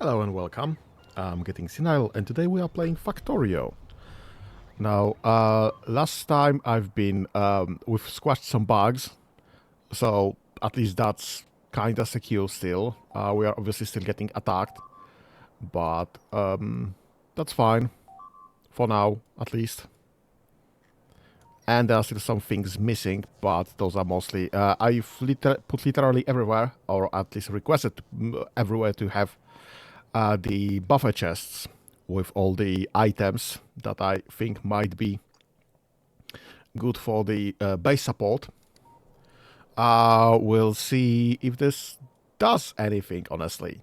Hello and welcome. I'm getting senile, and today we are playing Factorio. Now, last time we've squashed some bugs, so at least that's kinda secure still. We are obviously still getting attacked, but that's fine for now, at least. And there are still some things missing, but those are mostly I've put literally everywhere, or at least requested everywhere to have the buffer chests with all the items that I think might be good for the base support. We'll see if this does anything, honestly.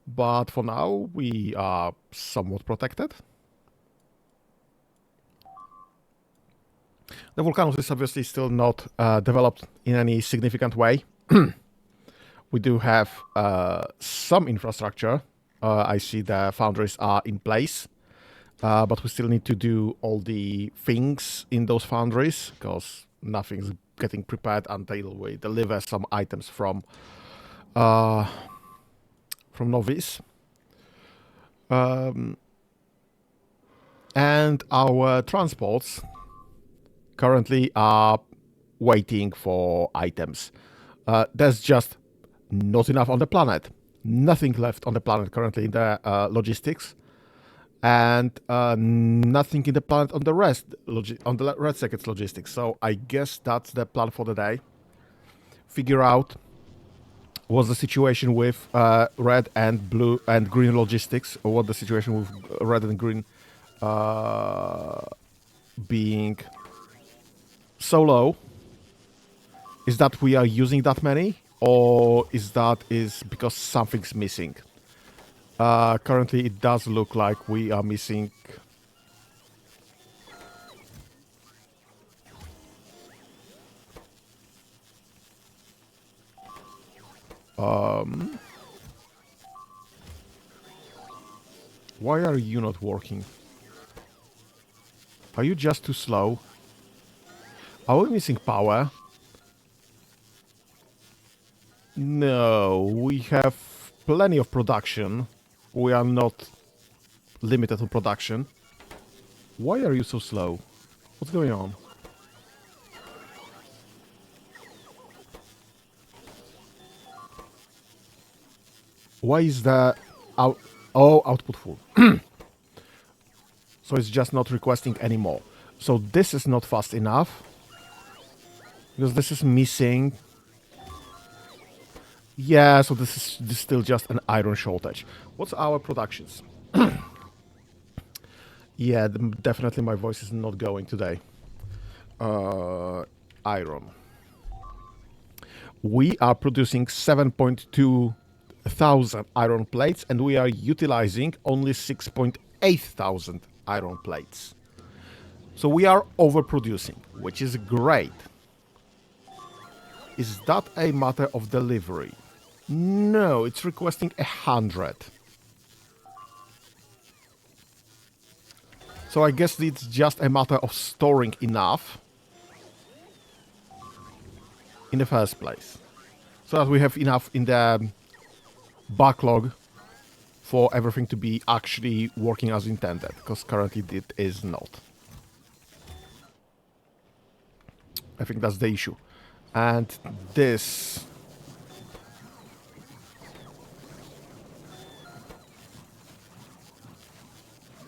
But for now, we are somewhat protected. The Vulcanus is obviously still not developed in any significant way. We do have some infrastructure. I see the foundries are in place, but we still need to do all the things in those foundries because nothing's getting prepared until we deliver some items from Novice. And our transports currently are waiting for items. There's just not enough on the planet. Nothing left on the planet currently in the logistics, and nothing in the planet on the on the red circuits logistics. So I guess that's the plan for the day. Figure out what's the situation with red and blue and green logistics, or what the situation with red and green being so low. Is that we are using that many, or is because something's missing? Currently, it does look like we are missing. Why are you not working? Are you just too slow? Are we missing power? No, we have plenty of production. We are not limited to production. Why are you so slow? What's going on? Why is the output full? So it's just not requesting anymore. So this is not fast enough because this is missing. Yeah, so this is still just an iron shortage. What's our productions? Yeah, definitely my voice is not going today. Iron. We are producing 7.2 thousand iron plates, and we are utilizing only 6.8 thousand iron plates. So we are overproducing, which is great. Is that a matter of delivery? No, it's requesting 100. So I guess it's just a matter of storing enough in the first place, so that we have enough in the backlog for everything to be actually working as intended, because currently it is not. I think that's the issue. And this...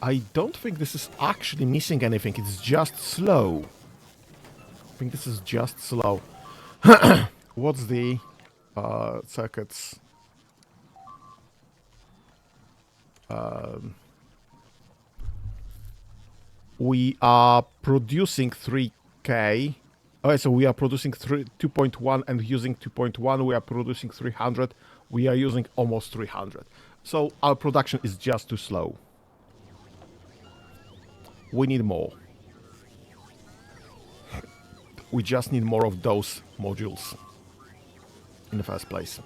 I don't think this is actually missing anything, it's just slow. I think this is just slow. What's the circuits? We are producing 3K. Okay, so we are producing 2.1 and using 2.1. We are producing 300. We are using almost 300. So our production is just too slow. We need more. We just need more of those modules in the first place.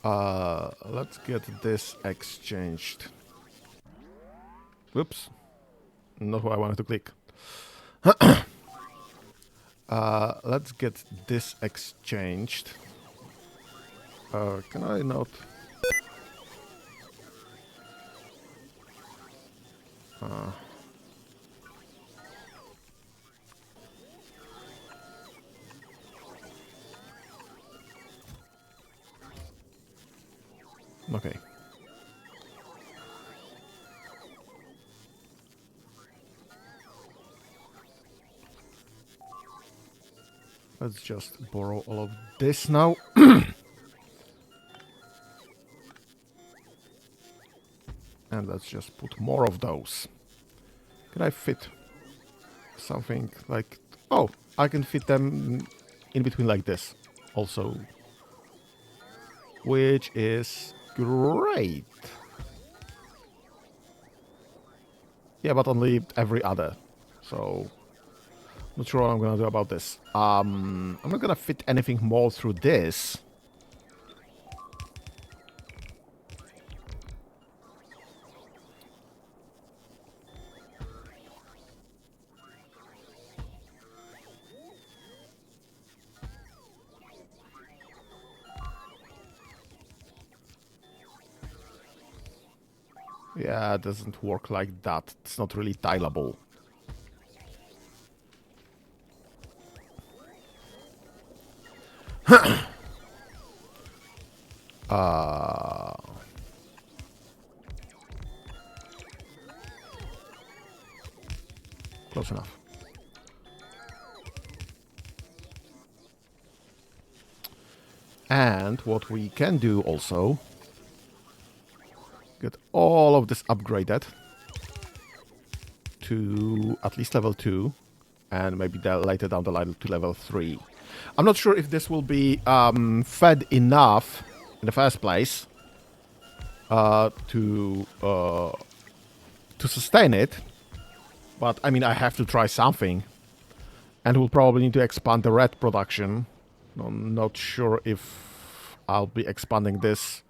Let's get this exchanged. Whoops. Not what I wanted to click. let's get this exchanged. Can I not? Okay. Let's just borrow all of this now. And let's just put more of those. Can I fit something like... Oh, I can fit them in between like this also. Which is great. Yeah, but only every other. So, not sure what I'm gonna do about this. I'm not gonna fit anything more through this. Yeah, it doesn't work like that. It's not really tileable. Close enough. And what we can do also, get all of this upgraded to at least level 2, and maybe later down the line to level 3. I'm not sure if this will be fed enough in the first place to sustain it, but I mean I have to try something, and we'll probably need to expand the red production. I'm not sure if I'll be expanding this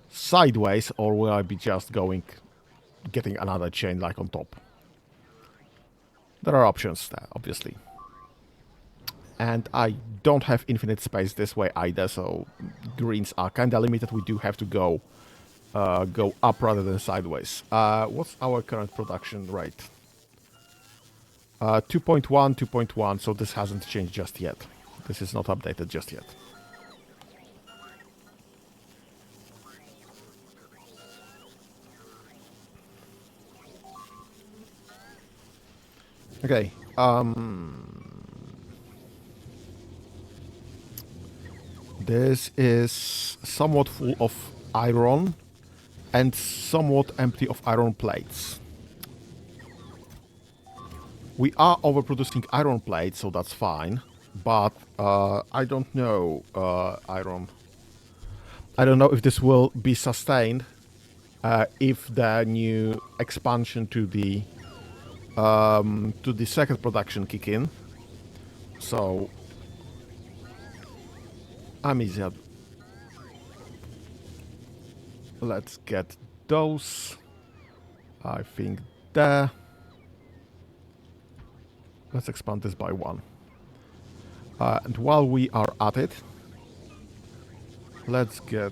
sideways or will I be just getting another chain like on top. There are options there, obviously. And I don't have infinite space this way either, so greens are kinda limited. We do have to go up rather than sideways. What's our current production rate? 2.1, 2.1, so this hasn't changed just yet. This is not updated just yet. Okay, this is somewhat full of iron and somewhat empty of iron plates. We are overproducing iron plates, so that's fine. But I don't know iron. I don't know if this will be sustained if the new expansion to the second production kick in. So I'm easy. Let's get those. I think there. Let's expand this by 1. And while we are at it, let's get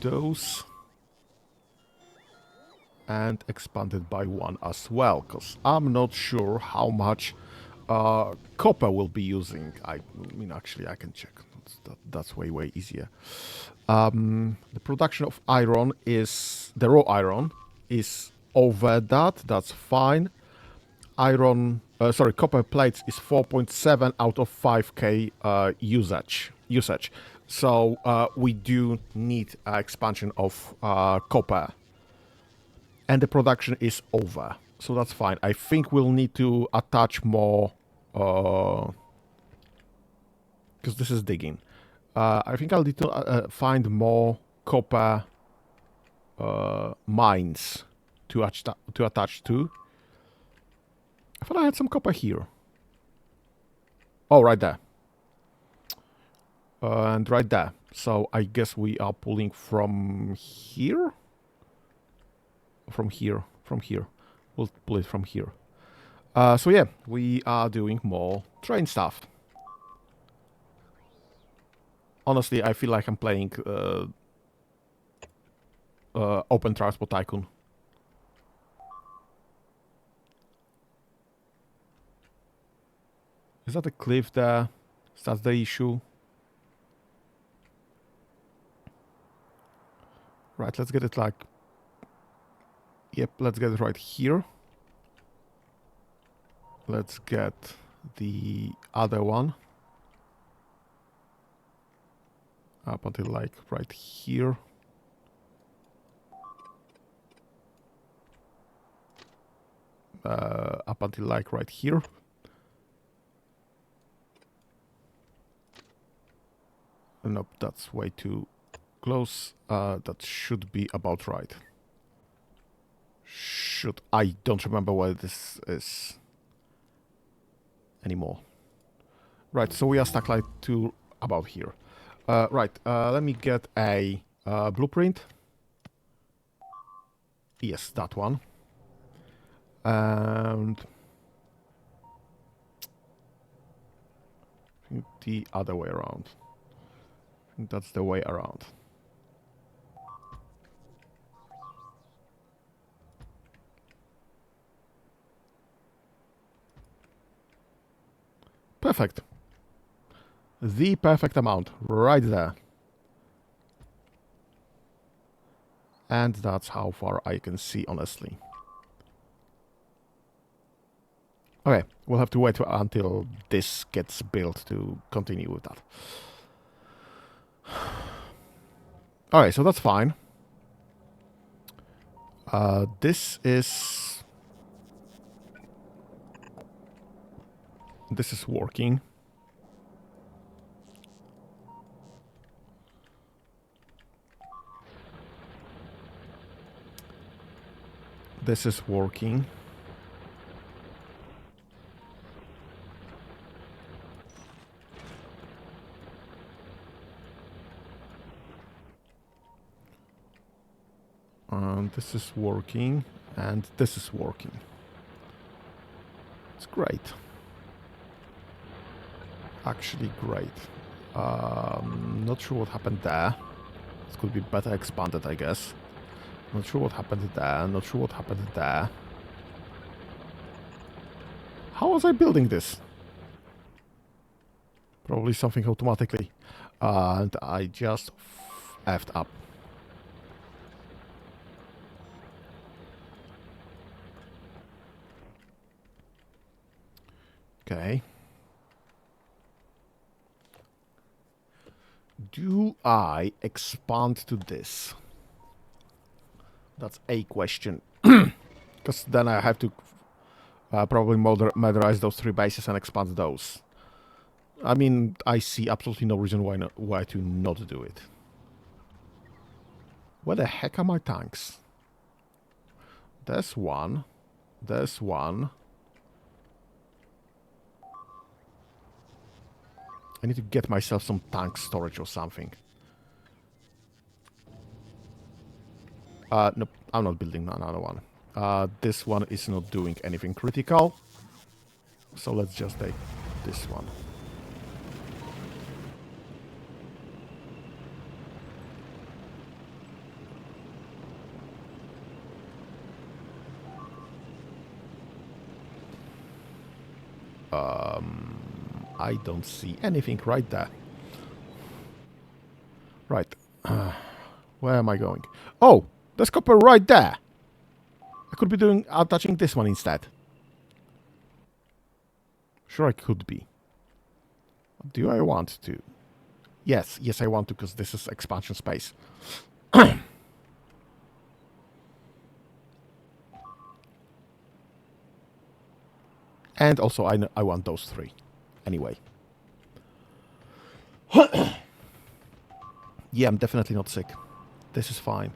those and expand it by 1 as well, because I'm not sure how much copper will be using. I mean, actually, I can check. That's way easier. The production of iron is... the raw iron is over that. That's fine. Copper plates is 4.7 out of 5k usage. So we do need expansion of copper. And the production is over. So that's fine. I think we'll need to attach more... because this is digging. I think I'll need to find more copper mines to attach to. I thought I had some copper here. Oh, right there. And right there. So I guess we are pulling from here? From here. We'll pull it from here. So yeah, we are doing more train stuff. Honestly, I feel like I'm playing Open Transport Tycoon. Is that a cliff there? Is that the issue? Right, let's get it like... Yep, let's get it right here. Let's get the other one up until like right here. Up until like right here. Nope, that's way too close. That should be about right. I don't remember where this is anymore. Right, so we are stuck like to about here. Right, let me get a blueprint. Yes, that one. And the other way around. I think that's the way around. Perfect. The perfect amount, right there. And that's how far I can see, honestly. Okay, we'll have to wait until this gets built to continue with that. Okay, so that's fine. This is working. This is working. This is working, and this is working. It's great. Actually great. Not sure what happened there. This could be better expanded, I guess. Not sure what happened there. Not sure what happened there. How was I building this? Probably something automatically. And I just effed up. Okay. Do I expand to this? That's a question. Because then I have to probably moderize those 3 bases and expand those. I mean, I see absolutely no reason why to not do it. Where the heck are my tanks? There's one. There's one. I need to get myself some tank storage or something. Nope, I'm not building another one. This one is not doing anything critical. So let's just take this one. I don't see anything right there. Right. Where am I going? Oh, there's copper right there. I could be doing touching this one instead. Sure, I could be. Do I want to? Yes, I want to, because this is expansion space. And also, I want those 3. Anyway. Yeah, I'm definitely not sick. This is fine.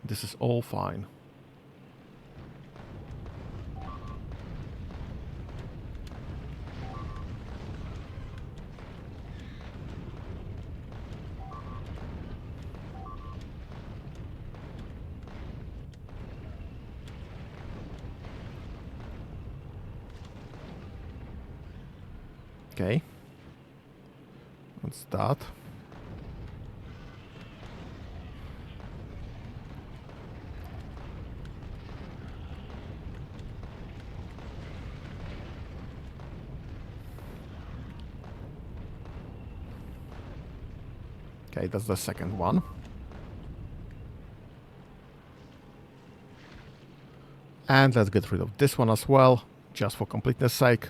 This is all fine. Okay. What's that? Okay, that's the second one. And let's get rid of this one as well, just for completeness sake.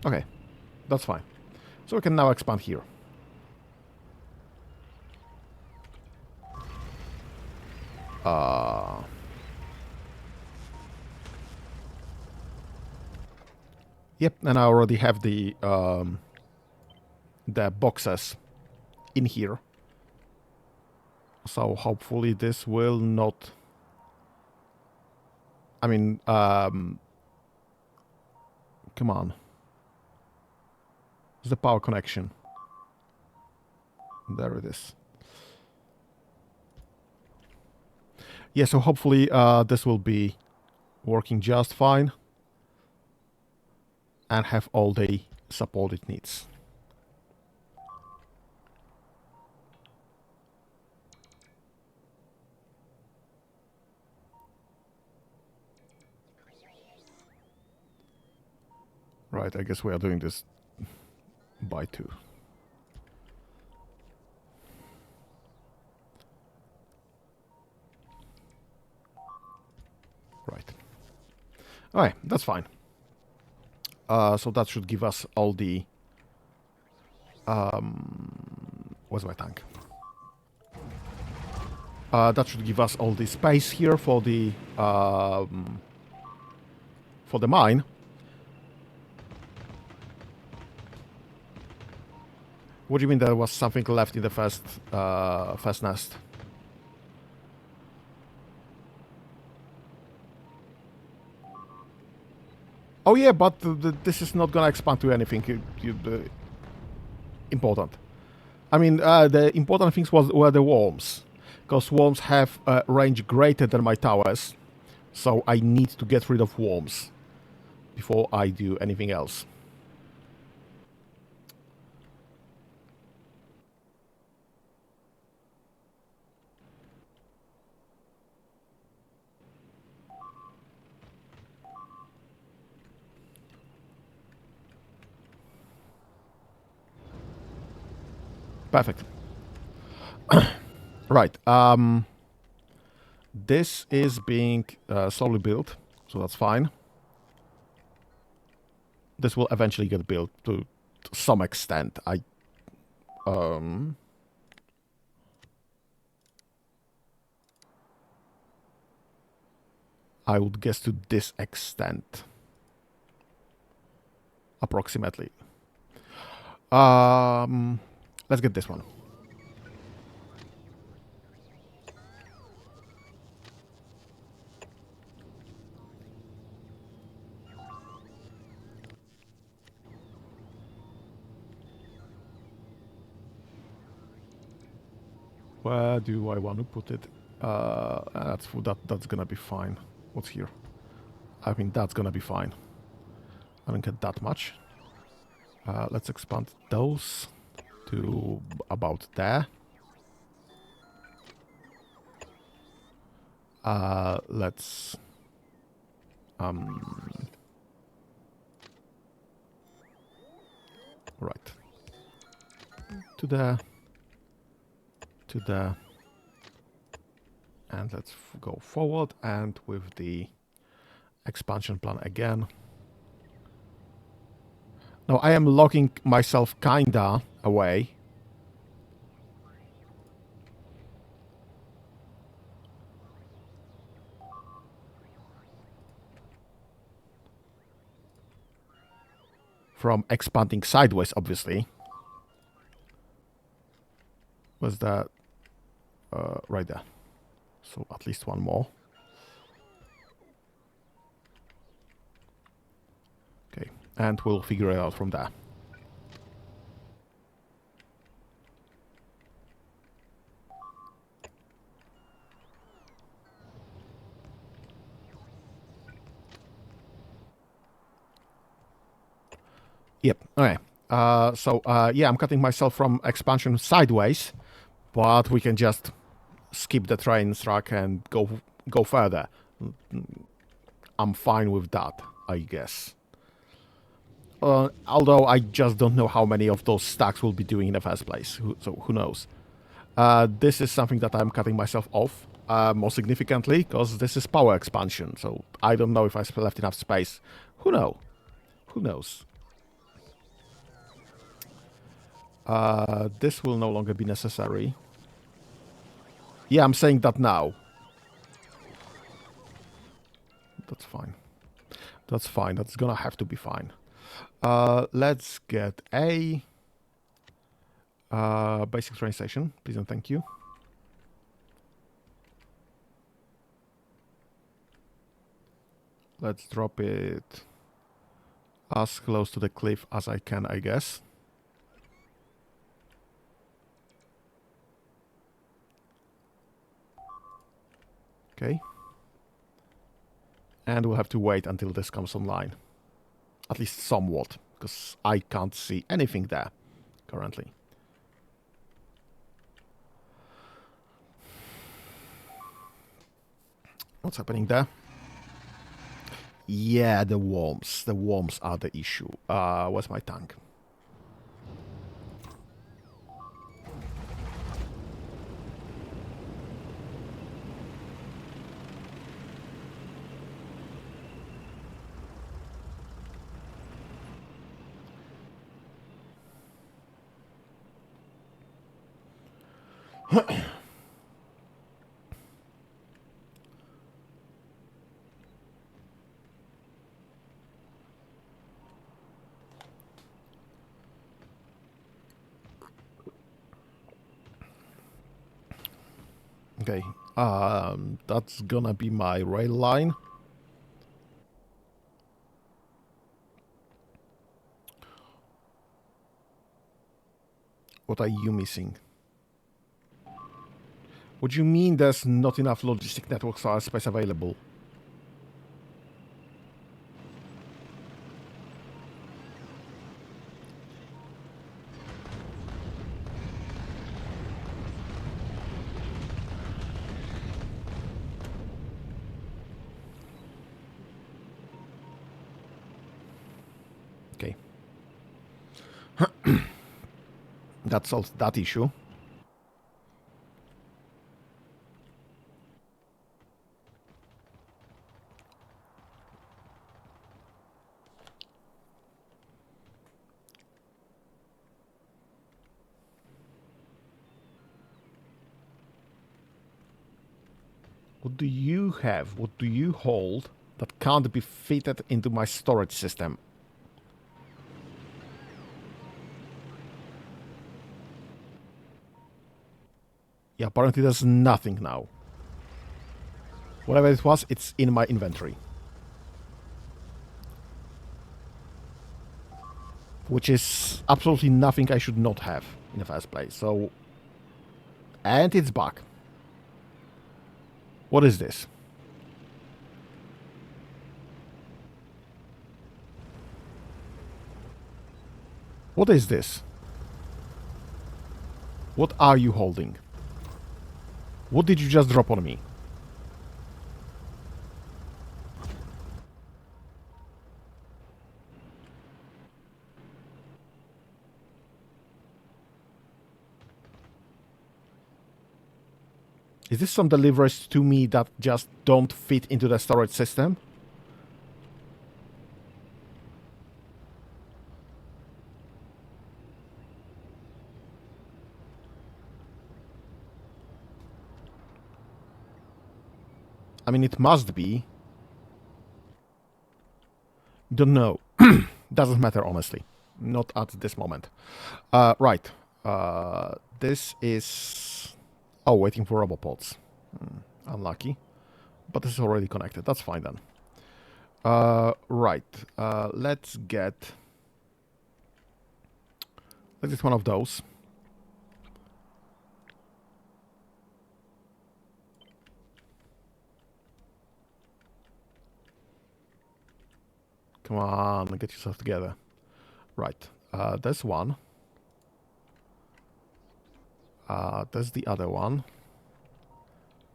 Okay, that's fine. So we can now expand here. Yep, and I already have the boxes in here. So hopefully this will not... I mean, come on. The power connection. There it is. Yeah, so hopefully this will be working just fine and have all the support it needs. Right, I guess we are doing this by 2. Right. Alright, that's fine. So that should give us all the... where's my tank? That should give us all the space here for the mine. What do you mean there was something left in the first nest? Oh yeah, but this is not gonna expand to anything important. I mean, the important things were the worms, because worms have a range greater than my towers, so I need to get rid of worms before I do anything else. Perfect. Right. This is being slowly built, so that's fine. This will eventually get built to some extent. I would guess to this extent, approximately. Let's get this one. Where do I want to put it? That's gonna be fine. What's here? I mean, that's gonna be fine. I don't get that much. Let's expand those to about there. Let's... right. To there. To there. And let's go forward and with the expansion plan again. Now I am locking myself kinda away. From expanding sideways, obviously. Was that right there? So at least one more. Okay, and we'll figure it out from there. Yep. Okay. Yeah, I'm cutting myself from expansion sideways, but we can just skip the train track and go further. I'm fine with that, I guess. Although I just don't know how many of those stacks we'll be doing in the first place, so who knows? This is something that I'm cutting myself off, more significantly, because this is power expansion, so I don't know if I left enough space. Who knows? Who knows? This will no longer be necessary. Yeah, I'm saying that now. That's fine. That's fine. That's gonna have to be fine. Let's get a basic train station, please and thank you. Let's drop it as close to the cliff as I can, I guess. Okay. And we'll have to wait until this comes online. At least somewhat, because I can't see anything there currently. What's happening there? Yeah, the worms. The worms are the issue. Where's my tank? Okay, that's gonna be my rail line. What are you missing? What do you mean there's not enough logistic networks or space available? Okay. That solves that issue. What do you have? What do you hold that can't be fitted into my storage system? Yeah, apparently there's nothing now. Whatever it was, it's in my inventory. Which is absolutely nothing I should not have in the first place. So, and it's back. What is this? What is this? What are you holding? What did you just drop on me? Is this some deliveries to me that just don't fit into the storage system? I mean, it must be. Don't know. Doesn't matter, honestly. Not at this moment. Right. This is... Oh, waiting for robopods. Unlucky. But this is already connected. That's fine then. Right. Let's get... Let's get one of those. Come on, get yourself together. Right. There's one. There's the other one.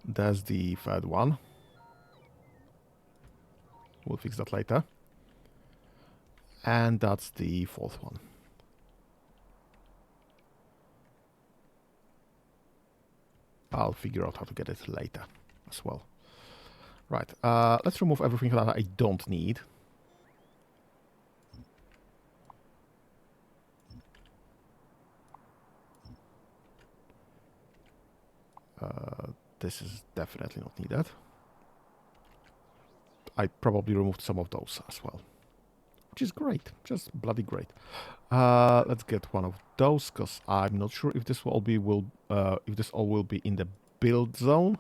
There's the third one. We'll fix that later. And that's the fourth one. I'll figure out how to get it later as well. Right, let's remove everything that I don't need. This is definitely not needed. I probably removed some of those as well, which is great, just bloody great. Let's get one of those because I'm not sure if this will be if this all will be in the build zone,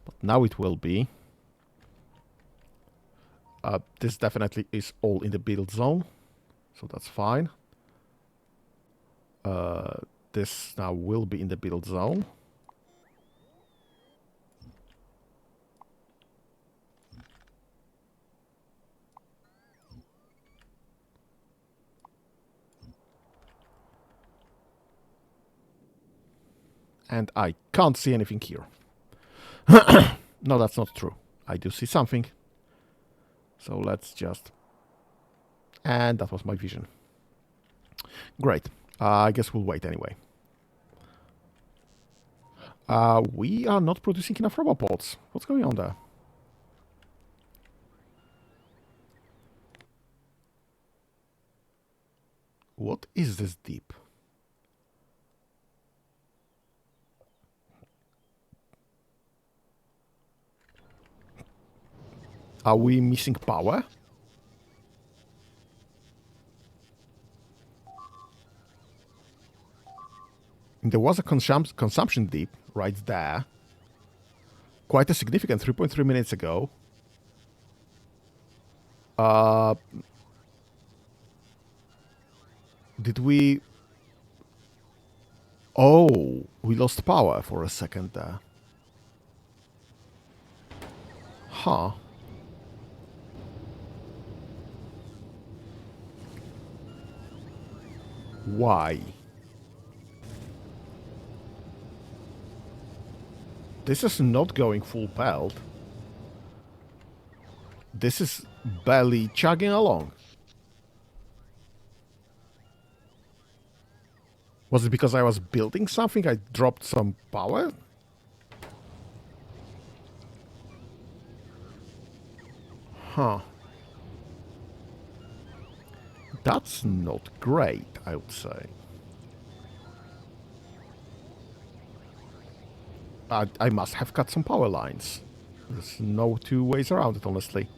but now it will be. This definitely is all in the build zone, so that's fine. This now will be in the build zone. And I can't see anything here. No, that's not true. I do see something. So let's just... And that was my vision. Great. I guess we'll wait anyway. We are not producing enough robopods. What's going on there? What is this deep? Are we missing power? There was a consumption dip right there. Quite a significant 3.3 minutes ago. Did we... Oh, we lost power for a second there. Huh. Why? This is not going full pelt. This is barely chugging along. Was it because I was building something? I dropped some power? Huh. That's not great, I would say. I must have cut some power lines. There's no two ways around it, honestly.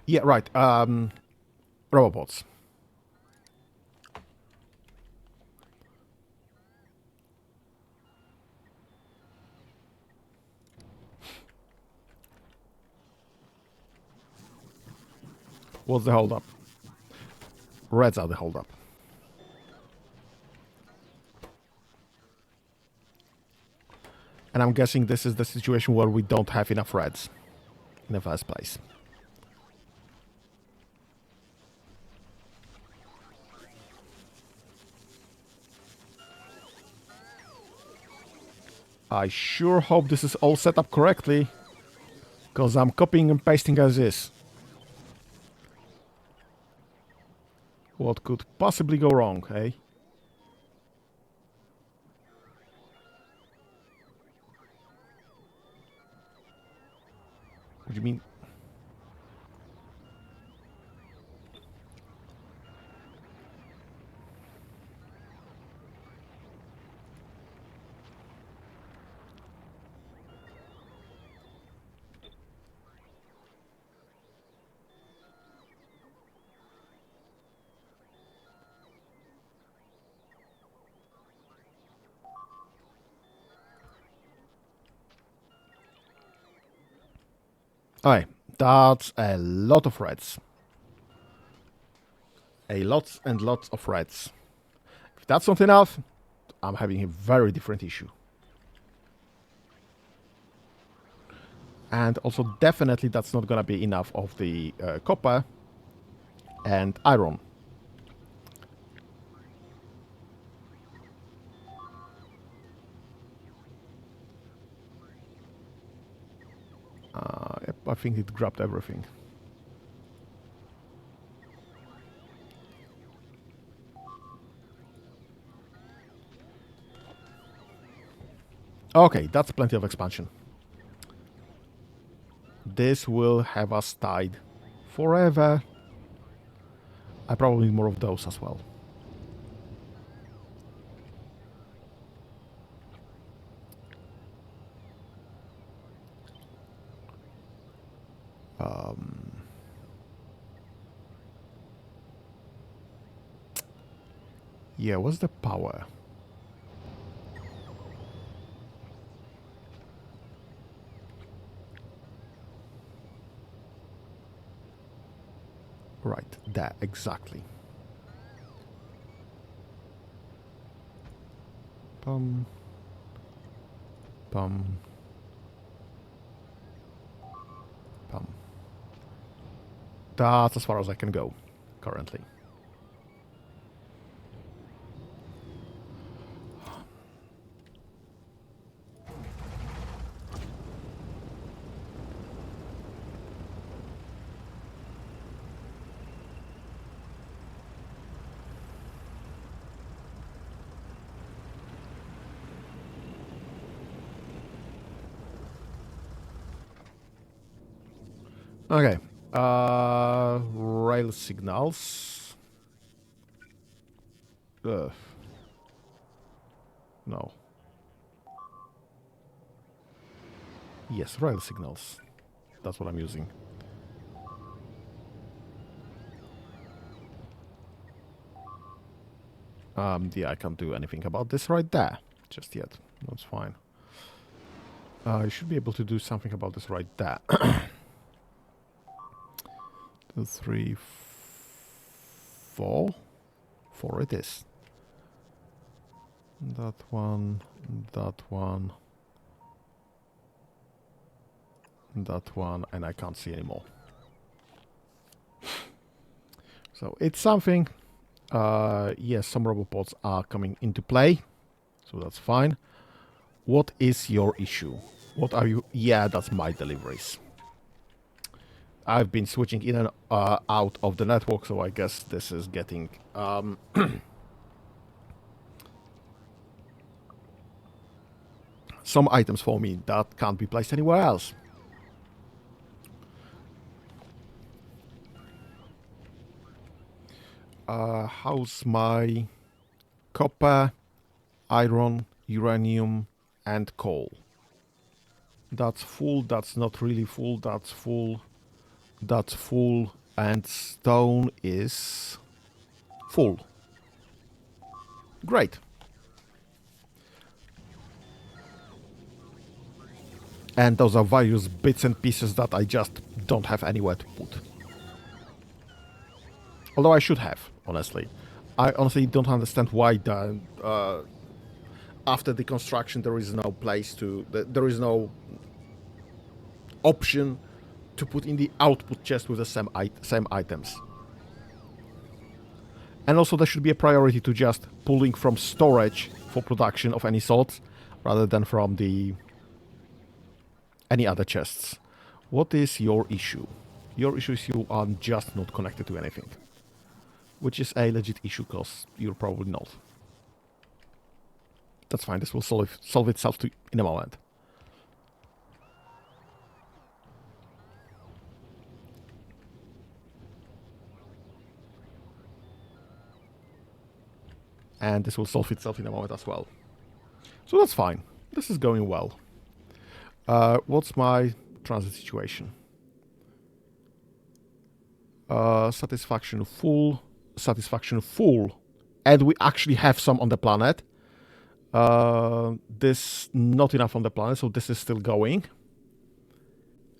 Yeah, right. Robots. What's the holdup? Reds are the holdup. And I'm guessing this is the situation where we don't have enough reds in the first place. I sure hope this is all set up correctly, because I'm copying and pasting as is. What could possibly go wrong, eh? What do you mean? Alright, that's a lot of reds. A lots and lots of reds. If that's not enough, I'm having a very different issue. And also definitely that's not gonna be enough of the copper and iron. Yep, I think it grabbed everything. Okay, that's plenty of expansion. This will have us tied forever. I probably need more of those as well. Yeah, what's the power? Right, there, exactly. Pum. Pum. Pum. That's as far as I can go, currently. Okay. Rail signals. Ugh. No. Yes, rail signals. That's what I'm using. Yeah, I can't do anything about this right there just yet. That's fine. I should be able to do something about this right there. 2, 3, 4. 4 it is. That one, that one, that one, and I can't see anymore. So it's something. Yes, some robopods are coming into play, so that's fine. What is your issue? What are you? Yeah, that's my deliveries. I've been switching in and out of the network, so I guess this is getting some items for me that can't be placed anywhere else. How's my copper, iron, uranium, and coal? That's full, that's not really full, that's full, that's full, and stone is full. Great. And those are various bits and pieces that I just don't have anywhere to put. Although I should have, honestly. I honestly don't understand why the, after the construction there is no place to... There is no option to put in the output chest with the same items. And also there should be a priority to just pulling from storage for production of any sort, rather than from the any other chests. What is your issue? Your issue is you are just not connected to anything. Which is a legit issue, because you're probably not. That's fine, this will solve itself in a moment. And this will solve itself in a moment as well. So that's fine. This is going well. What's my transit situation? Satisfaction full. Satisfaction full. And we actually have some on the planet. This not enough on the planet, so this is still going.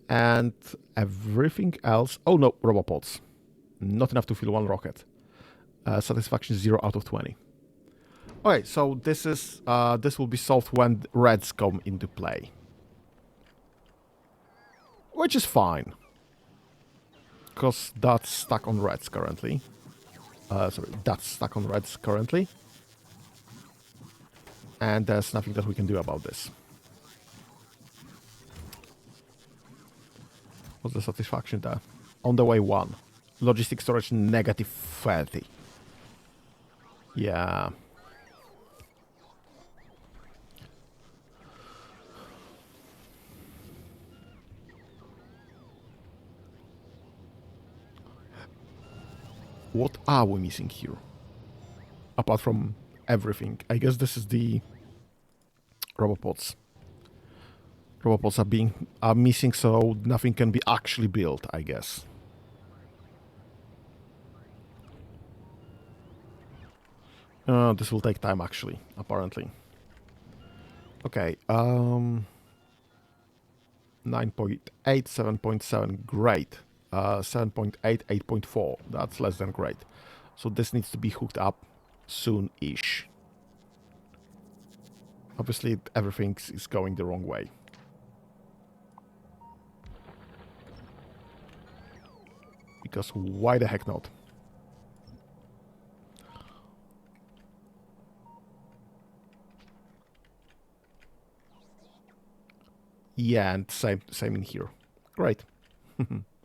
And everything else... Oh no, robopods. Not enough to fill one rocket. Satisfaction 0 out of 20. Okay, so this is this will be solved when reds come into play. which is fine, because that's stuck on reds currently. Sorry, that's stuck on reds currently, and there's nothing that we can do about this. What's the satisfaction there? On the way 1. Logistic storage negative 30. Yeah. What are we missing here? Apart from everything. I guess this is the robopods. Robopods are missing, so nothing can be actually built, I guess. This will take time, actually, apparently. Okay, 9.8, 7.7, great. 7.8, 8.4, that's less than great. So this needs to be hooked up soon-ish. Obviously, everything is going the wrong way. Because why the heck not? Yeah, and same in here. Great.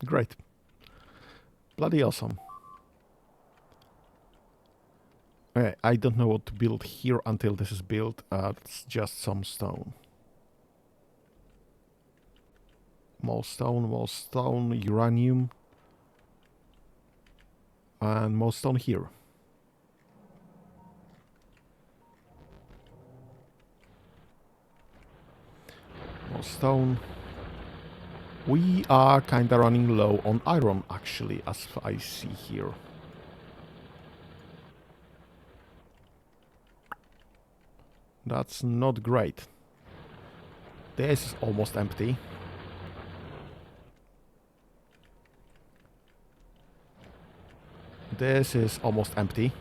Great. Bloody awesome. Okay, I don't know what to build here until this is built. It's just some stone. More stone, uranium. And more stone here. More stone. We are kinda running low on iron, actually, as I see here. That's not great. This is almost empty. This is almost empty.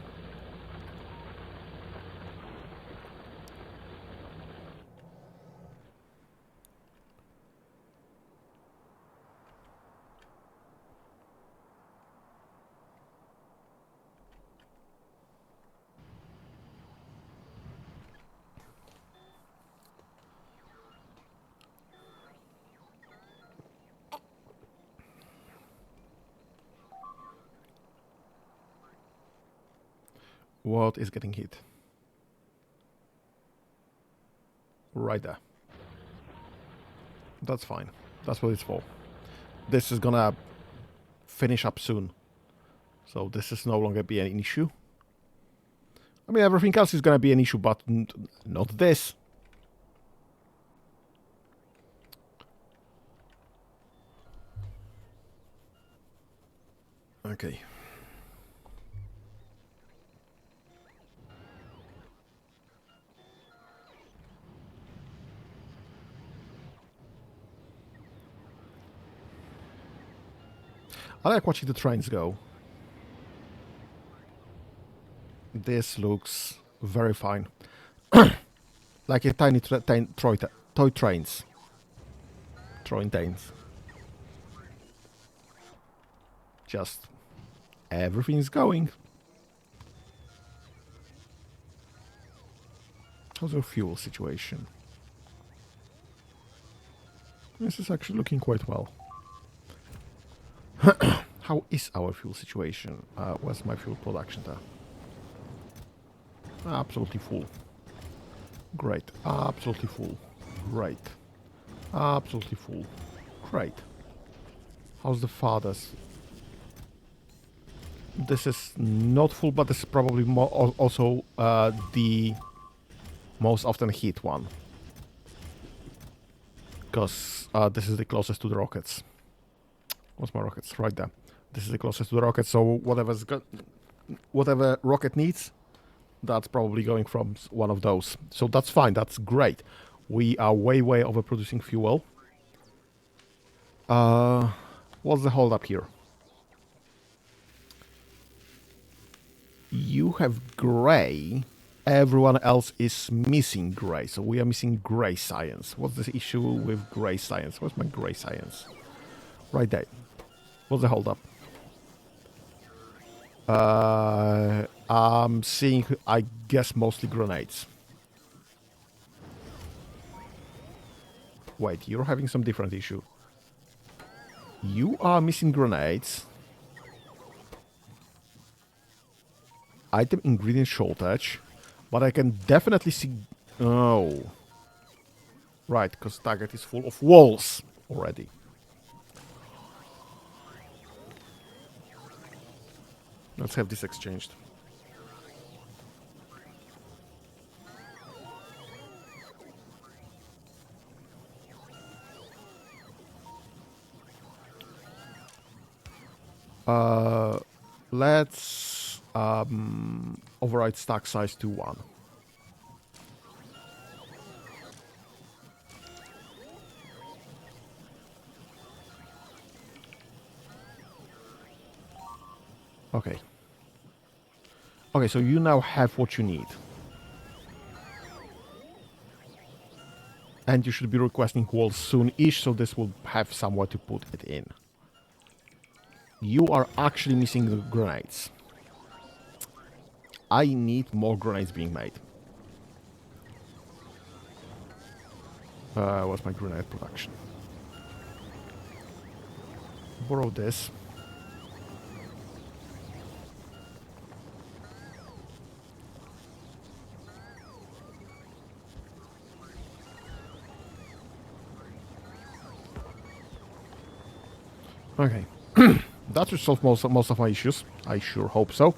What is getting hit? Right there. That's fine. That's what it's for. This is gonna finish up soon. So this is no longer be an issue. I mean, everything else is gonna be an issue, but not this. Okay. I like watching the trains go. This looks very fine. Like a tiny toy trains. Trains. Just everything's going. How's your fuel situation? This is actually looking quite well. How is our fuel situation? Where's my fuel production there? Absolutely full. Great. Absolutely full. Great. Absolutely full. Great. How's the farthest? This is not full, but this is probably more also the most often hit one. Because this is the closest to the rockets. What's my rockets? Right there. This is the closest to the rocket, so whatever rocket needs, that's probably going from one of those. So that's fine, that's great. We are way overproducing fuel. What's the hold up here? You have grey. Everyone else is missing grey, so we are missing grey science. What's the issue with grey science? What's my grey science? Right there. What's the hold up? I'm seeing, I guess, mostly grenades. Wait, you're having some different issue. You are missing grenades. Item ingredient shortage. But I can definitely see... Oh. Right, because target is full of walls already. Let's have this exchanged. Let's override stack size to 1. Okay. Okay, so you now have what you need. And you should be requesting walls soon-ish, so this will have somewhere to put it in. You are actually missing the grenades. I need more grenades being made. What's my grenade production? Borrow this. Okay. That should solve most of my issues. I sure hope so.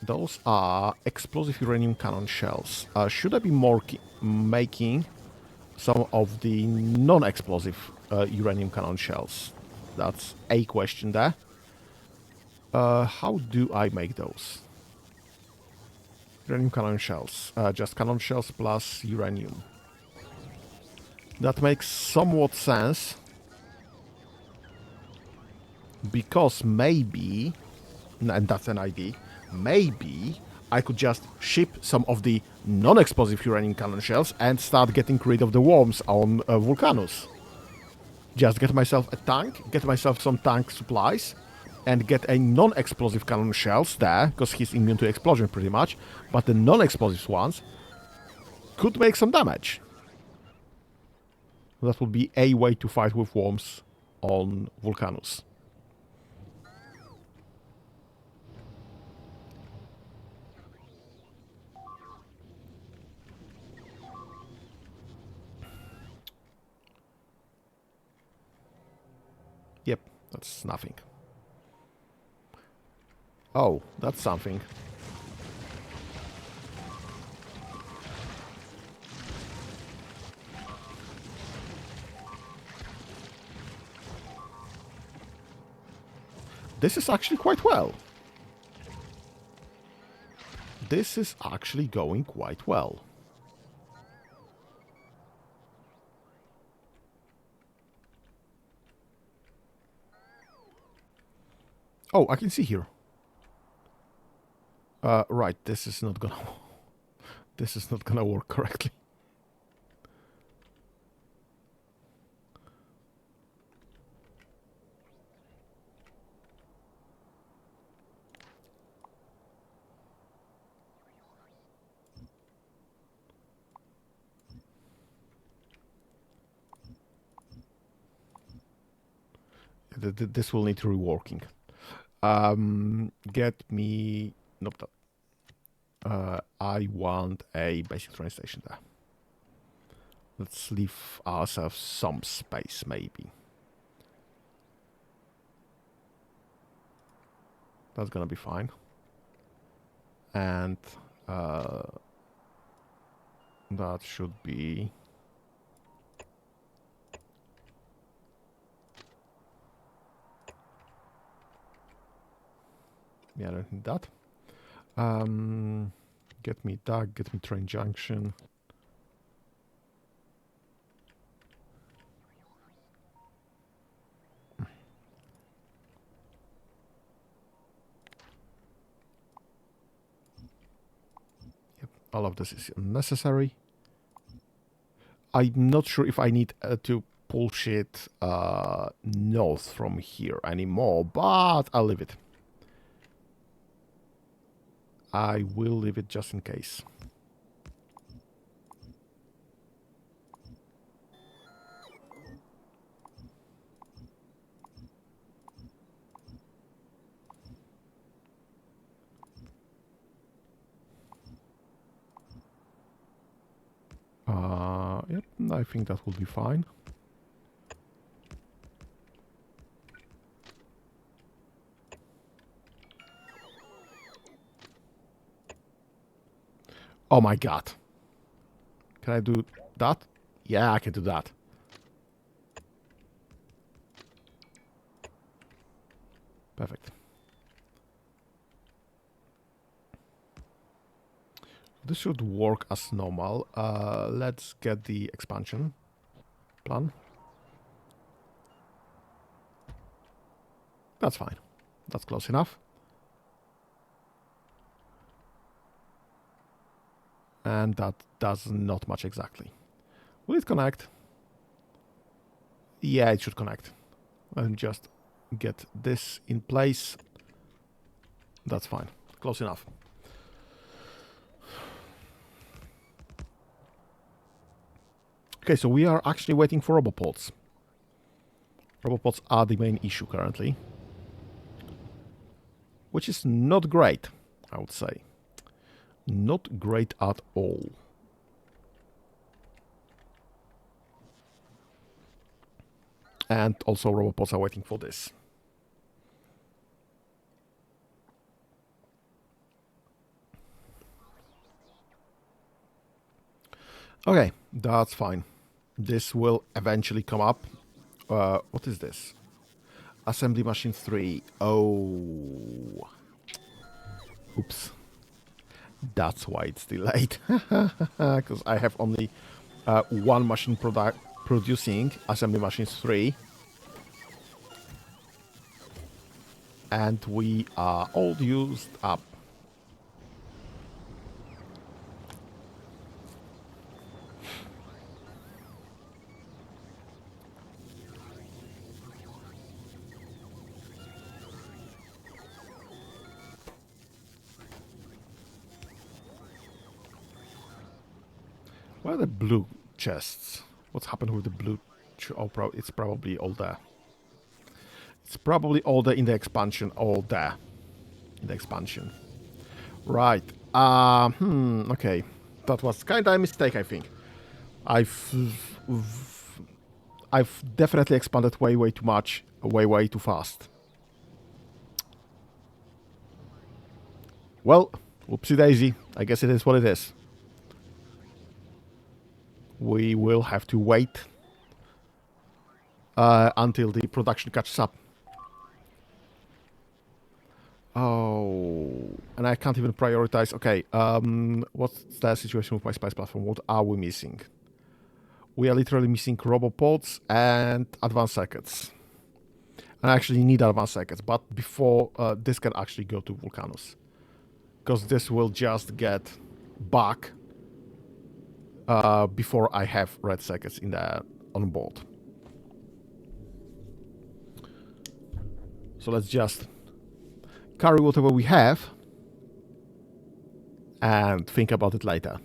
Those are explosive uranium cannon shells. Should I be making some of the non-explosive uranium cannon shells? That's a question there. How do I make those? Uranium cannon shells. Just cannon shells plus uranium. That makes somewhat sense. Because maybe, and that's an idea, maybe I could just ship some of the non-explosive uranium cannon shells and start getting rid of the worms on Vulcanus. Just get myself a tank, get myself some tank supplies, and get a non-explosive cannon shells there, because he's immune to explosion pretty much, but the non-explosive ones could make some damage. That would be a way to fight with worms on Vulcanus. Yep, that's nothing. Oh, that's something. This is actually quite well. This is actually going quite well. Oh, I can see here. Right, this is not gonna... This is not gonna work correctly. This will need reworking. Get me... Nope. I want a basic train station there. Let's leave ourselves some space, maybe. That's gonna be fine. And that should be... Yeah, I don't need that. Get me that, get me train junction. Yep, all of this is unnecessary. I'm not sure if I need to push it north from here anymore, but I'll leave it. I will leave it just in case. Yep, I think that will be fine. Oh my god. Can I do that? Yeah, I can do that. Perfect. This should work as normal. Let's get the expansion plan. That's fine. That's close enough. And that does not much exactly. Will it connect? Yeah, it should connect. And just get this in place. That's fine. Close enough. Okay, so we are actually waiting for robopods. Robopods are the main issue currently. Which is not great, I would say. Not great at all. And also robopods are waiting for this. Okay, that's fine. This will eventually come up. What is this? Assembly machine 3. Oh. Oops. That's why it's delayed. Because I have only one machine producing assembly machines 3. And we are all used up. Where are the blue chests? What's happened with the blue? It's probably all there. It's probably all there in the expansion. All there. In the expansion. Right. Okay. That was kind of a mistake, I think. I've definitely expanded way too much. Way too fast. Well, whoopsie daisy. I guess it is what it is. We will have to wait until the production catches up. Oh, and I can't even prioritize. Okay, what's the situation with my spice platform? What are we missing? We are literally missing robopods and advanced circuits. And I actually need advanced circuits, but before this can actually go to Vulcanus. Because this will just get back before I have red circuits in the on board. So let's just carry whatever we have and think about it later.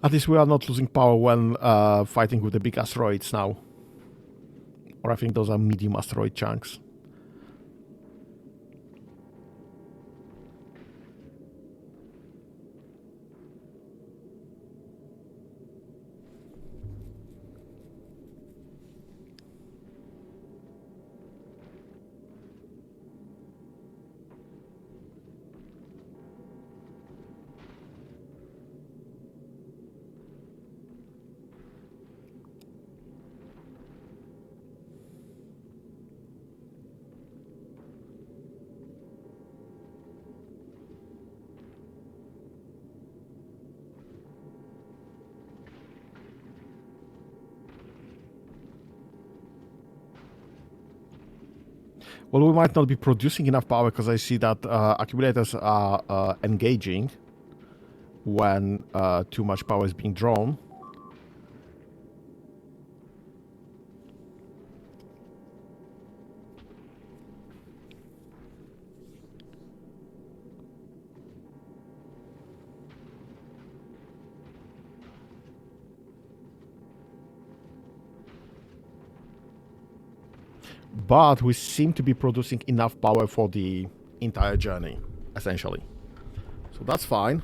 At least we are not losing power when fighting with the big asteroids now. Or I think those are medium asteroid chunks. Well, we might not be producing enough power because I see that accumulators are engaging when too much power is being drawn. But we seem to be producing enough power for the entire journey, essentially. So that's fine.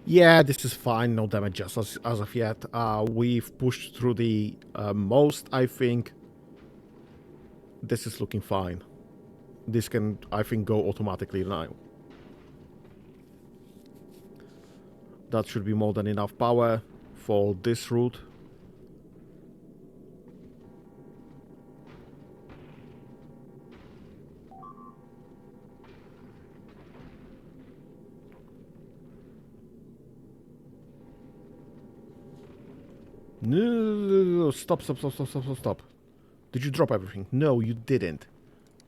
Yeah, this is fine. No damages as of yet. We've pushed through the most, I think. This is looking fine. This can, I think, go automatically now. That should be more than enough power for this route. No, stop. Did you drop everything? No, you didn't.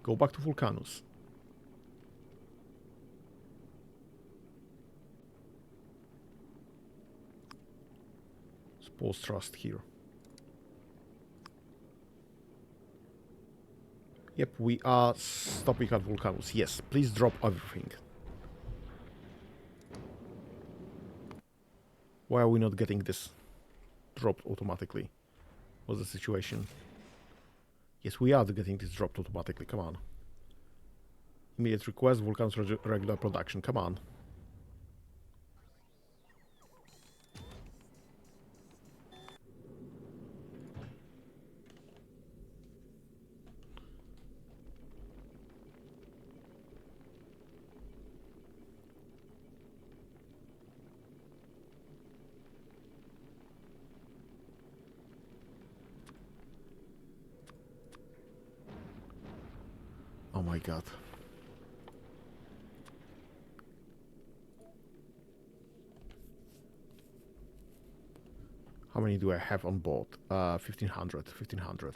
Go back to Vulcanus. Suppose trust here. Yep, we are stopping at Vulcanus. Yes, please drop everything. Why are we not getting this dropped automatically? What's the situation? Yes, we are getting this dropped automatically. Come on. Immediate request, Vulcanus regular production. Come on. Oh my god. How many do I have on board? 1500. 1500.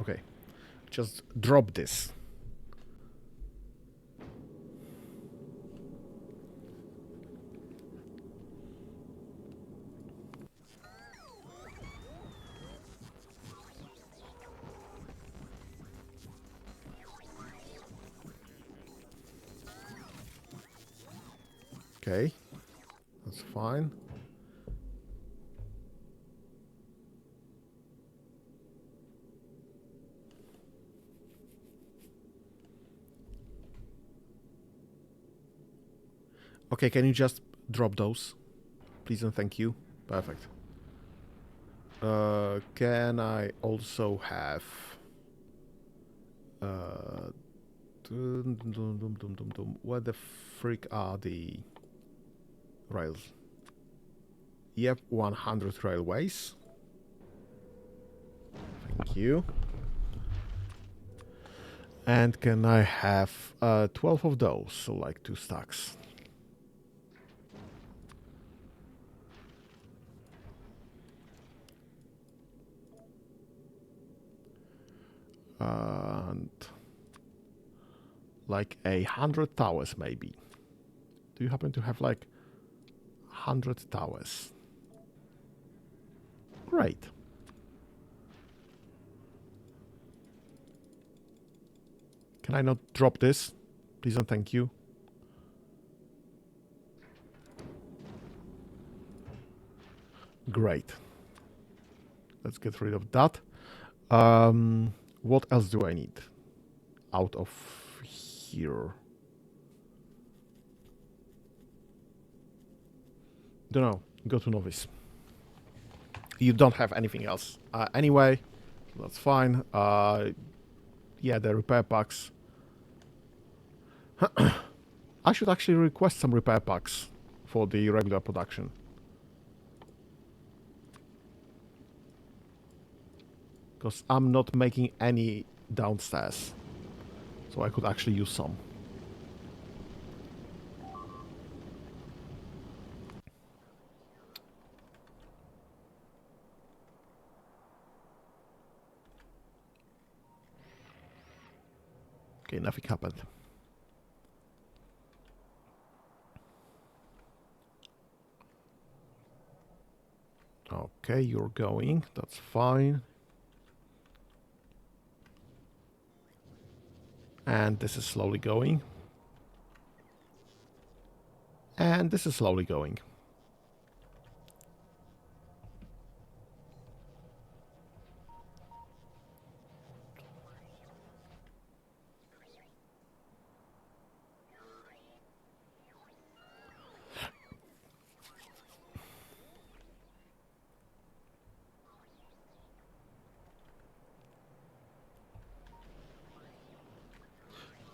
Okay. Just drop this. Okay. That's fine. Okay, can you just drop those? Please and thank you. Perfect. Can I also have... Where the frick are the rails? Yep, 100 railways. Thank you. And can I have 12 of those, so like 2 stacks? And like 100 towers maybe. Do you happen to have like 100 towers? Great. Can I not drop this? Please and thank you. Great. Let's get rid of that. What else do I need out of here? Don't know. Go to novice. You don't have anything else. Anyway, that's fine. Yeah, the repair packs. I should actually request some repair packs for the regular production. Because I'm not making any downstairs. So I could actually use some. Okay, nothing happened. Okay, you're going. That's fine. And this is slowly going. And this is slowly going.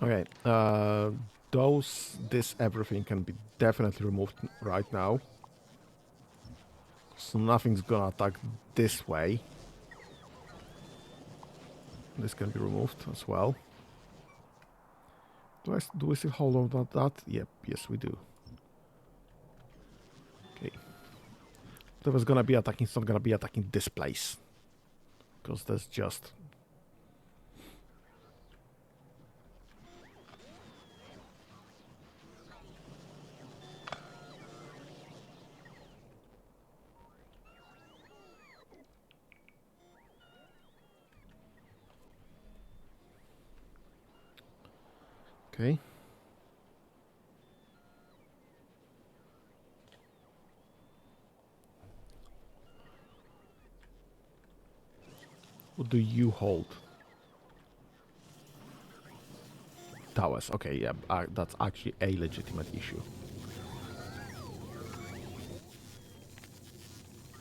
Okay, everything can be definitely removed right now. So nothing's gonna attack this way. This can be removed as well. Do we still hold on that? Yep, yes we do. Okay. Whatever's gonna be attacking, it's not gonna be attacking this place. Because that's just... Okay. What do you hold? Towers. Okay, yeah, that's actually a legitimate issue.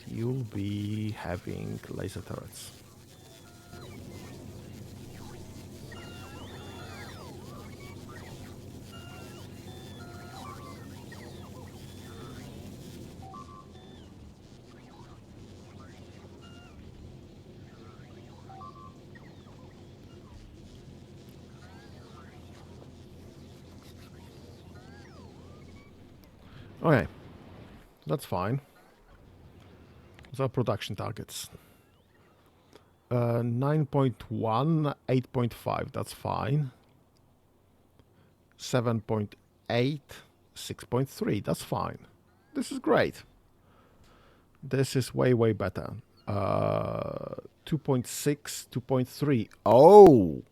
You'll be having laser turrets. Okay, that's fine. So production targets. 9.1, 8.5, that's fine. 7.8, 6.3, that's fine. This is great. This is way, way better. 2.6, 2.3. Oh!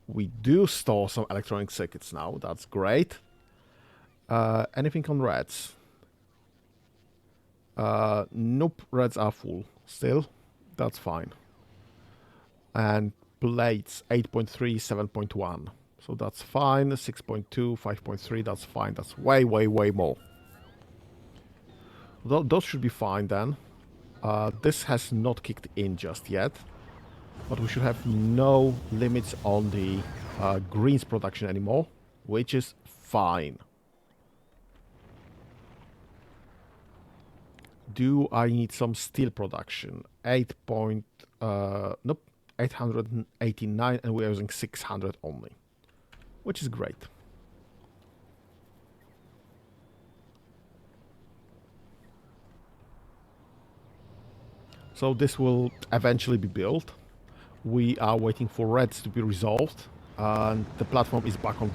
We do store some electronic circuits now. That's great. Anything on reds? Nope, reds are full still. That's fine. And plates 8.3, 7.1. So that's fine. 6.2, 5.3, that's fine. That's way, way, way more. Those should be fine then. This has not kicked in just yet. But we should have no limits on the greens production anymore, which is fine. Do I need some steel production? 889, and we're using 600 only, which is great. So this will eventually be built. We are waiting for reds to be resolved, and the platform is back on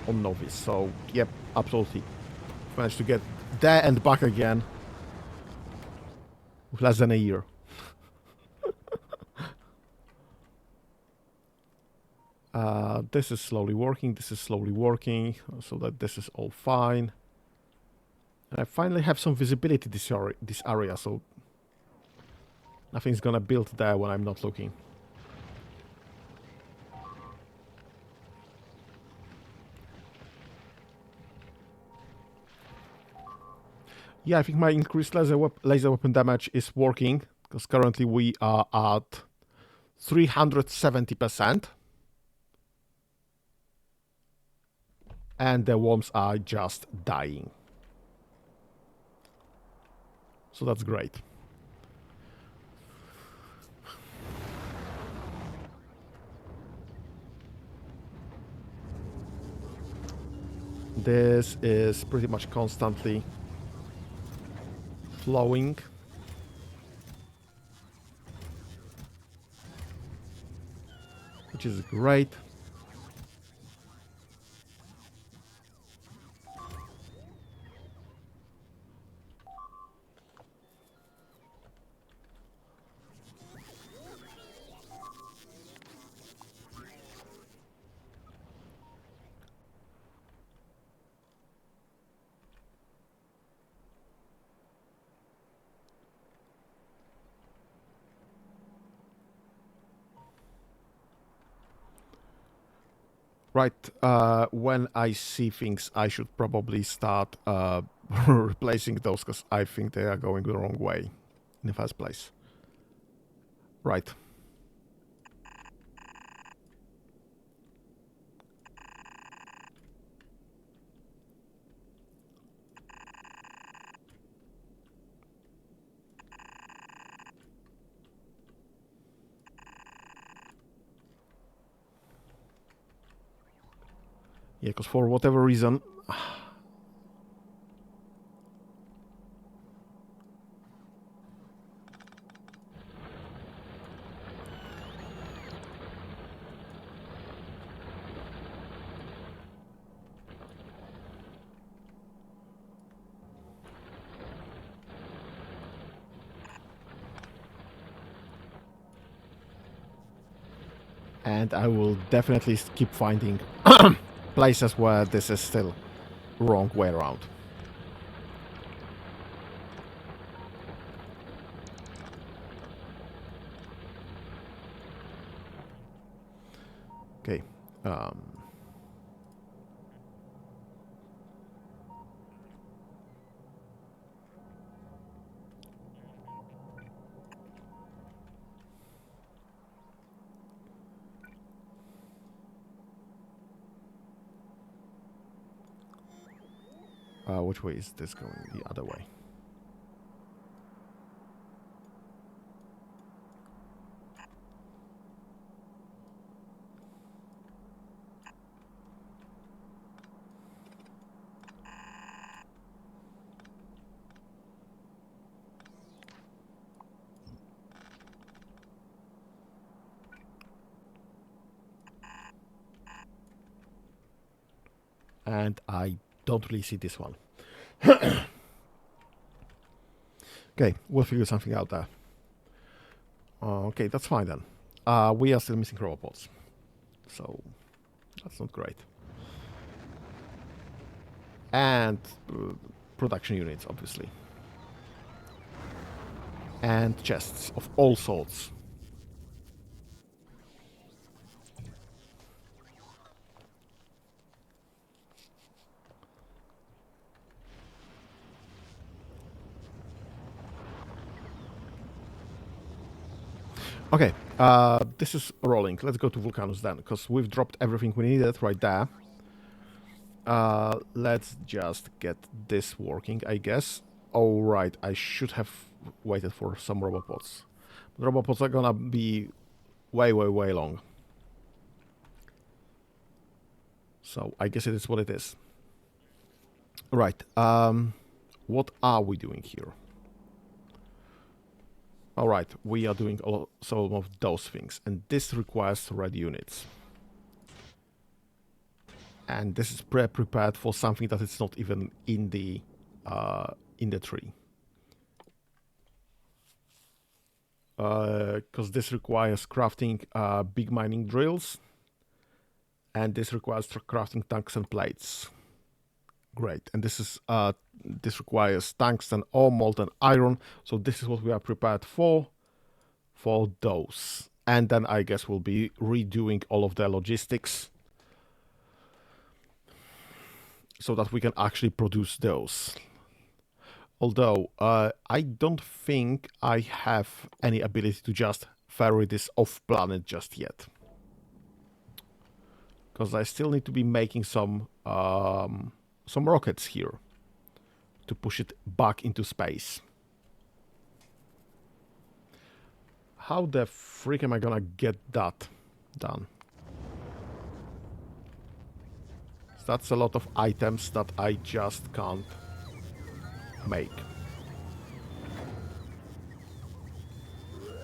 novice. So yep, absolutely managed to get there and back again with less than a year. This is slowly working, this is slowly working, so that this is all fine. And I finally have some visibility this area, so nothing's gonna build there when I'm not looking. Yeah, I think my increased laser weapon damage is working, because currently we are at 370%. And the worms are just dying. So that's great. This is pretty much constantly flowing. Which is great. Right, when I see things, I should probably start replacing those, because I think they are going the wrong way in the first place. Right. Yeah, because for whatever reason... And I will definitely keep finding places where this is still wrong way around. Okay. Which way is this going? The other way. And I don't really see this one. Okay, we'll figure something out there. Okay, that's fine then. We are still missing robots, so that's not great. And production units, obviously. And chests of all sorts. Okay, this is rolling. Let's go to Vulcanus then, because we've dropped everything we needed right there. Let's just get this working, I guess. Oh, right, I should have waited for some robots. The robots are gonna be way, way, way long. So I guess it is what it is. Right, what are we doing here? Alright, we are doing some of those things, and this requires red units. And this is prepared for something that is not even in the tree. Because this requires crafting big mining drills And this requires crafting tungsten plates. Great. And this requires tungsten or molten iron. So this is what we are prepared for those. And then I guess we'll be redoing all of the logistics so that we can actually produce those. Although I don't think I have any ability to just ferry this off planet just yet, because I still need to be making some rockets here to push it back into space. How the freak am I gonna get that done? That's a lot of items that I just can't make.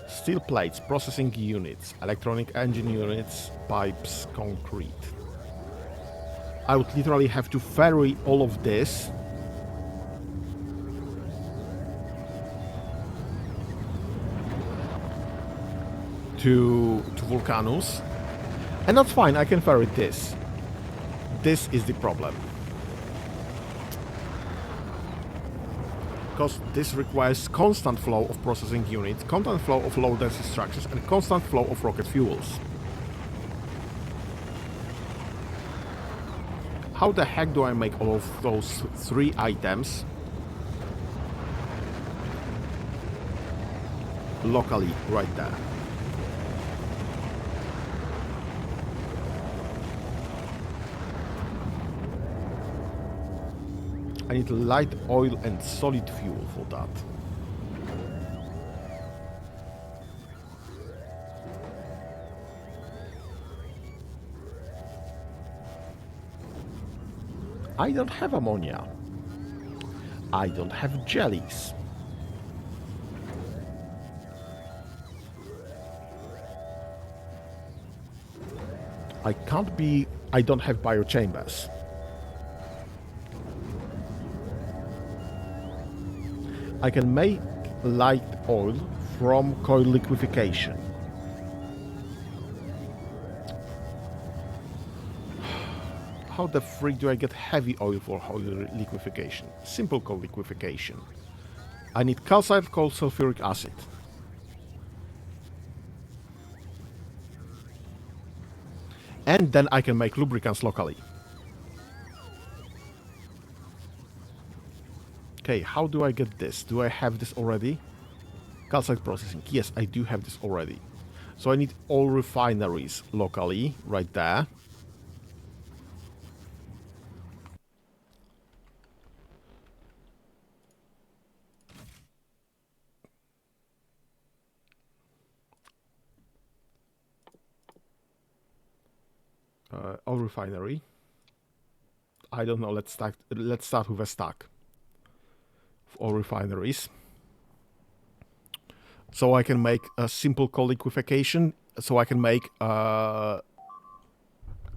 Steel plates, processing units, electronic engine units, pipes, concrete. I would literally have to ferry all of this to Vulcanus. And that's fine, I can ferry this. This is the problem. Because this requires constant flow of processing units, constant flow of low density structures, and constant flow of rocket fuels. How the heck do I make all of those 3 items locally right there? I need light oil and solid fuel for that. I don't have ammonia. I don't have jellies. I don't have biochambers. I can make light oil from coil liquefaction. How the freak do I get heavy oil for oil liquefaction? Simple coal liquefaction. I need calcite coal sulfuric acid. And then I can make lubricants locally. Okay, how do I get this? Do I have this already? Calcite processing. Yes, I do have this already. So I need all refineries locally, right there. All refinery. I don't know. Let's start with a stack of all refineries. So I can make a simple coal liquefaction. So I can make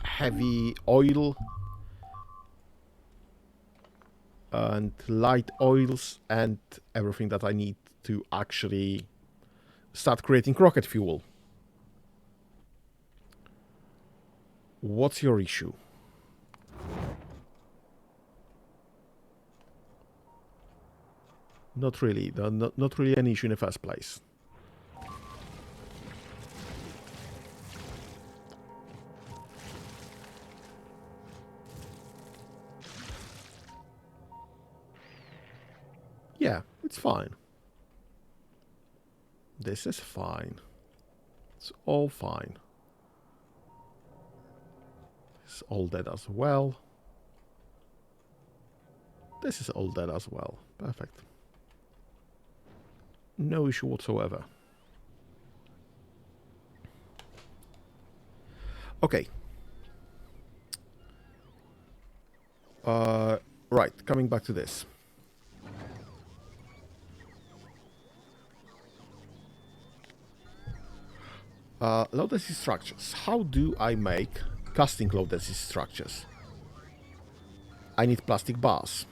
heavy oil and light oils and everything that I need to actually start creating rocket fuel. What's your issue? Not really. Not really an issue in the first place. Yeah, it's fine. This is fine. It's all fine. It's all dead as well. This is all dead as well. Perfect. No issue whatsoever. Okay. Right, coming back to this. Low density structures. How do I make casting low density structures? I need plastic bars.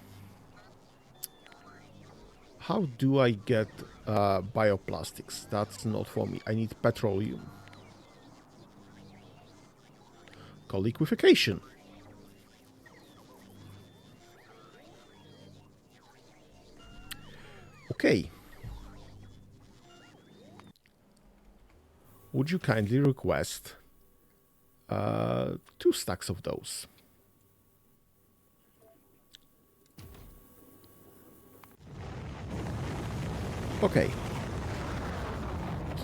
How do I get bioplastics? That's not for me. I need petroleum. called liquefaction. Okay. Would you kindly request 2 stacks of those? Okay.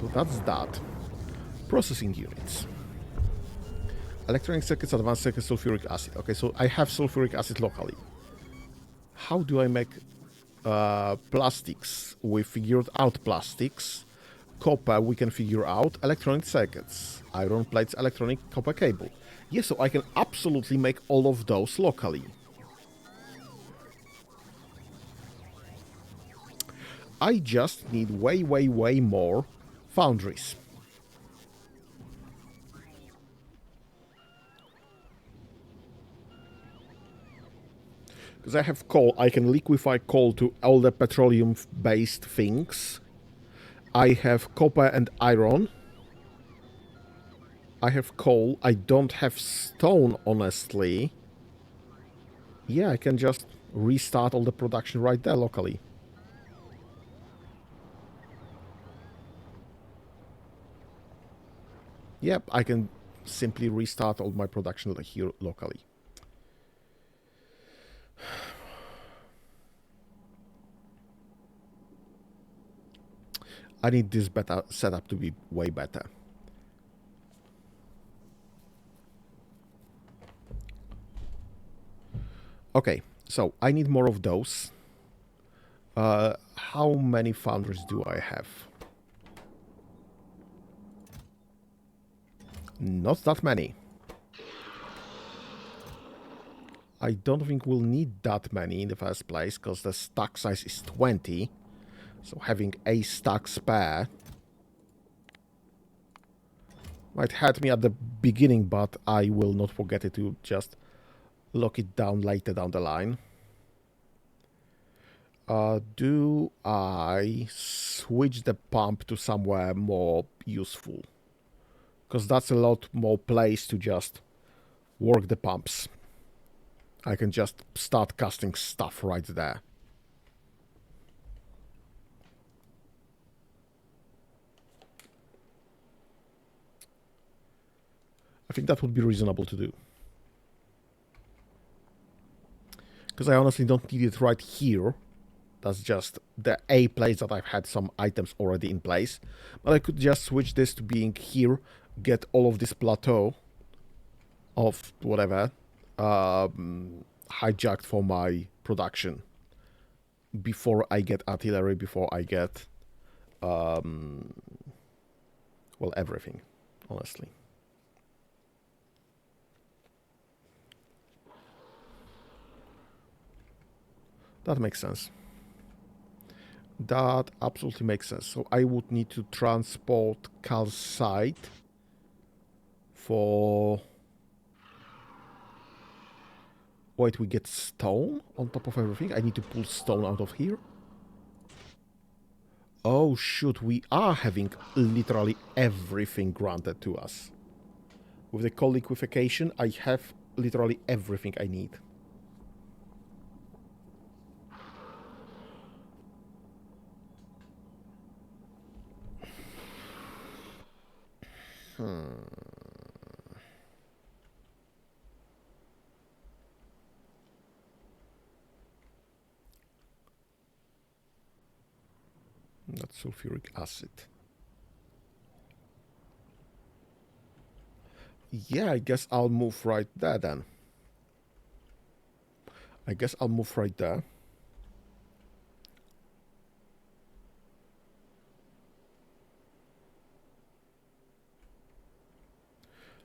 So that's that. Processing units. Electronic circuits, advanced circuits, sulfuric acid. Okay, so I have sulfuric acid locally. How do I make plastics? We figured out plastics. Copper we can figure out. Electronic circuits. Iron plates, electronic copper cable. Yes, so I can absolutely make all of those locally. I just need way, way, way more foundries. Because I have coal, I can liquefy coal to all the petroleum-based things. I have copper and iron. I have coal. I don't have stone, honestly. Yeah, I can just restart all the production right there locally. Yep, I can simply restart all my production here locally. I need this beta setup to be way better. Okay, so I need more of those. How many foundries do I have? Not that many. I don't think we'll need that many in the first place, because the stack size is 20. So having a stack spare might hurt me at the beginning, but I will not forget it to just lock it down later down the line. Do I switch the pump to somewhere more useful? Because that's a lot more place to just work the pumps. I can just start casting stuff right there. I think that would be reasonable to do. Because I honestly don't need it right here. That's just the A place that I've had some items already in place. But I could just switch this to being here, get all of this plateau of whatever hijacked for my production. Before I get artillery, before I get, well, everything, honestly. That makes sense. That absolutely makes sense. So I would need to transport calcite for... Wait, we get stone on top of everything? I need to pull stone out of here? Oh shoot, we are having literally everything granted to us. With the coal liquefaction, I have literally everything I need. That's sulfuric acid. Yeah, I guess I'll move right there then. I guess I'll move right there.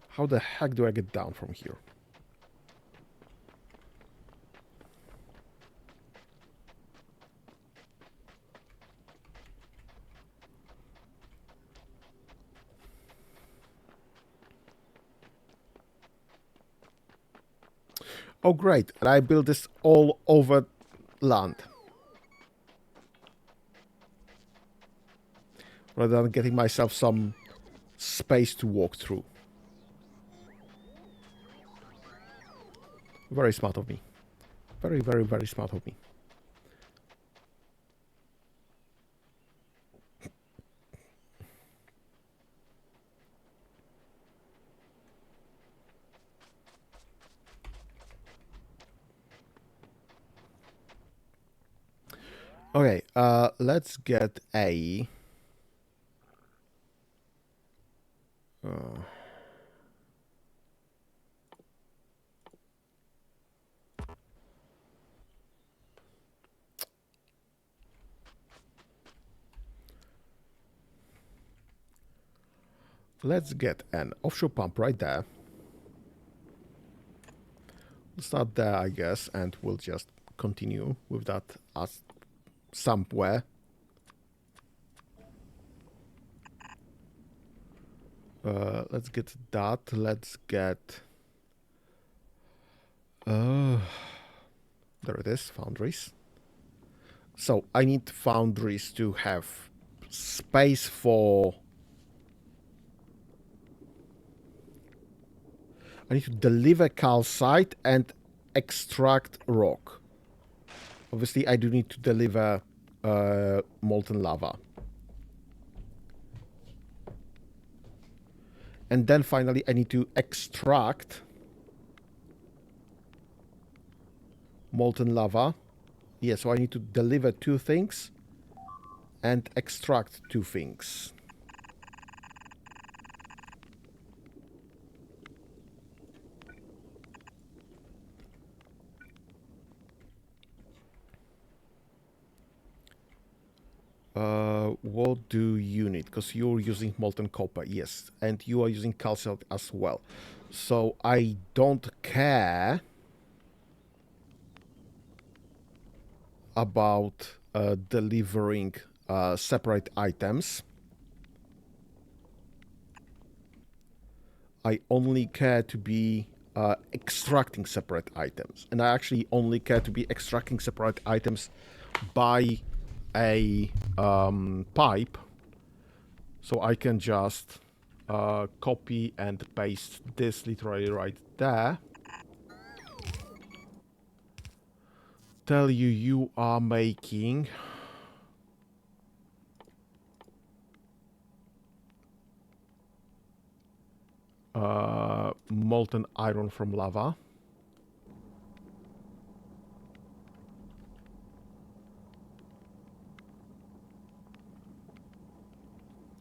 How the heck do I get down from here? Oh great, and I built this all over land. Rather than getting myself some space to walk through. Very smart of me. Very, very, very smart of me. Okay, let's get a... let's get an offshore pump right there. We'll start there, I guess, and we'll just continue with that as somewhere. Let's get that. Let's get... there it is, foundries. So I need foundries to have space for... I need to deliver calcite and extract rock. Obviously, I do need to deliver molten lava. And then finally, I need to extract molten lava. Yeah, so I need to deliver 2 things and extract 2 things. What do you need? Because you're using molten copper, yes, and you are using calcite as well. So I don't care about delivering separate items. I only care to be extracting separate items, and I actually only care to be extracting separate items by a pipe, so I can just copy and paste this literally right there. Tell you you are making molten iron from lava.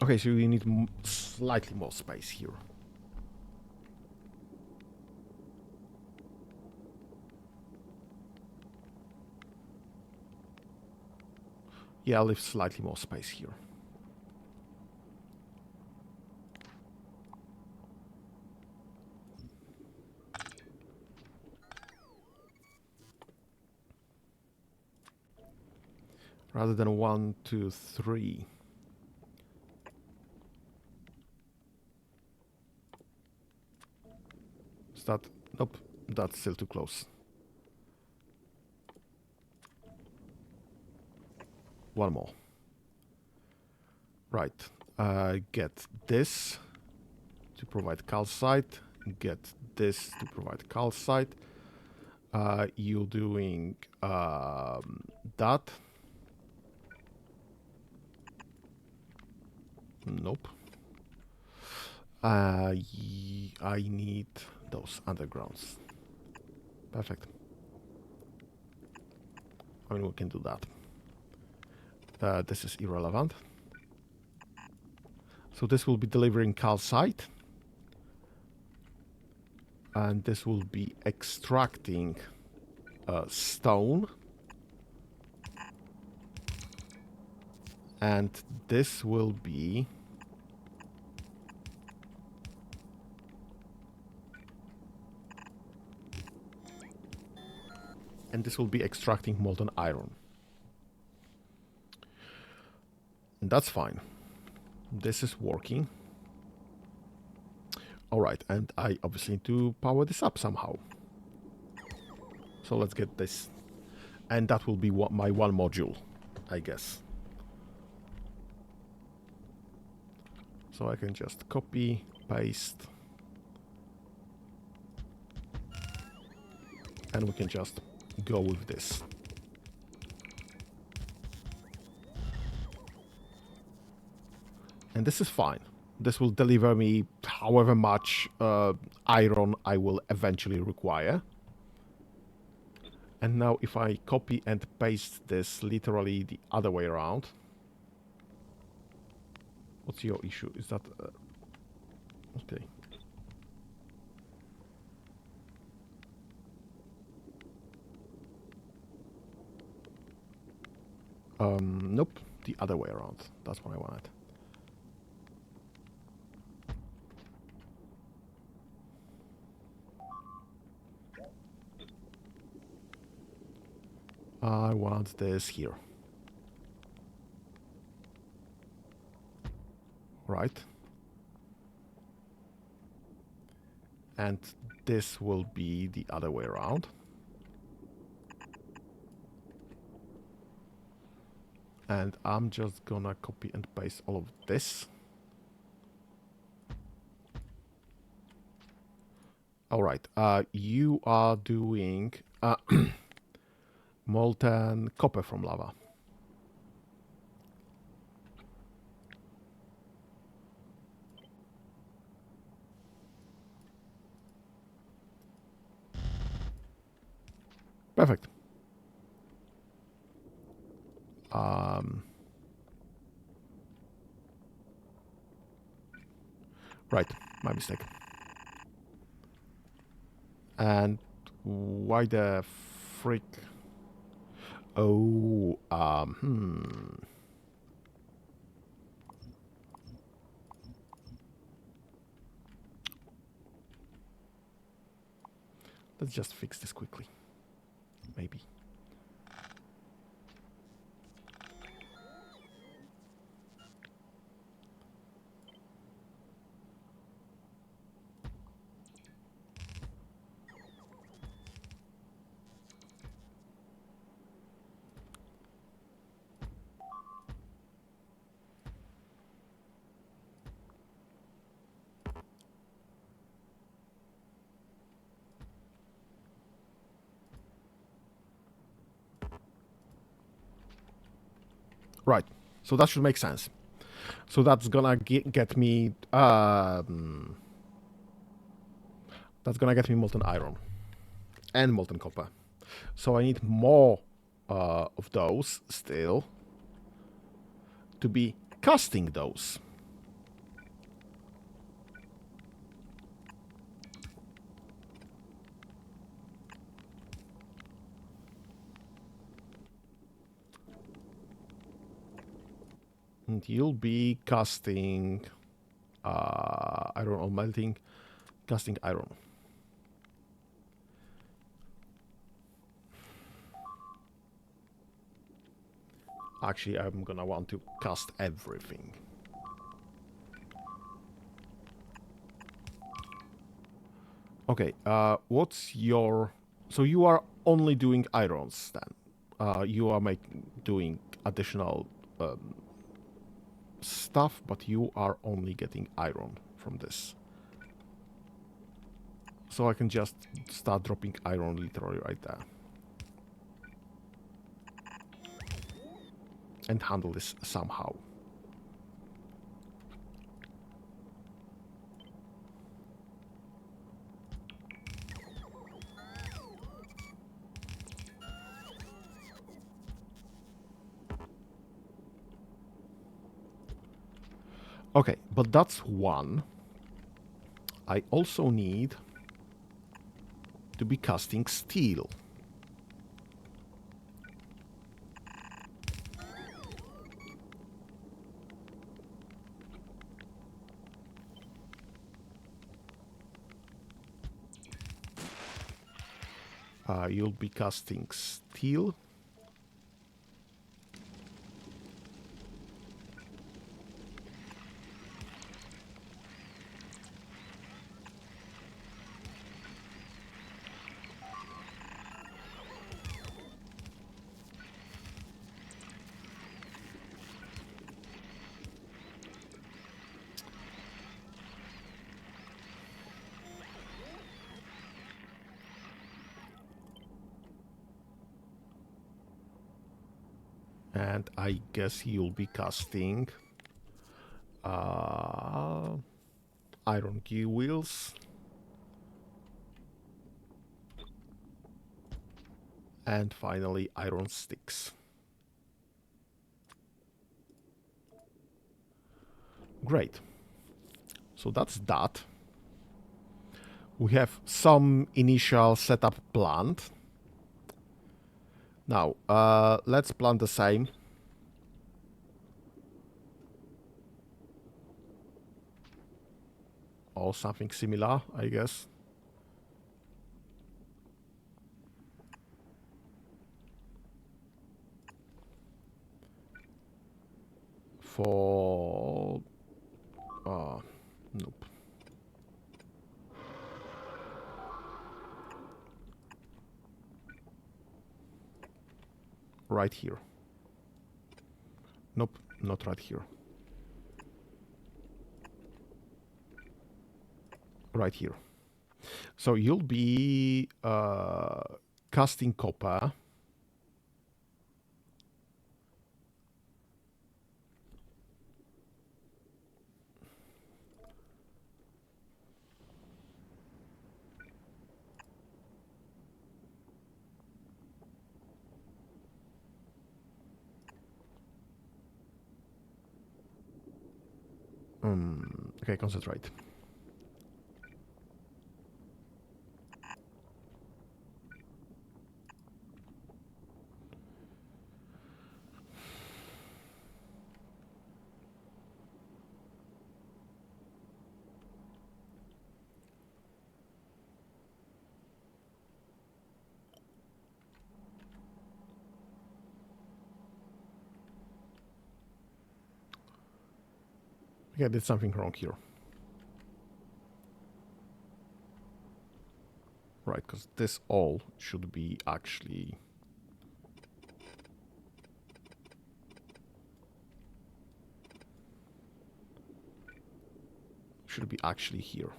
Okay, so you need slightly more space here. Yeah, I'll leave slightly more space here. Rather than 1, 2, 3. Is that... Nope, that's still too close. One more. Right. Get this to provide calcite. Get this to provide calcite. You're doing that. Nope. I need those undergrounds. Perfect. I mean, we can do that. This is irrelevant. So this will be delivering calcite. And this will be extracting stone. And this will be... and this will be extracting molten iron. And that's fine. This is working. Alright, and I obviously need to power this up somehow. So let's get this. And that will be my 1 module, I guess. So I can just copy, paste. and we can just go with this. And this is fine. This will deliver me however much iron I will eventually require. And now if I copy and paste this literally the other way around. What's your issue? Is that... okay. Nope. The other way around. That's what I wanted. I want this here. Right. And this will be the other way around. And I'm just gonna copy and paste all of this. All right. You are doing molten copper from lava. Perfect. Right, my mistake. And why the frick? Oh, Let's just fix this quickly. Maybe. Right. So that should make sense. So that's gonna get me that's gonna get me molten iron and molten copper. So I need more of those still to be casting those. And you'll be casting iron or melting, casting iron. Actually, I'm gonna want to cast everything. Okay, what's your... So you are only doing irons then. You are doing additional stuff, but you are only getting iron from this. So I can just start dropping iron literally right there. And handle this somehow. Okay, but that's one. I also need to be casting steel. You'll be casting steel. And I guess you'll be casting iron key wheels. And finally, iron sticks. Great. So that's that. We have some initial setup planned. Now, let's plan the same. Or something similar, I guess. For... nope. Right here. Nope, not right here. Right here. So you'll be casting copper. Okay, concentrate. Okay, I did something wrong here. Right, because this all should be actually... should be actually here.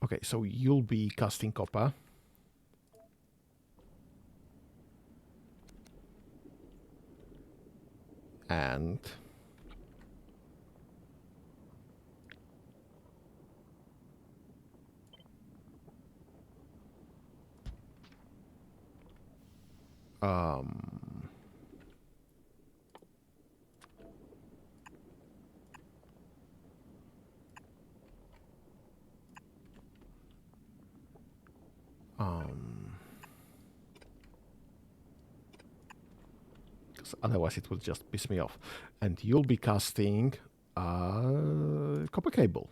Okay, so you'll be casting copper. And... otherwise it will just piss me off. And you'll be casting copper cable.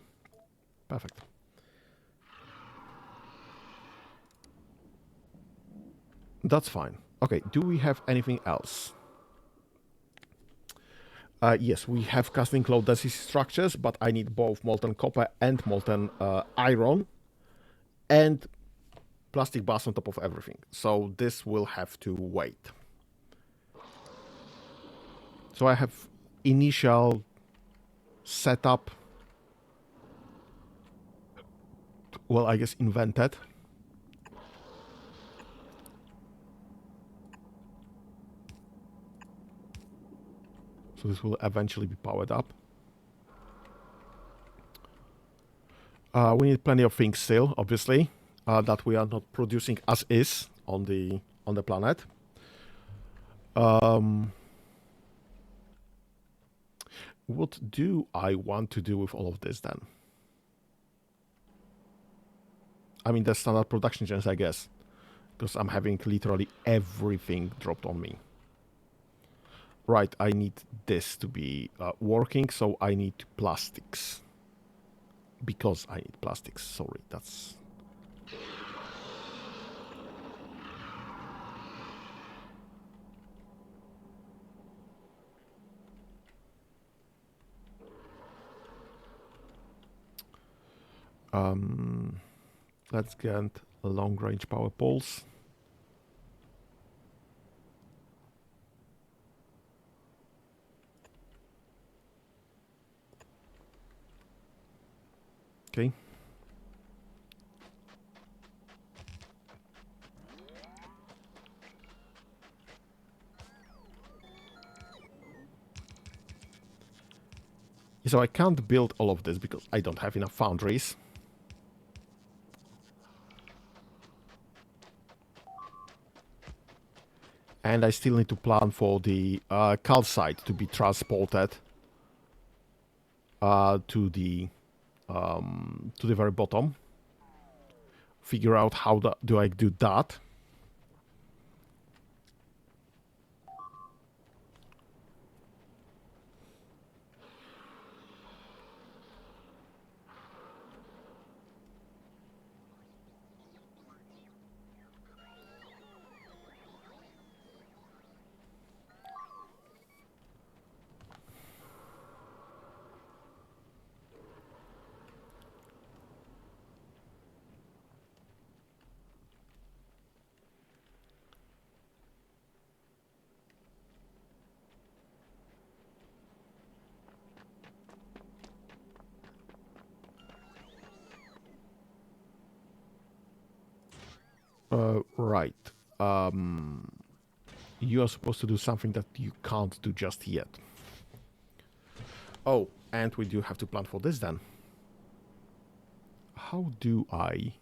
Perfect. That's fine. Okay, do we have anything else? Yes, we have casting low density structures, but I need both molten copper and molten iron and plastic bars on top of everything. So this will have to wait. So I have initial setup, well, I guess invented. So this will eventually be powered up. We need plenty of things still, obviously, that we are not producing as is on the planet. What do I want to do with all of this then? I mean, the standard production gens, I guess, because I'm having literally everything dropped on me. Right, I need this to be working, so I need plastics. Because I need plastics, sorry, that's... let's get long-range power poles. Okay. So I can't build all of this because I don't have enough foundries. And I still need to plan for the calcite to be transported to the very bottom. Figure out how do I do that. Right. You are supposed to do something that you can't do just yet. Oh, and we do have to plan for this then. How do I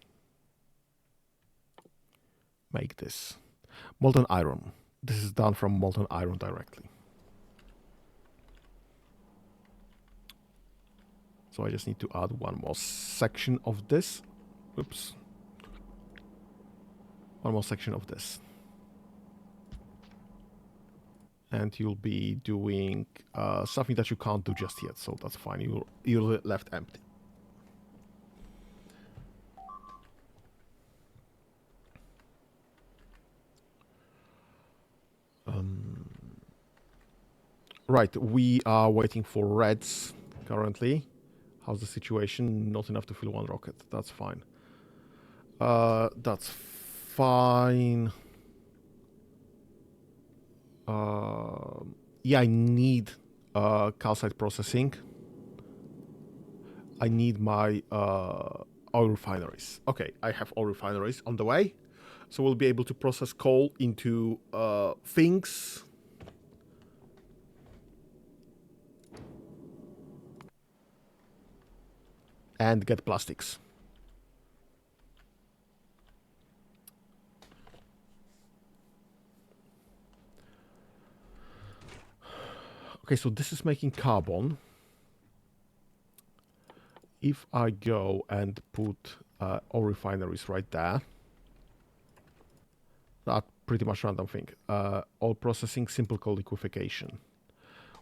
make this? Molten iron. This is done from molten iron directly. So I just need to add one more section of this. Oops. One more section of this. And you'll be doing something that you can't do just yet, so that's fine. You're left empty. Right, we are waiting for reds currently. How's the situation? Not enough to fill one rocket. That's fine. That's fine. Yeah, I need calcite processing. I need my oil refineries. Okay, I have oil refineries on the way. So we'll be able to process coal into things. And get plastics. Okay, so this is making carbon. If I go and put oil refineries right there, that pretty much random thing. Oil processing, simple coal liquefaction.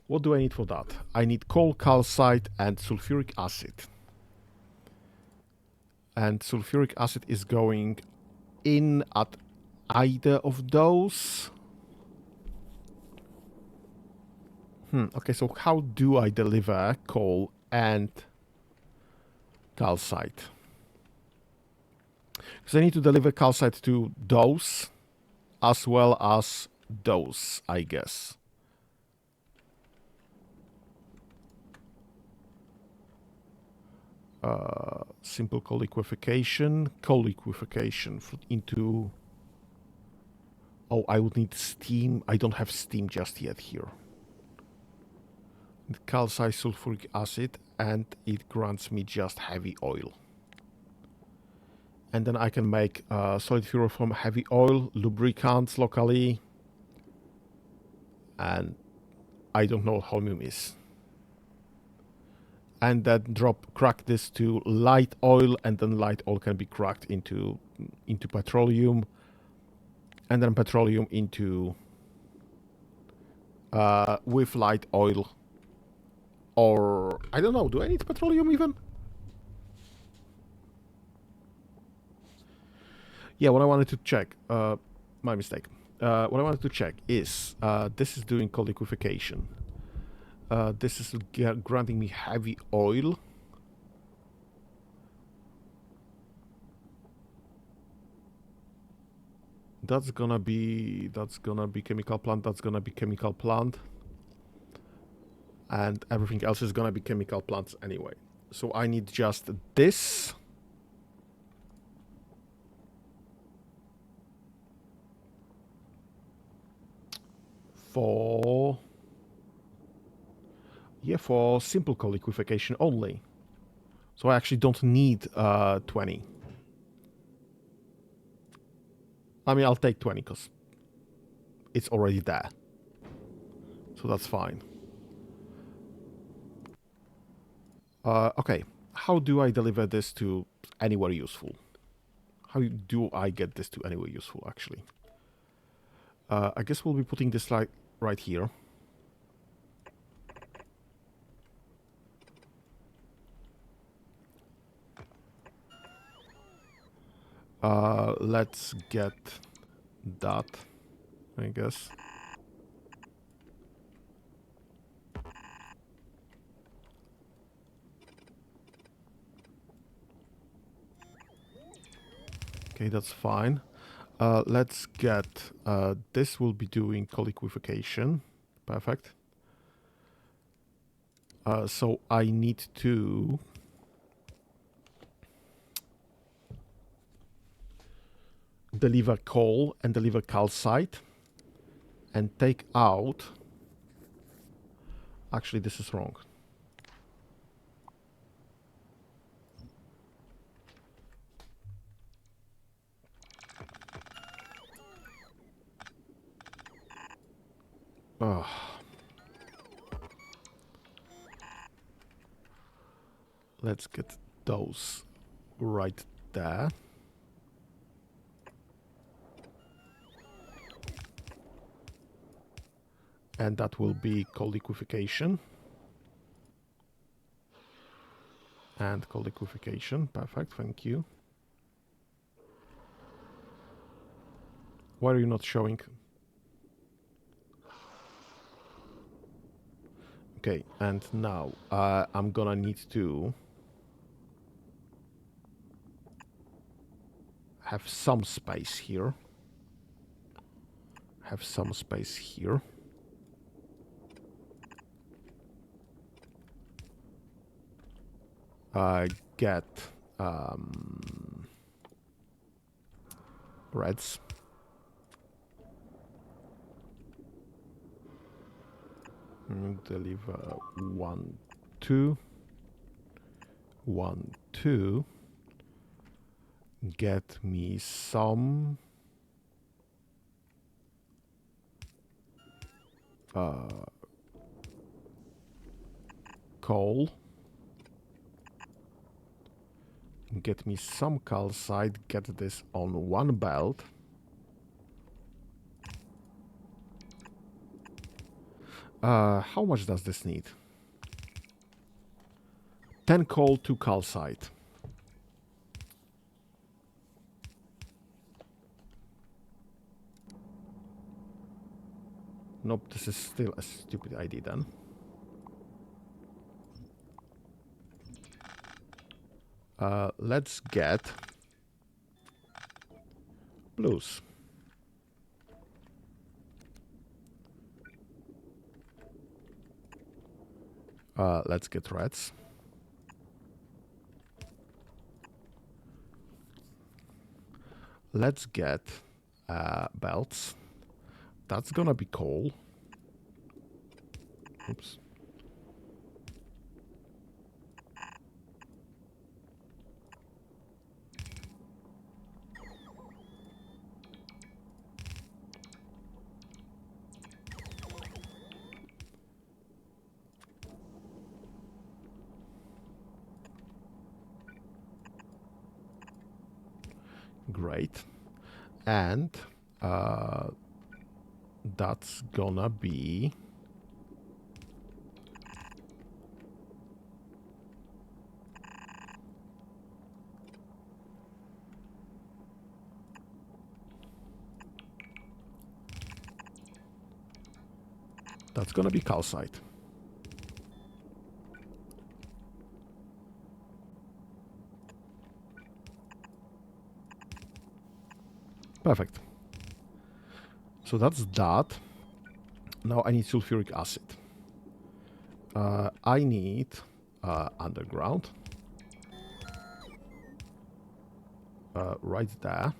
What do I need for that? I need coal, calcite, and sulfuric acid. And sulfuric acid is going in at either of those. Okay, so how do I deliver coal and calcite? Because I need to deliver calcite to those as well as those, I guess. Simple coal liquefaction into... Oh, I would need steam. I don't have steam just yet here. Calcite, sulfuric acid, and it grants me just heavy oil. And then I can make solid fuel from heavy oil, lubricants locally, and I don't know what holmium is. And then crack this to light oil, and then light oil can be cracked into petroleum, and then petroleum into with light oil. Or I don't know. Do I need petroleum even? Yeah, what I wanted to check. My mistake. What I wanted to check is this is doing coal liquefaction. This is granting me heavy oil. That's gonna be chemical plant, that's gonna be chemical plant. And everything else is gonna be chemical plants anyway. So I need just this. For simple co-liquefaction only. So I actually don't need 20. I mean, I'll take 20 because it's already there. So that's fine. Okay, how do I deliver this to anywhere useful? How do I get this to anywhere useful, actually? I guess we'll be putting this right here. Let's get that, I guess. Okay, that's fine. Let's get... this will be doing co-liquefaction. Perfect. So I need to... deliver coal and deliver calcite. And take out... Actually, this is wrong. Ugh. Let's get those right there. And that will be coal liquefaction. And coal liquefaction. Perfect, thank you. Why are you not showing? Okay, and now I'm gonna need to have some space here. Have some space here. Get reds. Deliver 1, 2. 1, 2. Get me some coal. Get me some calcite. Get this on one belt. How much does this need? 10 coal, 2 calcite. Nope, this is still a stupid idea then. Let's get blues. Let's get reds. Let's get belts. That's gonna be coal. Oops. Great. And that's gonna be calcite. Perfect. So that's that. Now I need sulfuric acid. I need underground. Right there.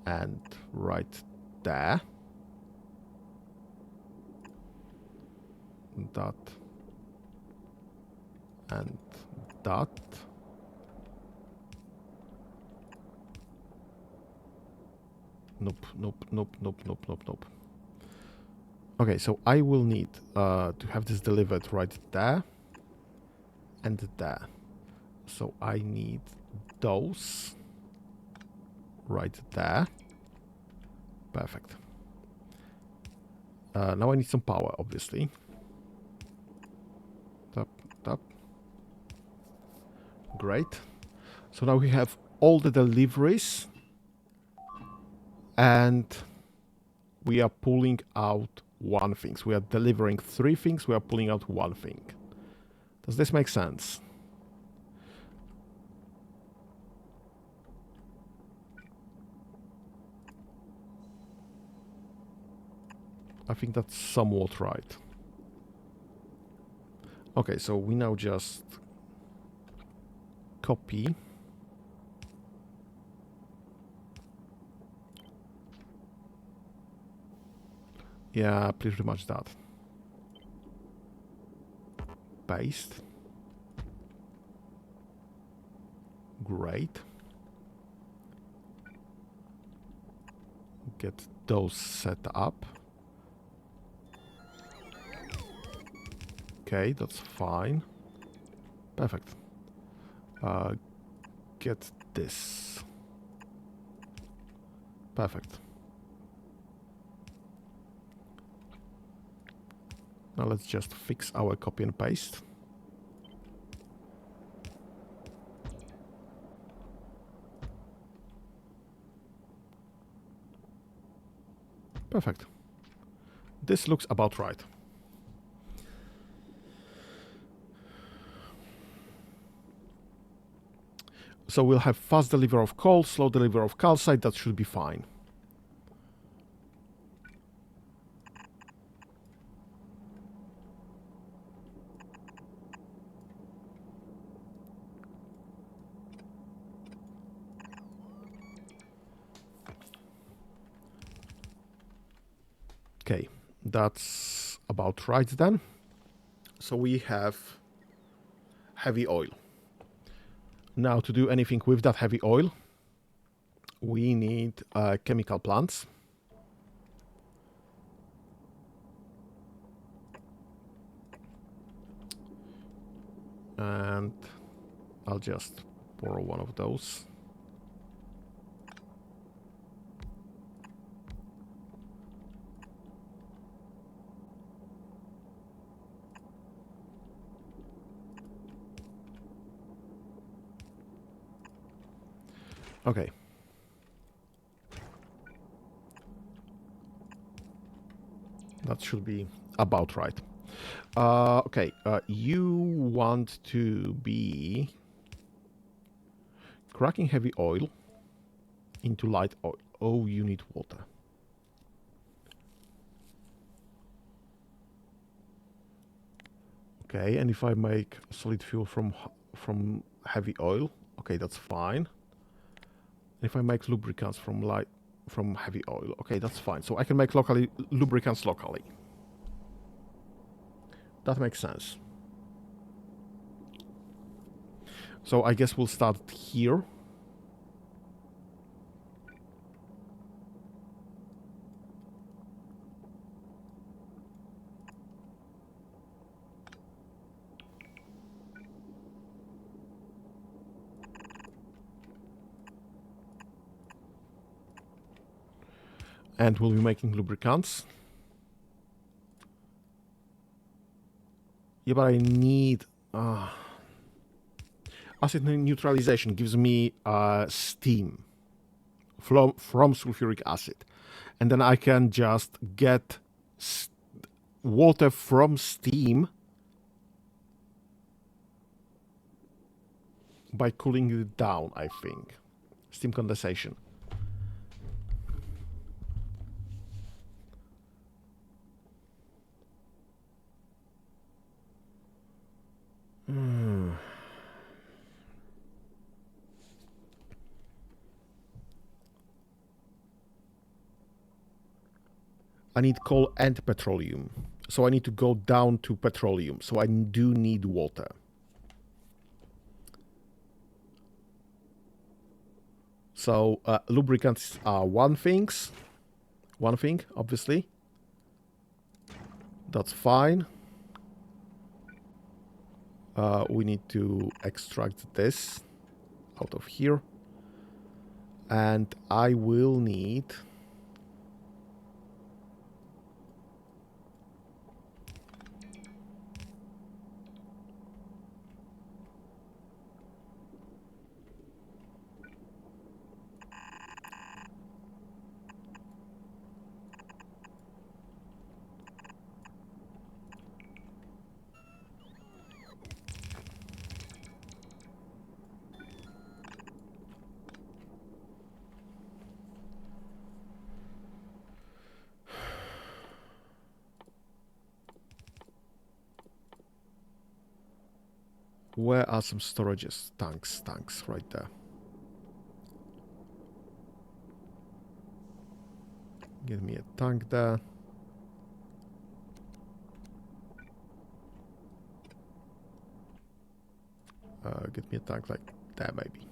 And right there. That. And that. Nope, nope, nope, nope, nope, nope, nope. Okay, so I will need to have this delivered right there and there. So I need those right there. Perfect. Now I need some power, obviously. Tap, tap. Great. So now we have all the deliveries. And we are pulling out one thing. So we are delivering 3 things. We are pulling out 1 thing. Does this make sense? I think that's somewhat right. Okay, so we now just copy. Yeah, pretty much that. Paste. Great. Get those set up. Okay, that's fine. Perfect. Get this. Perfect. Now let's just fix our copy and paste. Perfect. This looks about right. So we'll have fast delivery of coal, slow delivery of calcite. That should be fine. Okay, that's about right then. So we have heavy oil. Now to do anything with that heavy oil, we need chemical plants. And I'll just borrow one of those. Okay. That should be about right. Okay, you want to be cracking heavy oil into light oil. Oh, you need water. Okay, and if I make solid fuel from heavy oil, okay, that's fine. If I make lubricants from heavy oil, okay, that's fine. So I can make lubricants locally. That makes sense. So I guess we'll start here. And we'll be making lubricants. Yeah, but I need... acid neutralization gives me steam from sulfuric acid. And then I can just get water from steam by cooling it down, I think. Steam condensation. I need coal and petroleum. So I need to go down to petroleum. So I do need water. So lubricants are one thing, obviously. That's fine. We need to extract this out of here. And I will need... Where are some storages? Tanks right there. Give me a tank there. Get me a tank like there, maybe.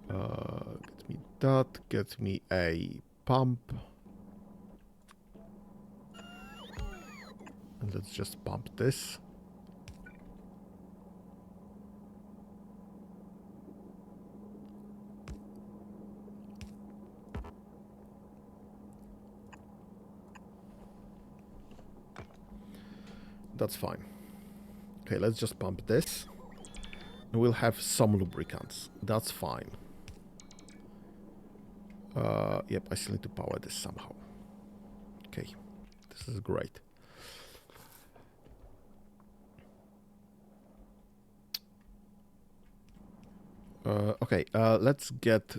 Get me that. Get me a pump. And let's just pump this. That's fine. Okay, let's just pump this. And we'll have some lubricants. That's fine. Yep, I still need to power this somehow. Okay, this is great. Okay, let's get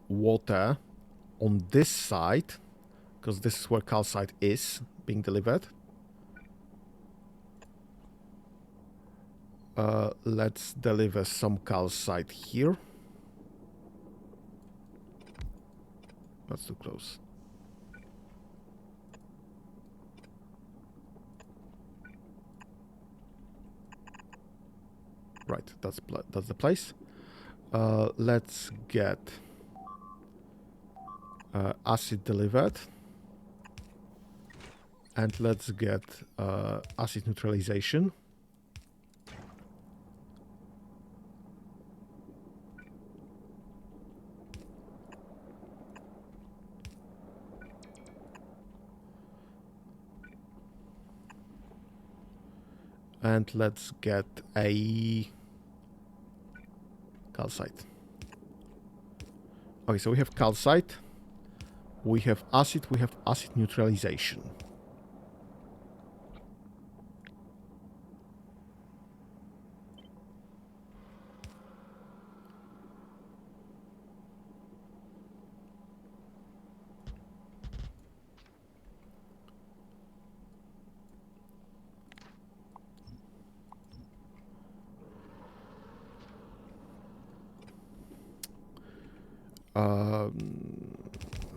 water on this side, because this is where calcite is being delivered. Let's deliver some calcite here. That's too close. Right, that's the place. Let's get acid delivered. And let's get acid neutralization. And let's get a calcite. Okay, so we have calcite, we have acid neutralization.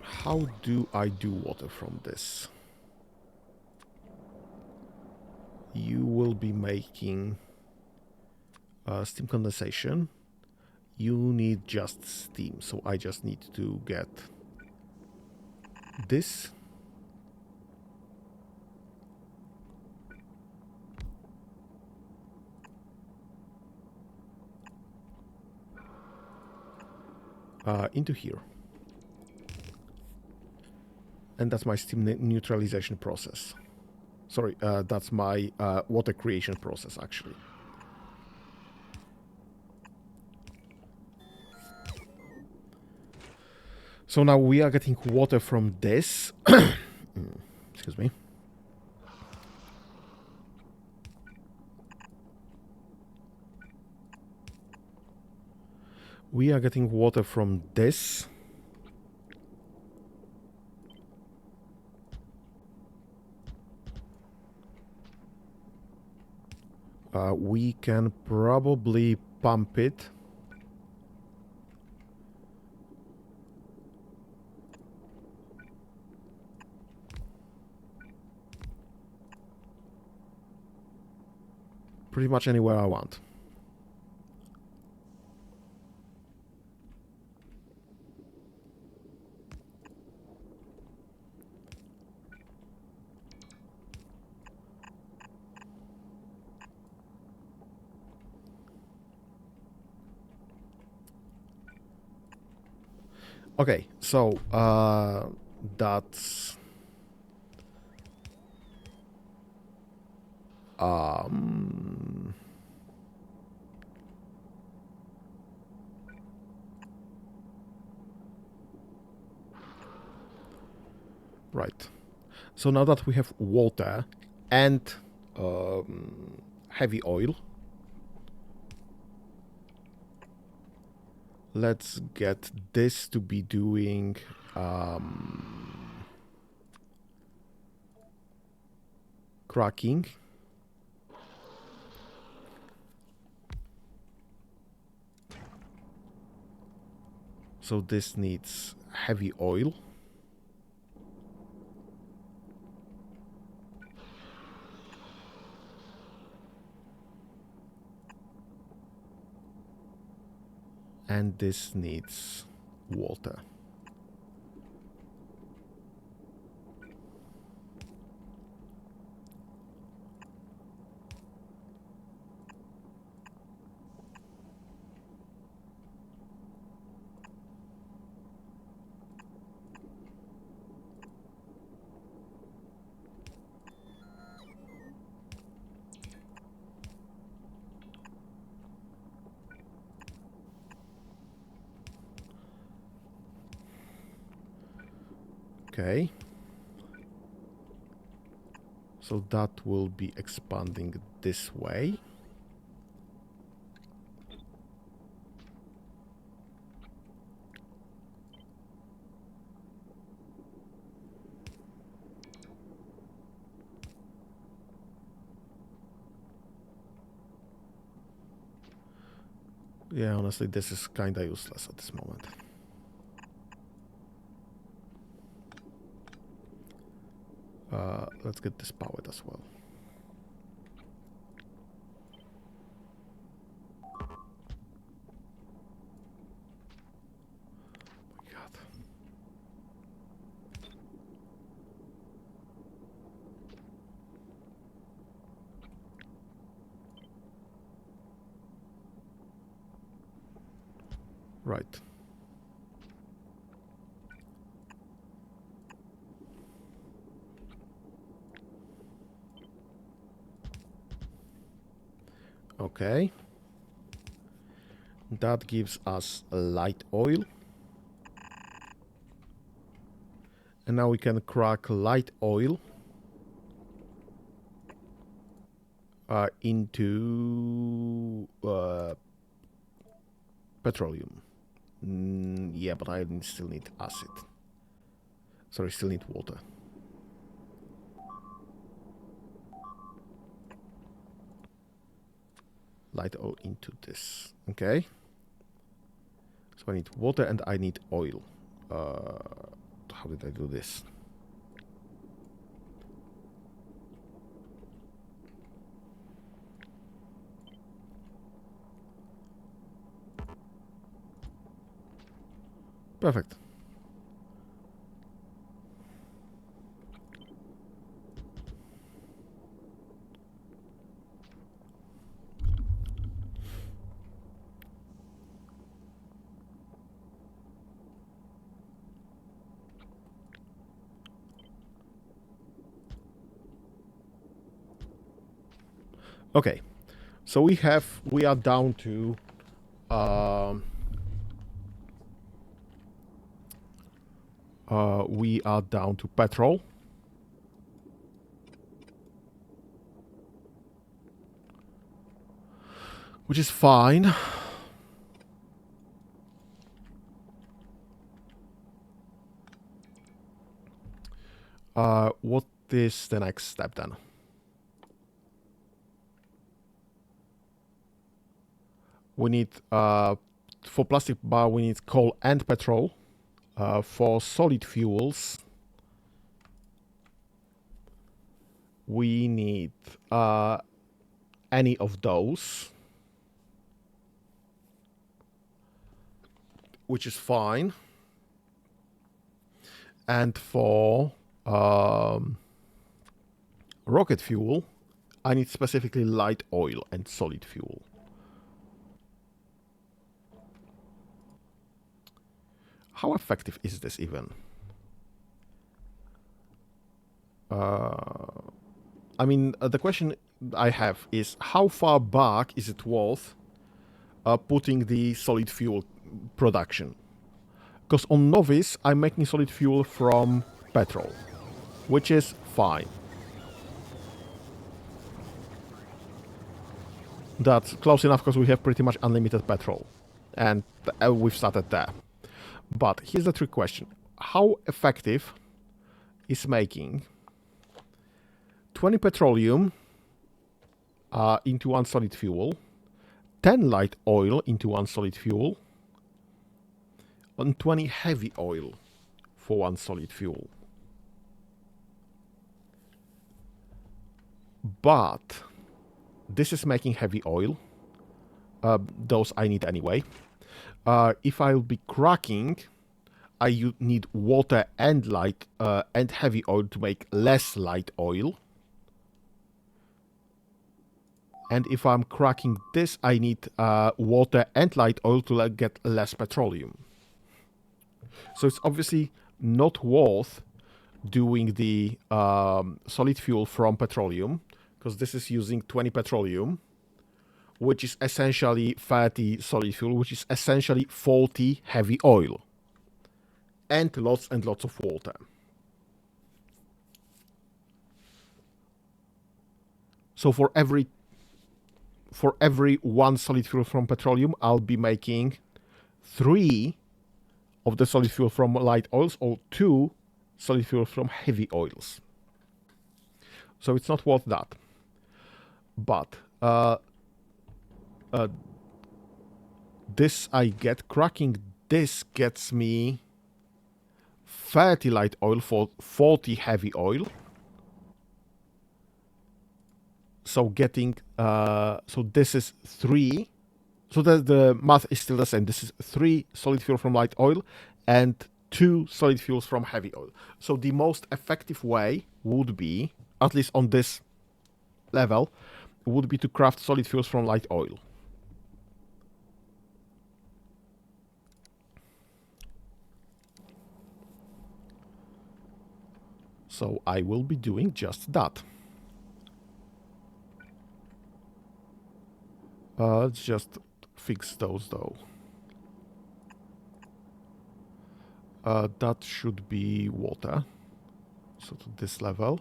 How do I do water from this? You will be making steam condensation. You need just steam, so I just need to get this. Into here. And that's my steam neutralization process. Sorry, that's my water creation process, actually. So now we are getting water from this. Excuse me. We are getting water from this. We can probably pump it. pretty much anywhere I want. Okay, so that's right. So now that we have water and heavy oil, let's get this to be doing cracking. So this needs heavy oil. And this needs water. Okay. So that will be expanding this way. Yeah, honestly, this is kinda useless at this moment. Let's get this powered as well. My God. Right. Okay. That gives us light oil. And now we can crack light oil into petroleum. Yeah, but I still need acid. Sorry, still need water. Light oil into this. Okay. So I need water and I need oil. How did I do this? Perfect. Okay, so we are down to petrol. Which is fine. What is the next step then? We need, for plastic bar, we need coal and petrol. For solid fuels, we need any of those, which is fine. And for rocket fuel, I need specifically light oil and solid fuel. How effective is this even? I mean, the question I have is how far back is it worth putting the solid fuel production? Because on Novice, I'm making solid fuel from petrol, which is fine. That's close enough because we have pretty much unlimited petrol. And we've started there. But here's the trick question. How effective is making 20 petroleum into one solid fuel, 10 light oil into one solid fuel, and 20 heavy oil for one solid fuel? But this is making heavy oil. Those I need anyway. If I'll be cracking, I need water and light and heavy oil to make less light oil. And if I'm cracking this, I need water and light oil to get less petroleum. So it's obviously not worth doing the solid fuel from petroleum, because this is using 20 petroleum, which is essentially 30 solid fuel, which is essentially 40 heavy oil. And lots of water. So for every one solid fuel from petroleum, I'll be making 3 of the solid fuel from light oils or 2 solid fuel from heavy oils. So it's not worth that. But this I get, cracking this gets me 30 light oil for 40 heavy oil. So getting, so this is 3. So the math is still the same. This is 3 solid fuel from light oil and 2 solid fuels from heavy oil. So the most effective way would be, at least on this level, would be to craft solid fuels from light oil. So I will be doing just that. Let's just fix those though. That should be water. So to this level.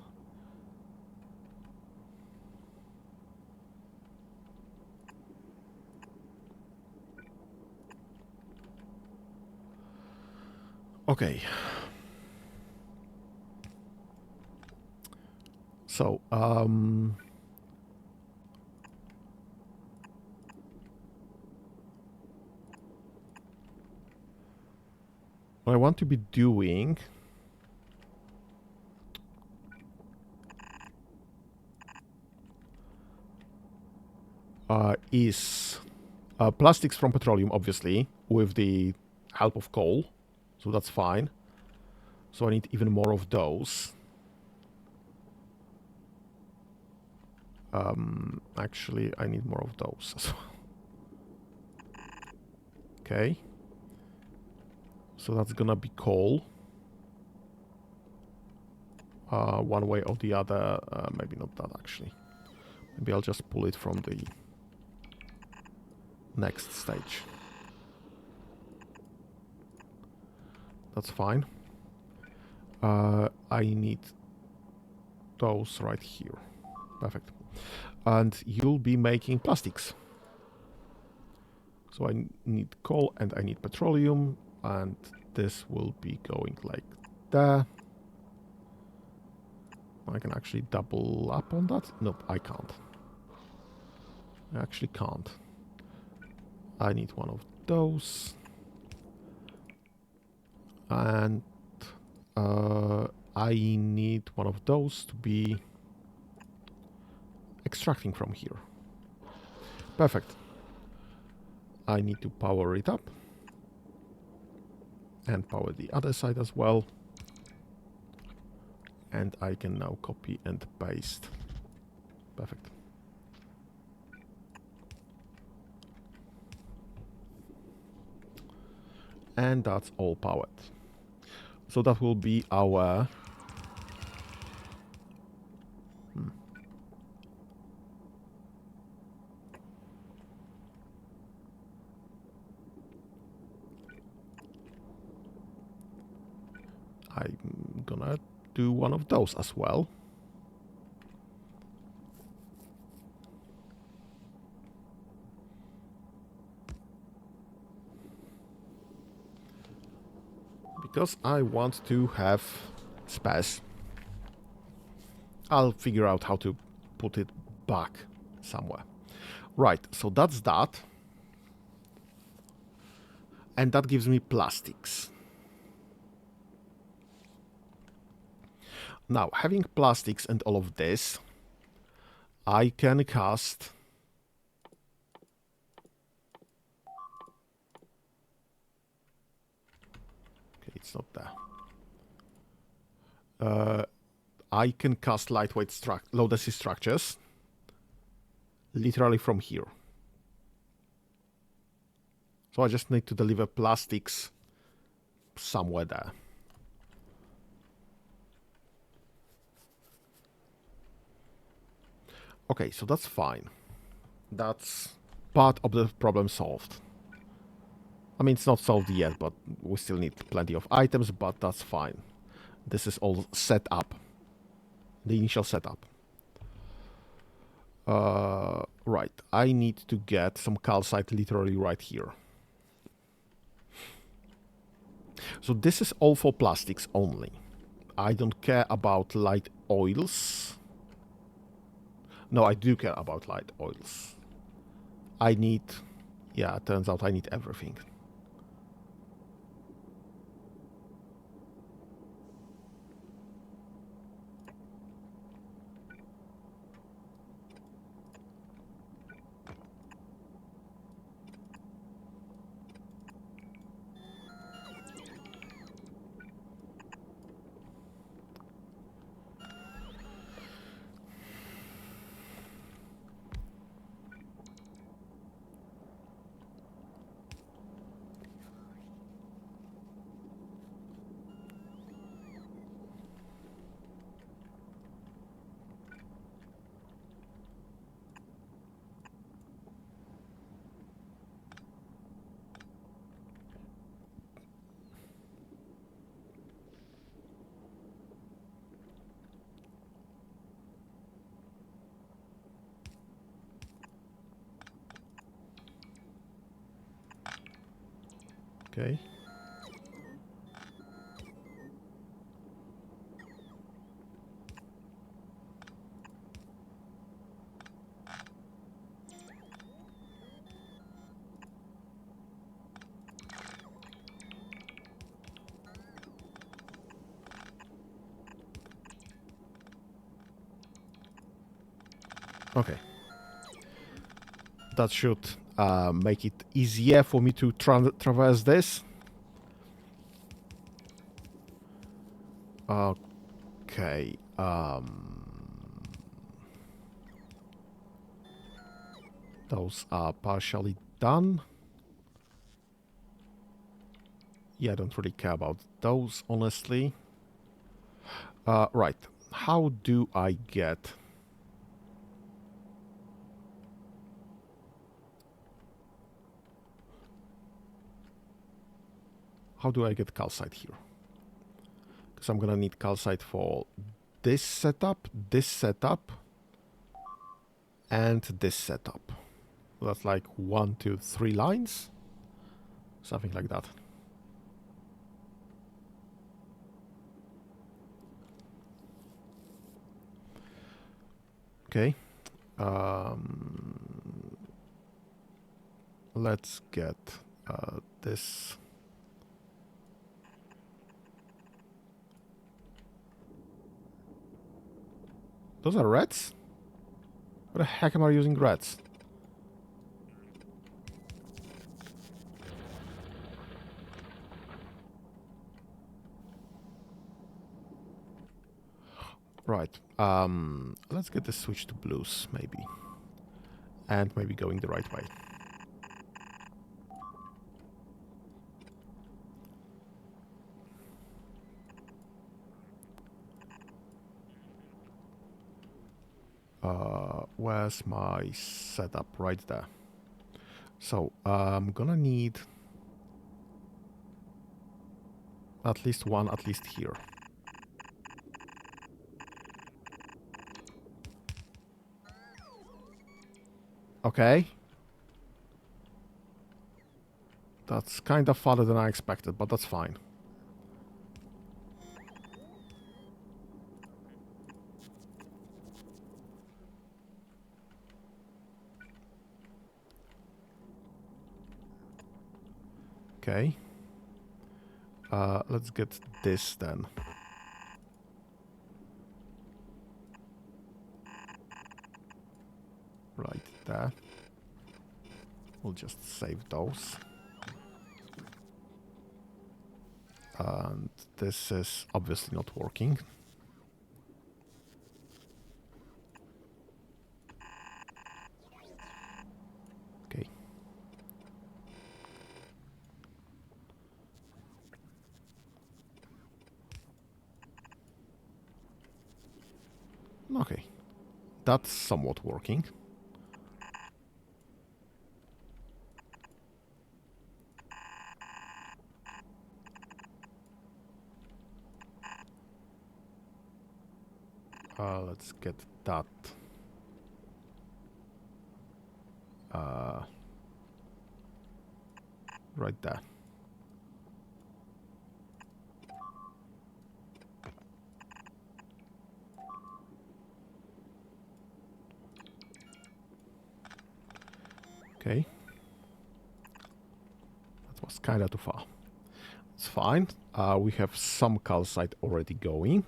Okay. So, what I want to be doing is plastics from petroleum, obviously, with the help of coal. So that's fine. So I need even more of those. Actually, I need more of those as well. Okay. So that's gonna be coal. One way or the other. Maybe not that, actually. Maybe I'll just pull it from the next stage. That's fine. I need those right here. Perfect. And you'll be making plastics. So I need coal and I need petroleum, and this will be going like that. I can actually double up on that. Nope, I can't. I actually can't. I need one of those. And I need one of those to be extracting from here. Perfect. I need to power it up. And power the other side as well. And I can now copy and paste. Perfect. And that's all powered. So that will be our... I'm gonna do one of those as well. Because I want to have space. I'll figure out how to put it back somewhere. Right, so that's that. And that gives me plastics. Now, having plastics and all of this, I can cast... Okay, it's not there. I can cast lightweight low density structures literally from here. So I just need to deliver plastics somewhere there. Okay, so that's fine. That's part of the problem solved. I mean, it's not solved yet, but we still need plenty of items, but that's fine. This is all set up. The initial setup. Right, I need to get some calcite literally right here. So this is all for plastics only. I don't care about light oils. No, I do care about light oils. I need... Yeah, it turns out I need everything. Okay. Okay. That should make it easier for me to traverse this. Okay. Those are partially done. Yeah, I don't really care about those, honestly. Right. How do I get... How do I get calcite here? Because I'm gonna need calcite for this setup, and this setup. That's like 1, 2, 3 lines. Something like that. Okay. Let's get this. Those are reds? What the heck am I using reds? Right. Let's get the switch to blues, maybe. And maybe going the right way. Where's my setup? Right there. So, I'm gonna need at least one, at least here. Okay. That's kind of farther than I expected, but that's fine. Okay. Let's get this then. Right there. We'll just save those. And this is obviously not working. Okay. Okay. That's somewhat working. Let's get that. Right there. Okay. That was kind of too far. It's fine. We have some calcite already going.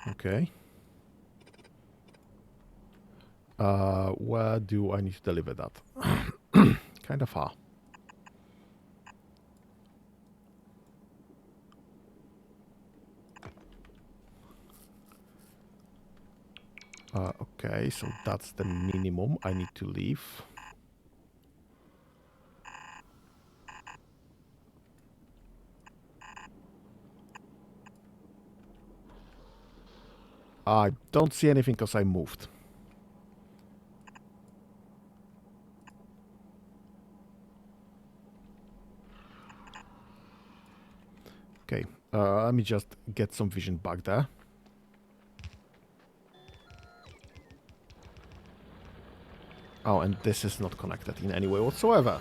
Okay. Where do I need to deliver that? Kind of far. Okay, so that's the minimum I need to leave. I don't see anything because I moved. Okay, let me just get some vision back there. Oh, and this is not connected in any way whatsoever.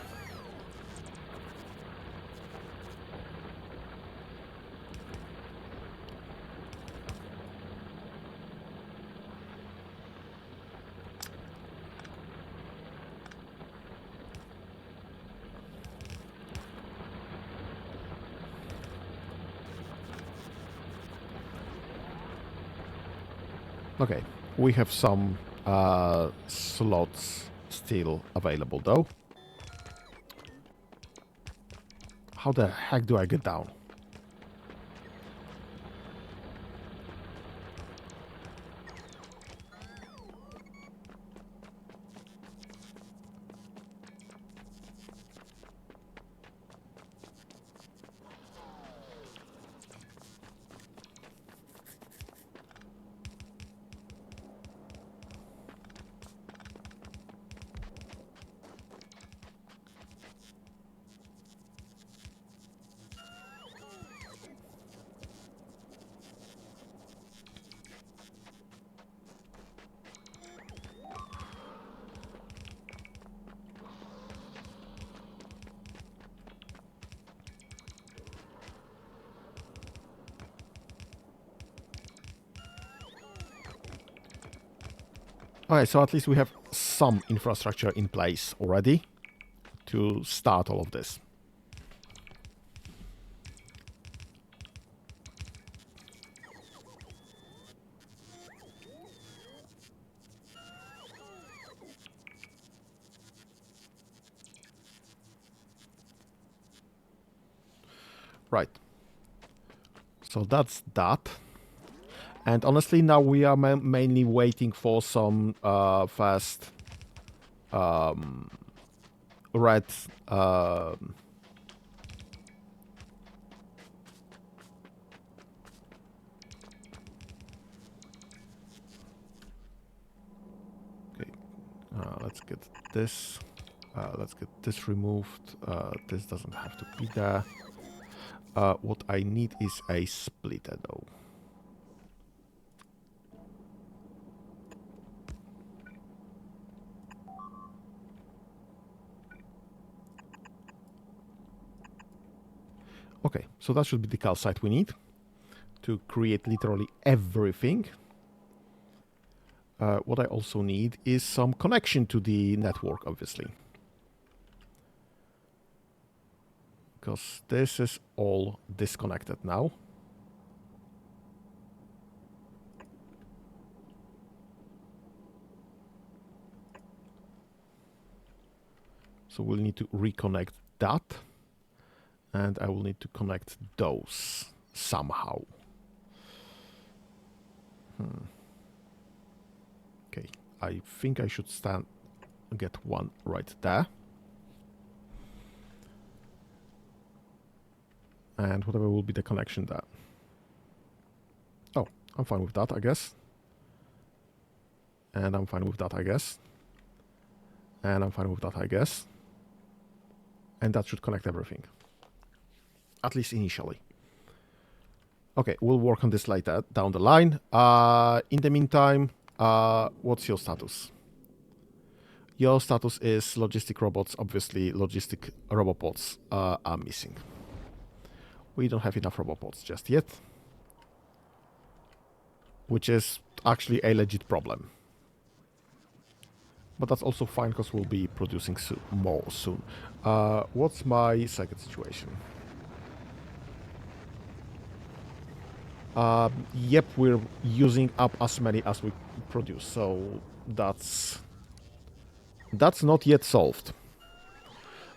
Okay, we have some slots still available though. How the heck do I get down? Okay, so at least we have some infrastructure in place already to start all of this. Right. So that's that. And honestly, now we are mainly waiting for some fast red okay, let's get this. Let's get this removed. This doesn't have to be there. What I need is a splitter, though. Okay, so that should be the calcite we need to create literally everything. What I also need is some connection to the network, obviously. Because this is all disconnected now. So we'll need to reconnect that. And I will need to connect those somehow. Okay, I think I should get one right there. And whatever will be the connection there. Oh, I'm fine with that, I guess. And I'm fine with that, I guess. And I'm fine with that, I guess. And that should connect everything. At least initially. Okay, we'll work on this later down the line. In the meantime, what's your status? Your status is logistic robots. Obviously, logistic robopods are missing. We don't have enough robopods just yet. Which is actually a legit problem. But that's also fine because we'll be producing more soon. What's my second situation? Yep, we're using up as many as we produce, so that's not yet solved.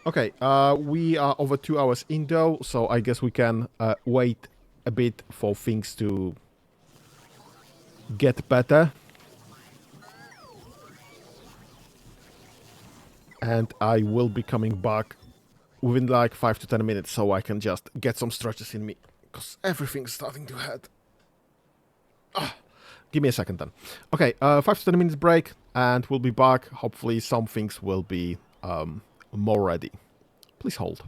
Okay, we are over 2 hours in though, so I guess we can wait a bit for things to get better. And I will be coming back within like 5 to 10 minutes, so I can just get some stretches in me, because everything's starting to hurt. Give me a second then. Okay, 5 to 10 minutes break, and we'll be back. Hopefully some things will be more ready. Please hold.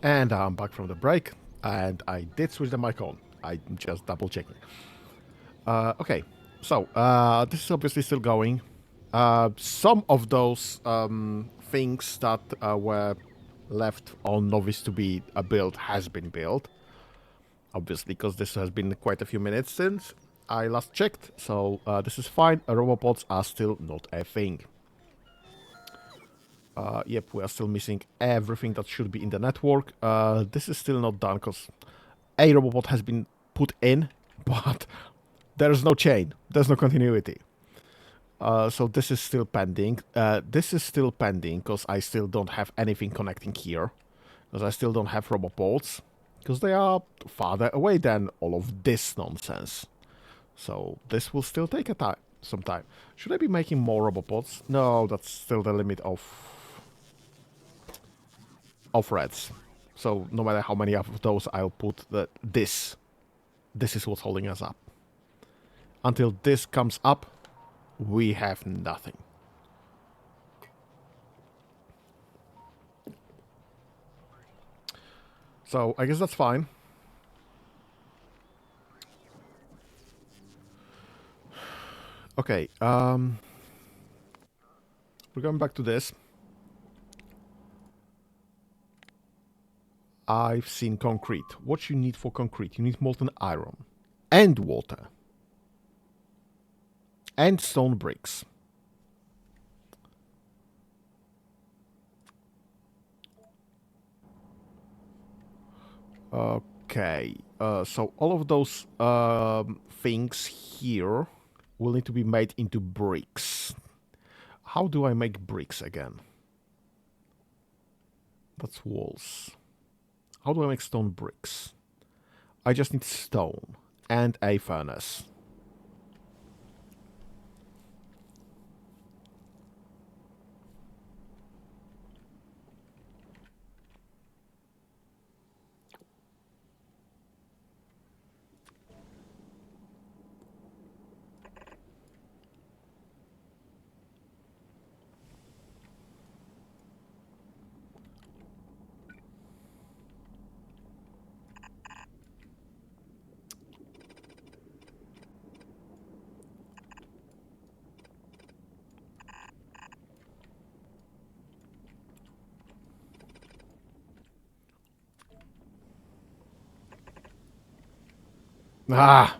And I'm back from the break, and I did switch the mic on. I'm just double checking. Okay, so this is obviously still going. Some of those things that were left on novice to be built has been built. Obviously, because this has been quite a few minutes since I last checked, so this is fine. Robopods are still not a thing. Yep, we are still missing everything that should be in the network. This is still not done because a robopod has been put in, but there's no chain. There's no continuity. So this is still pending. This is still pending because I still don't have anything connecting here. Because I still don't have robopods. Because they are farther away than all of this nonsense. So this will still take some time. Should I be making more robopods? No, that's still the limit of reds. So no matter how many of those I'll put, this is what's holding us up. Until this comes up, we have nothing. So I guess that's fine. Okay, we're going back to this. I've seen concrete. What you need for concrete? You need molten iron and water and stone bricks. Okay, so all of those things here will need to be made into bricks. How do I make bricks again? That's walls. How do I make stone bricks? I just need stone and a furnace. Ah!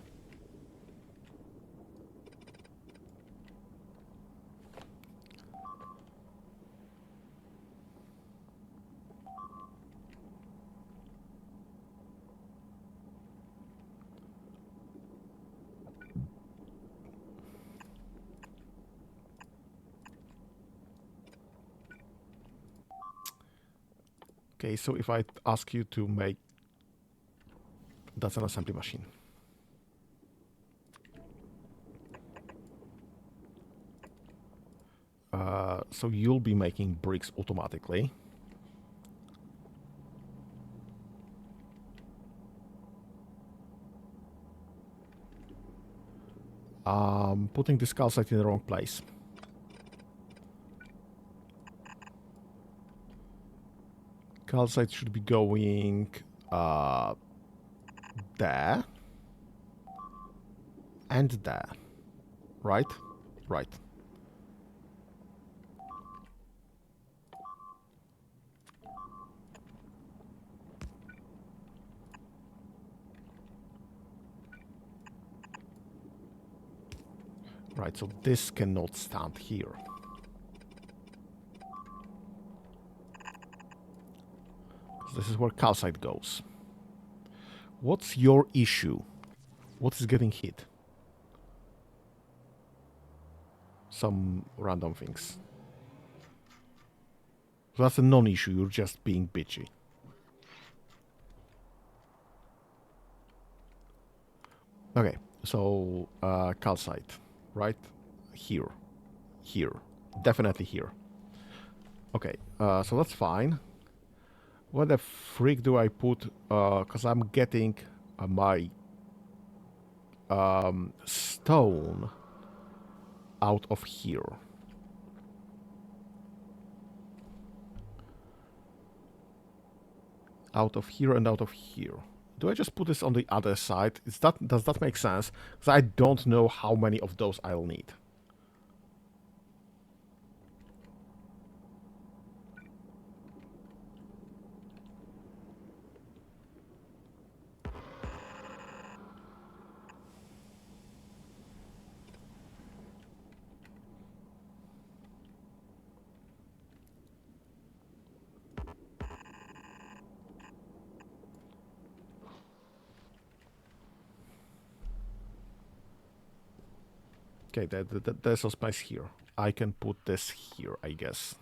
Okay, so if I ask you to make... That's an assembly machine. So you'll be making bricks automatically. Putting this calcite in the wrong place. Calcite should be going there and there, right? Right. Right, so this cannot stand here. This is where calcite goes. What's your issue? What is getting hit? Some random things. So that's a non-issue, you're just being bitchy. Okay, so calcite, right? Here. Here. Definitely here. Okay, so that's fine. What the freak do I put? Because I'm getting my stone out of here. out of here and out of here. Do I just put this on the other side? Does that make sense? Because I don't know how many of those I'll need. Okay, there's a space here. I can put this here, I guess.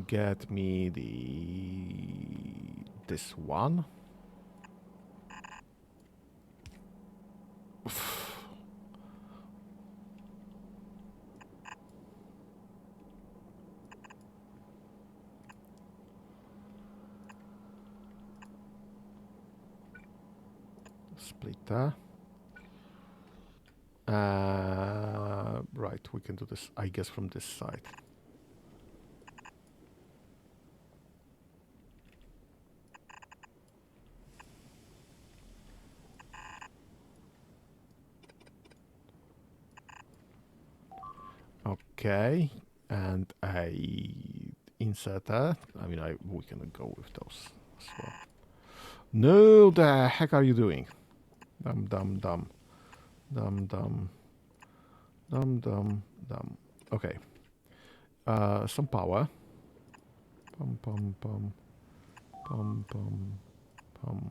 Get me this one. Splitter. Right, we can do this, I guess, from this side. Okay, and I insert that. I mean, we can go with those as well. No, the heck are you doing? Dum dum dum. Dum dum. Dum dum dum. Okay. Some power. Pum pum pum. Pum pum pum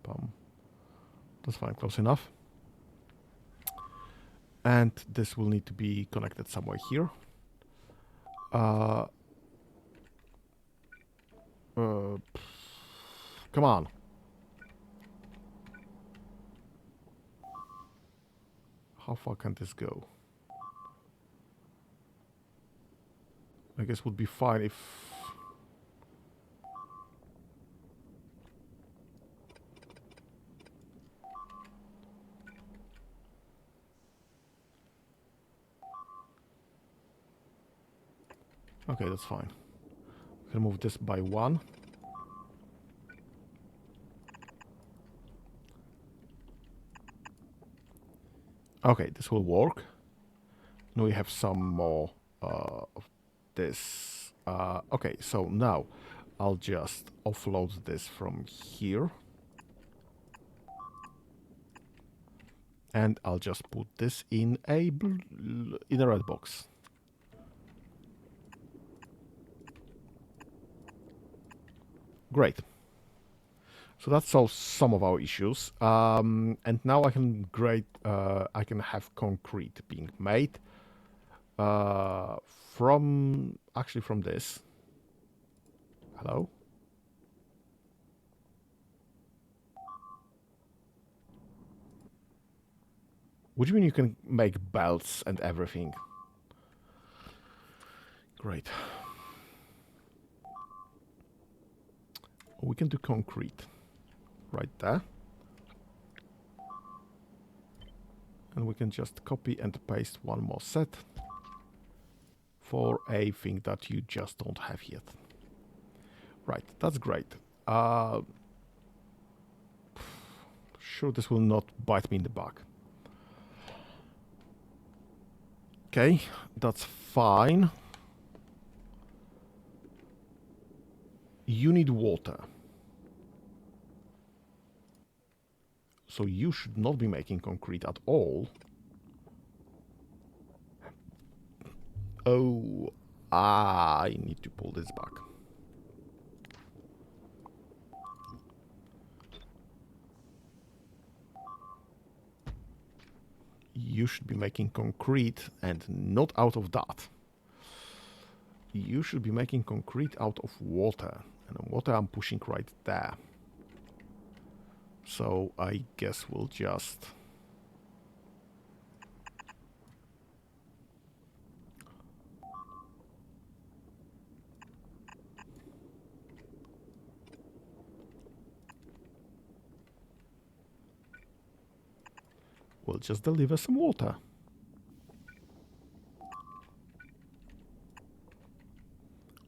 pum. That's fine, close enough. And this will need to be connected somewhere here. Come on. How far can this go? I guess would be fine if... Okay, that's fine. We can move this by one. Okay, this will work. Now we have some more of this. Okay, so now I'll just offload this from here. And I'll just put this in a red box. Great. So that solves some of our issues. And now I can have concrete being made from this. Hello? What do you mean you can make belts and everything? Great. We can do concrete right there. And we can just copy and paste one more set for a thing that you just don't have yet. Right, that's great. Sure, this will not bite me in the back. Okay, that's fine. You need water. So you should not be making concrete at all. Oh, I need to pull this back. You should be making concrete and not out of that. You should be making concrete out of water. And water I'm pushing right there. So I guess we'll just... We'll just deliver some water.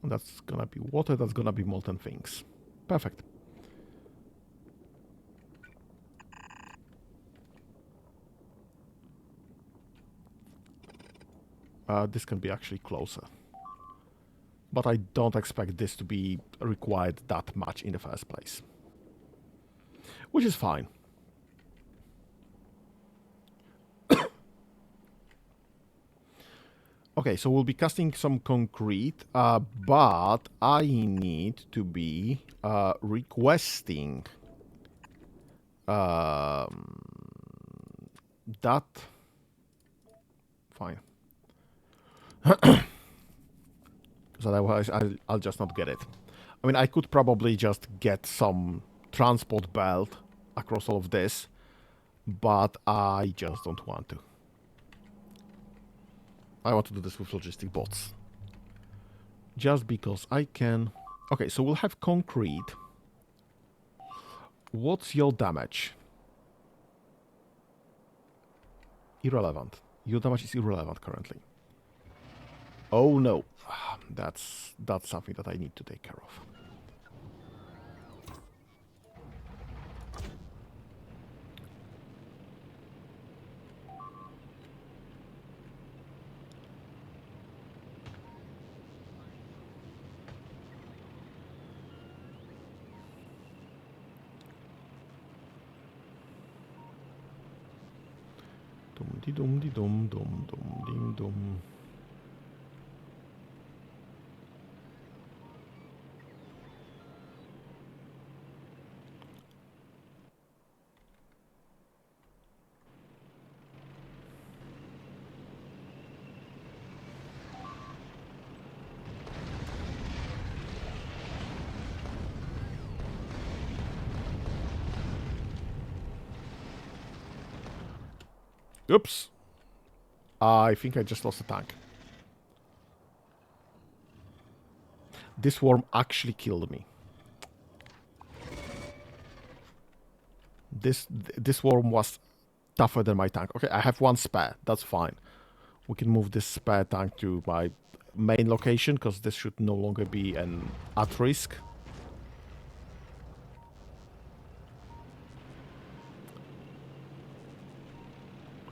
That's gonna be water, that's gonna be molten things. Perfect. This can be actually closer. But I don't expect this to be required that much in the first place. Which is fine. Okay, so we'll be casting some concrete, but I need to be requesting that. Fine. Because otherwise I'll just not get it. I mean, I could probably just get some transport belt across all of this, but I just don't want to. I want to do this with logistic bots. Just because I can... Okay, so we'll have concrete. What's your damage? Irrelevant. Your damage is irrelevant currently. Oh no. That's something that I need to take care of. Dum-de-dum-de-dum-dum-dum-ding-dum. Oops. I think I just lost a tank. This worm actually killed me. This worm was tougher than my tank. Okay, I have one spare. That's fine. We can move this spare tank to my main location, because this should no longer be at risk.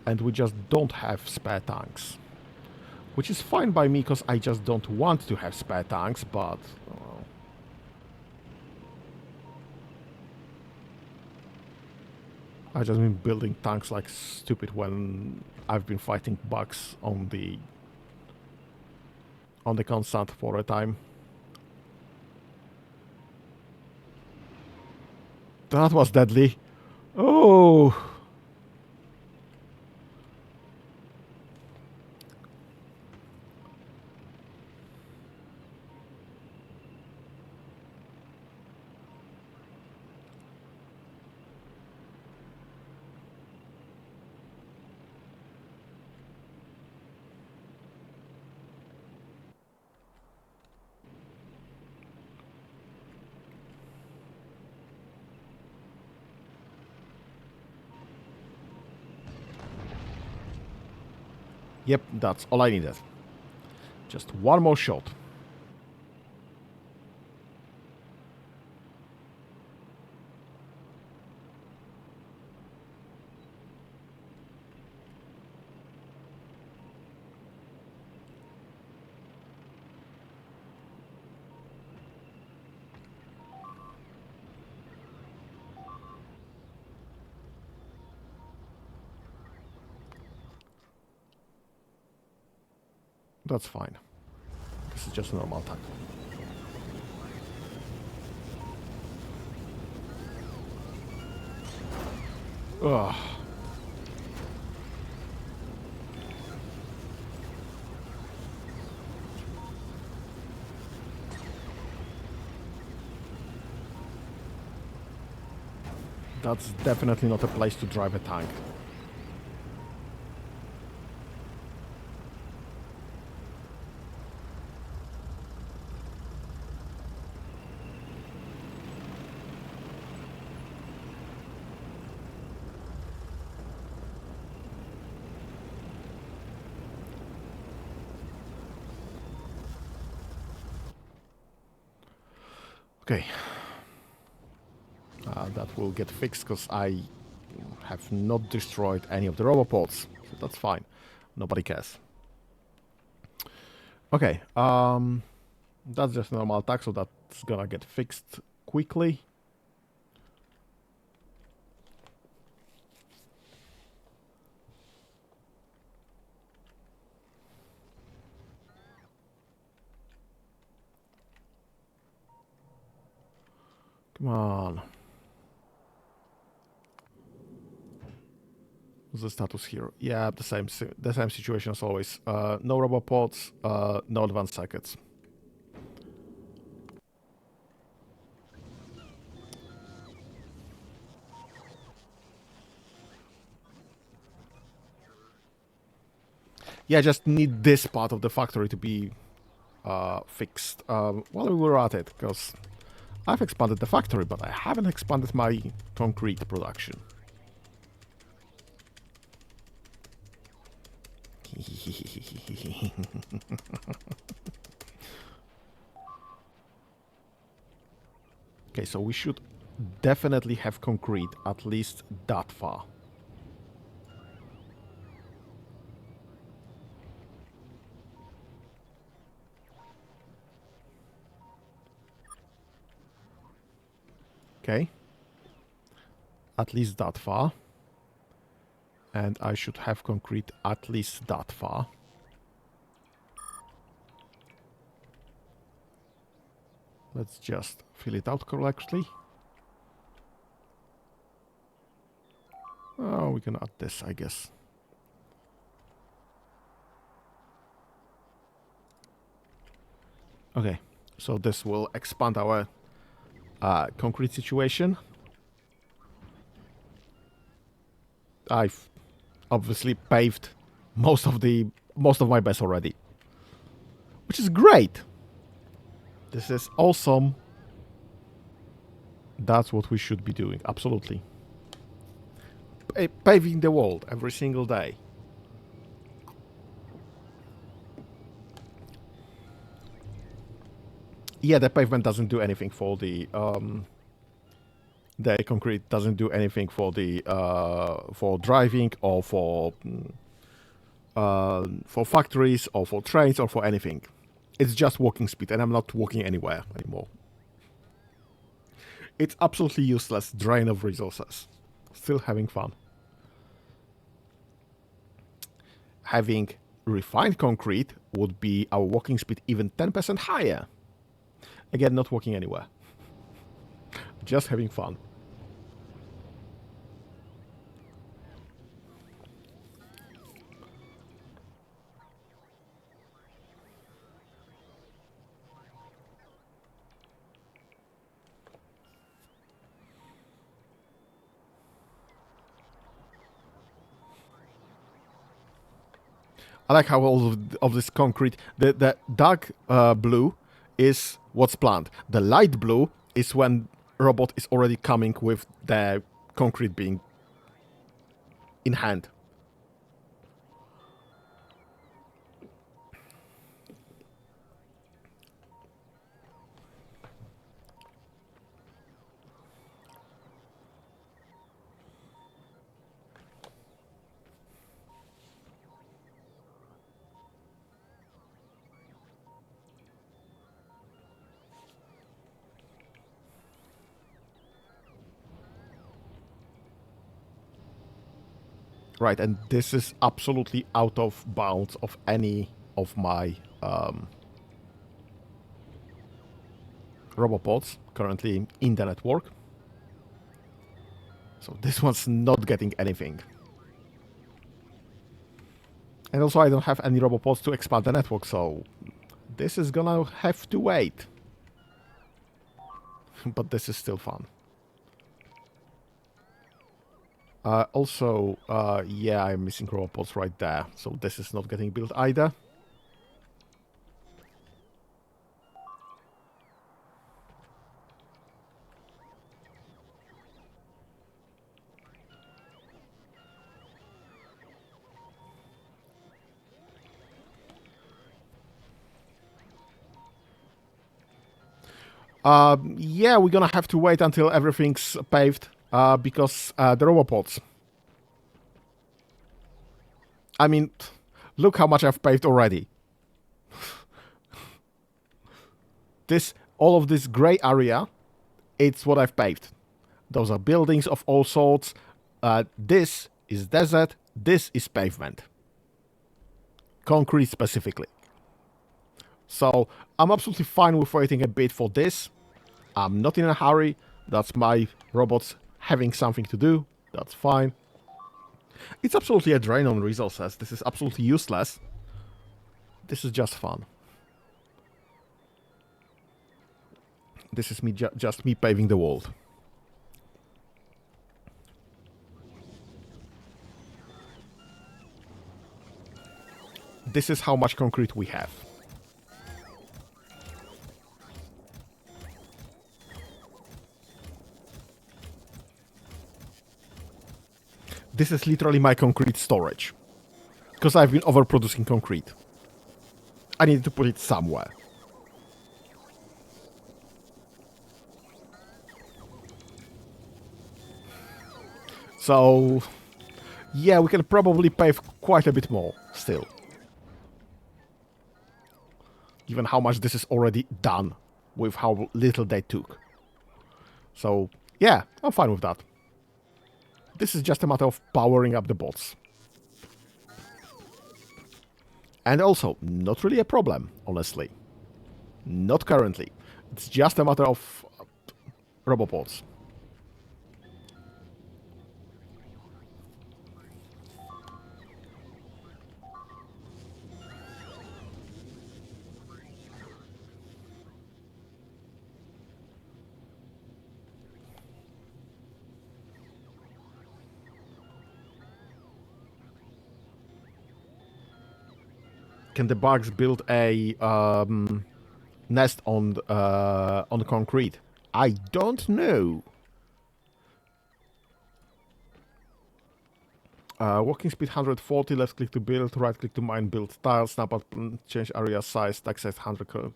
And we just don't have spare tanks. Which is fine by me, because I just don't want to have spare tanks, but... well, I've just been building tanks like stupid when I've been fighting bugs on the constant for a time. That was deadly. Oh! Yep, that's all I needed. Just one more shot. That's fine. This is just a normal tank. Ugh. That's definitely not a place to drive a tank. Okay. That will get fixed because I have not destroyed any of the robopods. So that's fine. Nobody cares. Okay. That's just normal attack, so that's gonna get fixed quickly. Come on. What's the status here? Yeah, the same situation as always. No robopods, no advanced circuits. Yeah, just need this part of the factory to be fixed while we were at it, because I've expanded the factory, but I haven't expanded my concrete production. Okay, so we should definitely have concrete at least that far. Okay. At least that far. And I should have concrete at least that far. Let's just fill it out correctly. Oh, we can add this, I guess. Okay, so this will expand our concrete situation. I've obviously paved most of my base already, which is great. This is awesome. That's what we should be doing, absolutely. Paving the world every single day. Yeah, the pavement doesn't do anything for the concrete doesn't do anything for the for driving or for factories or for trains or for anything. It's just walking speed, and I'm not walking anywhere anymore. It's absolutely useless drain of resources. Still having fun. Having refined concrete would be our walking speed even 10% higher. Again, not walking anywhere. Just having fun. I like how all of this concrete, the dark blue is what's planned. The light blue is when robot is already coming with the concrete being in hand. Right, and this is absolutely out of bounds of any of my robopods currently in the network. So this one's not getting anything. And also I don't have any robopods to expand the network, so this is gonna have to wait. But this is still fun. Also, yeah, I'm missing robopods right there, so this is not getting built either. Yeah, we're gonna have to wait until everything's paved, because the robopods. I mean, look how much I've paved already. All of this gray area, it's what I've paved. Those are buildings of all sorts. This is desert. This is pavement. Concrete specifically. So I'm absolutely fine with waiting a bit for this. I'm not in a hurry. That's my robots having something to do. That's fine. It's absolutely a drain on resources. This is absolutely useless. This is just fun. This is me just me paving the world. This is how much concrete we have. This is literally my concrete storage. Because I've been overproducing concrete. I need to put it somewhere. So, yeah, we can probably pave quite a bit more still. Given how much this is already done with how little they took. So, yeah, I'm fine with that. This is just a matter of powering up the bots. And also, not really a problem, honestly. Not currently. It's just a matter of robopods. Can the bugs build a nest on concrete? I don't know. Walking speed 140, left click to build, right click to mine, build tiles, snap out, change area size, stack size 100.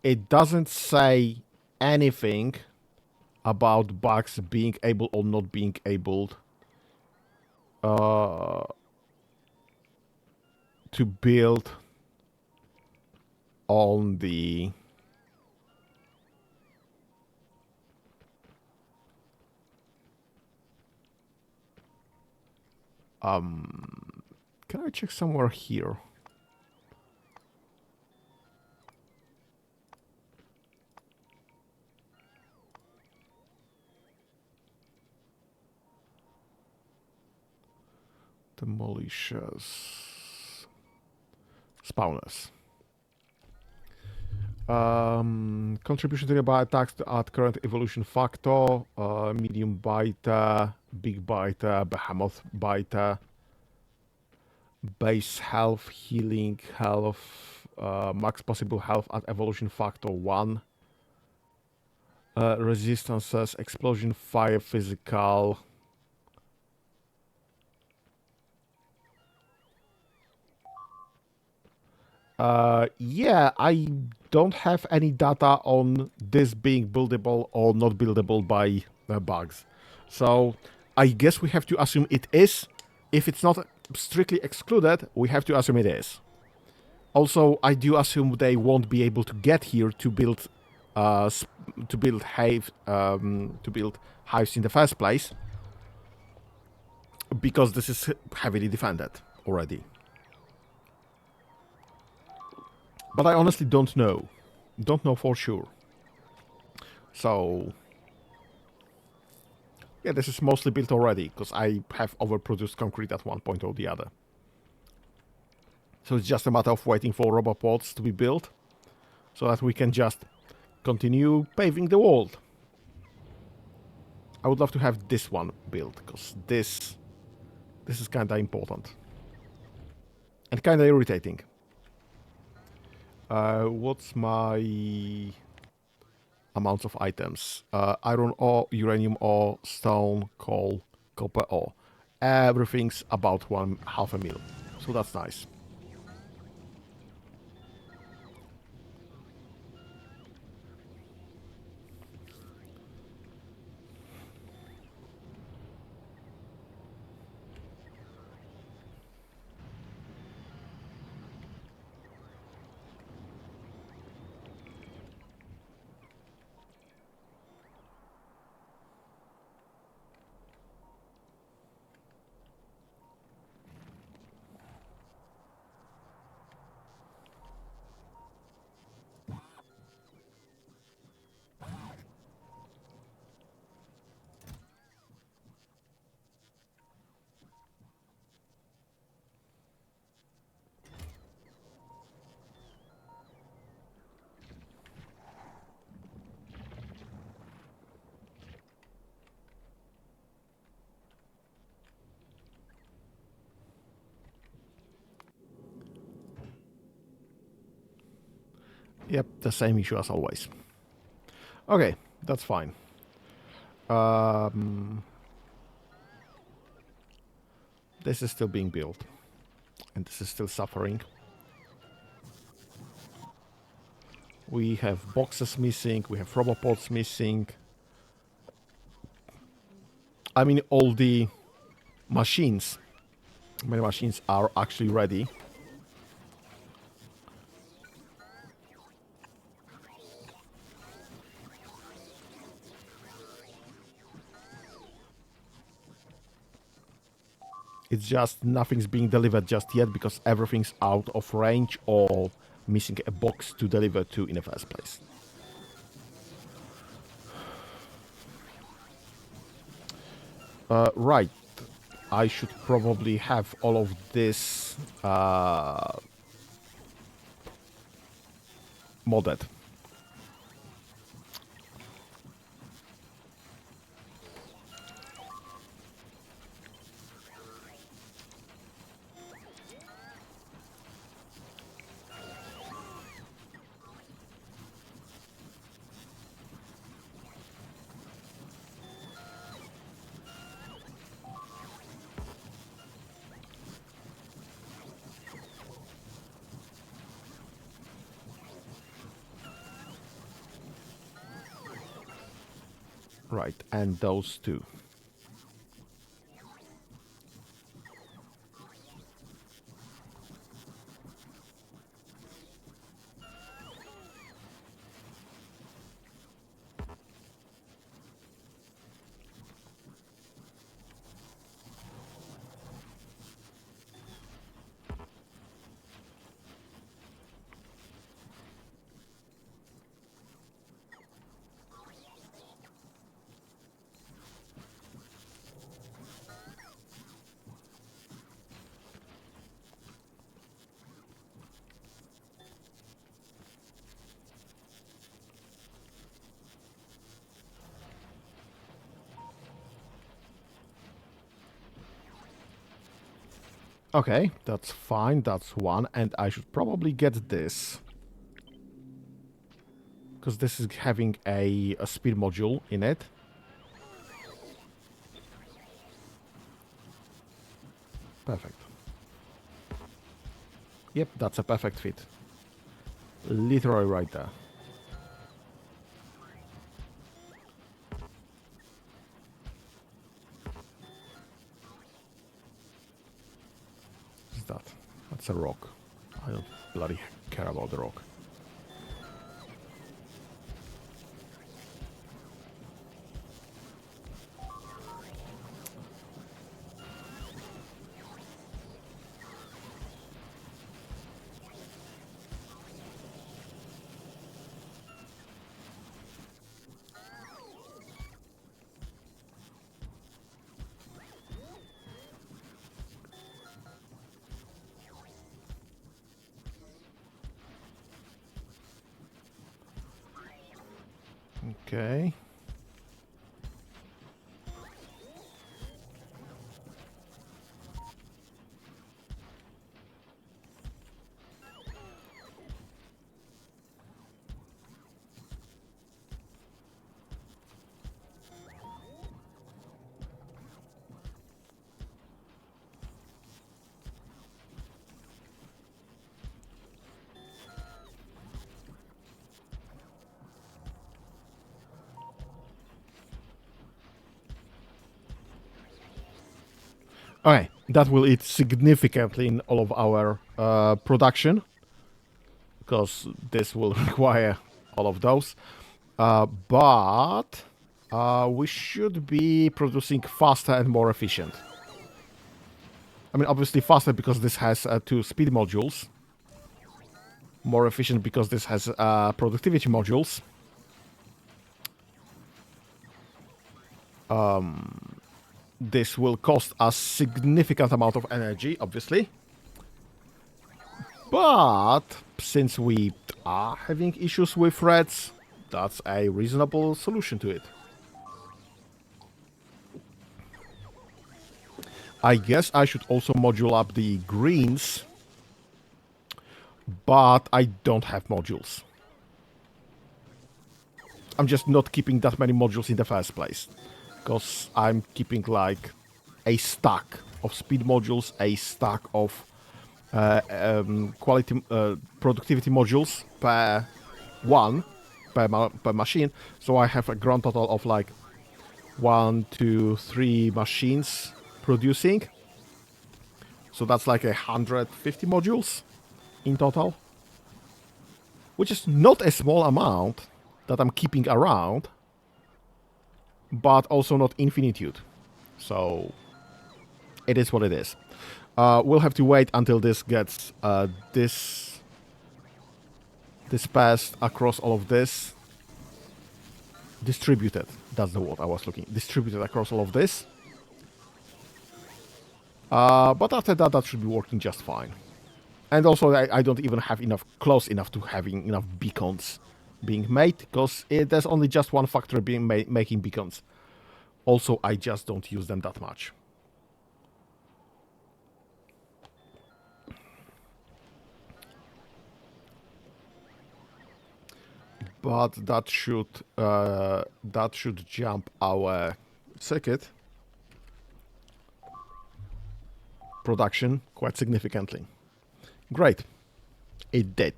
It doesn't say anything about bugs being able or not being able to build on the can I check somewhere here? Demolishers. Spawners. Contribution to nearby attacks at current evolution factor. Medium biter, big biter, behemoth biter. Base health, healing health, max possible health at evolution factor 1. Resistances, explosion, fire, physical. Yeah, I don't have any data on this being buildable or not buildable by bugs. So I guess we have to assume it is. If it's not strictly excluded, we have to assume it is. Also, I do assume they won't be able to get here to build hives in the first place, because this is heavily defended already. But I honestly don't know. Don't know for sure. So, yeah, this is mostly built already, because I have overproduced concrete at one point or the other. So it's just a matter of waiting for robopods to be built, so that we can just continue paving the world. I would love to have this one built, because this is kinda important. And kinda irritating. What's my amounts of items? Iron ore, uranium ore, stone, coal, copper ore. Everything's about 1/2 mil. So that's nice. Yep, the same issue as always. Okay, that's fine. This is still being built. And this is still suffering. We have boxes missing, we have robopods missing. I mean, all the machines, many machines are actually ready. It's just nothing's being delivered just yet because everything's out of range or missing a box to deliver to in the first place. Right. I should probably have all of this modded. Right, and those two. Okay, that's fine, that's one, and I should probably get this. Because this is having a speed module in it. Perfect. Yep, that's a perfect fit. Literally right there. What's that? That's a rock. I don't bloody care about the rock. Okay. Okay, that will eat significantly in all of our production, because this will require all of those. But we should be producing faster and more efficient. I mean, obviously faster because this has two speed modules. More efficient because this has productivity modules. This will cost us significant amount of energy, obviously. But since we are having issues with threads, that's a reasonable solution to it. I guess I should also module up the greens, but I don't have modules. I'm just not keeping that many modules in the first place. Because I'm keeping like a stack of speed modules, a stack of quality productivity modules per one per machine. So I have a grand total of like 1, 2, 3 machines producing. So that's like 150 modules in total, which is not a small amount that I'm keeping around, but also not infinitude. So it is what it is. We'll have to wait until this gets dispersed across all of this. Distributed. That's the word I was looking. Distributed across all of this. But after that, that should be working just fine. And also, I don't even have close enough to having enough beacons being made, because there's only just one factory being making beacons. Also, I just don't use them that much. But that should jump our circuit production quite significantly. Great. It did.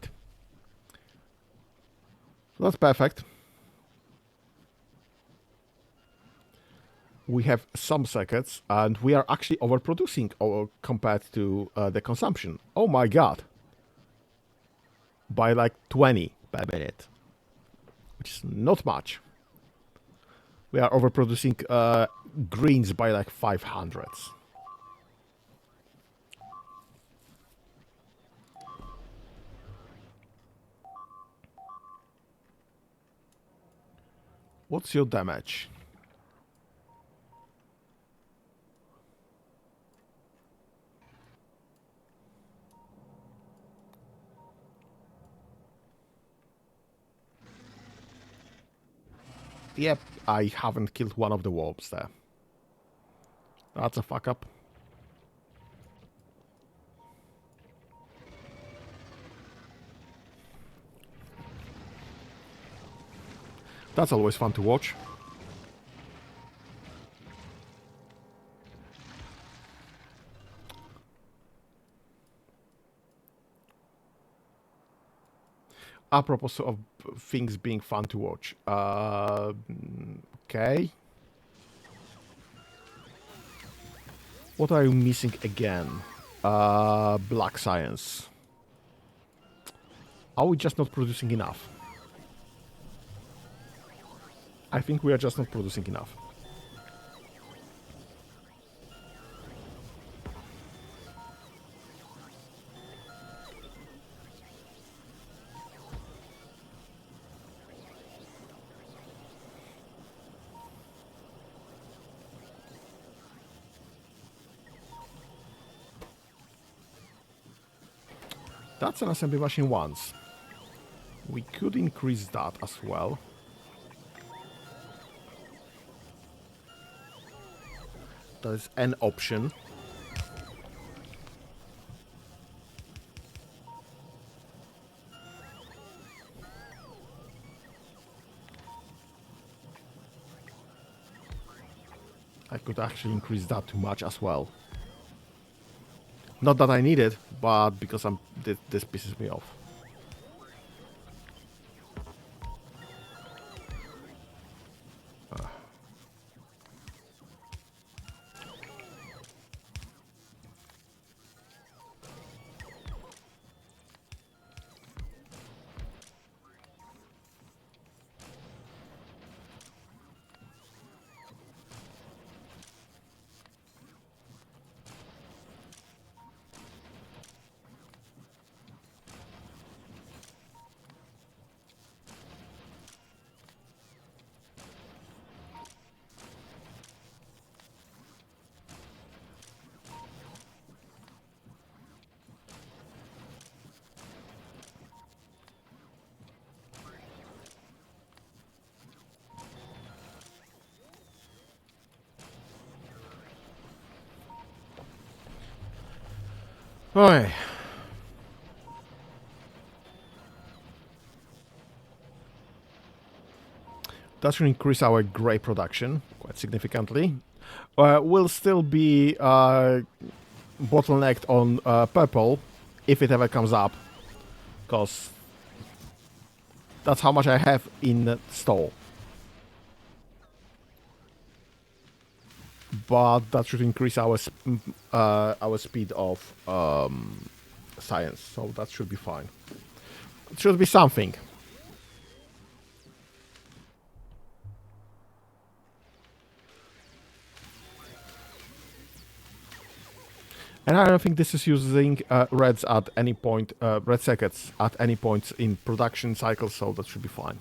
So that's perfect. We have some circuits, and we are actually overproducing compared to the consumption. Oh my god. By like 20 per minute, which is not much. We are overproducing greens by like 500s. What's your damage? Yep, I haven't killed one of the wolves there. That's a fuck up. That's always fun to watch. Apropos of things being fun to watch. Okay. What are you missing again? Black science. Are we just not producing enough? I think we are just not producing enough. That's an assembly machine once. We could increase that as well. That is an option. I could actually increase that too much as well. Not that I need it, but because this pisses me off. Oi. That should increase our grey production quite significantly. We'll still be bottlenecked on purple if it ever comes up, because that's how much I have in store. But that should increase our speed of science, so that should be fine. It should be something. And I don't think this is using reds at any point, red circuits at any point in production cycle, so that should be fine.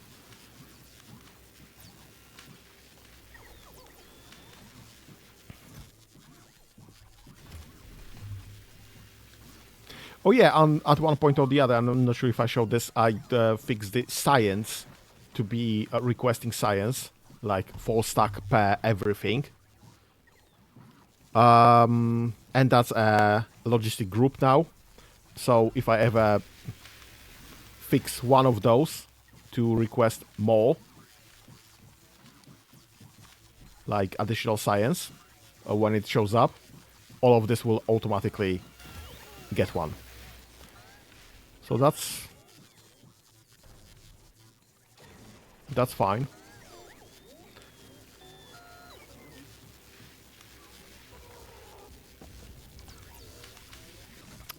Oh yeah, at one point or the other, I'm not sure if I showed this, I fixed the science to be requesting science, like 4 stack per everything. And that's a logistic group now. So if I ever fix one of those to request more, like additional science, when it shows up, all of this will automatically get one. So that's fine.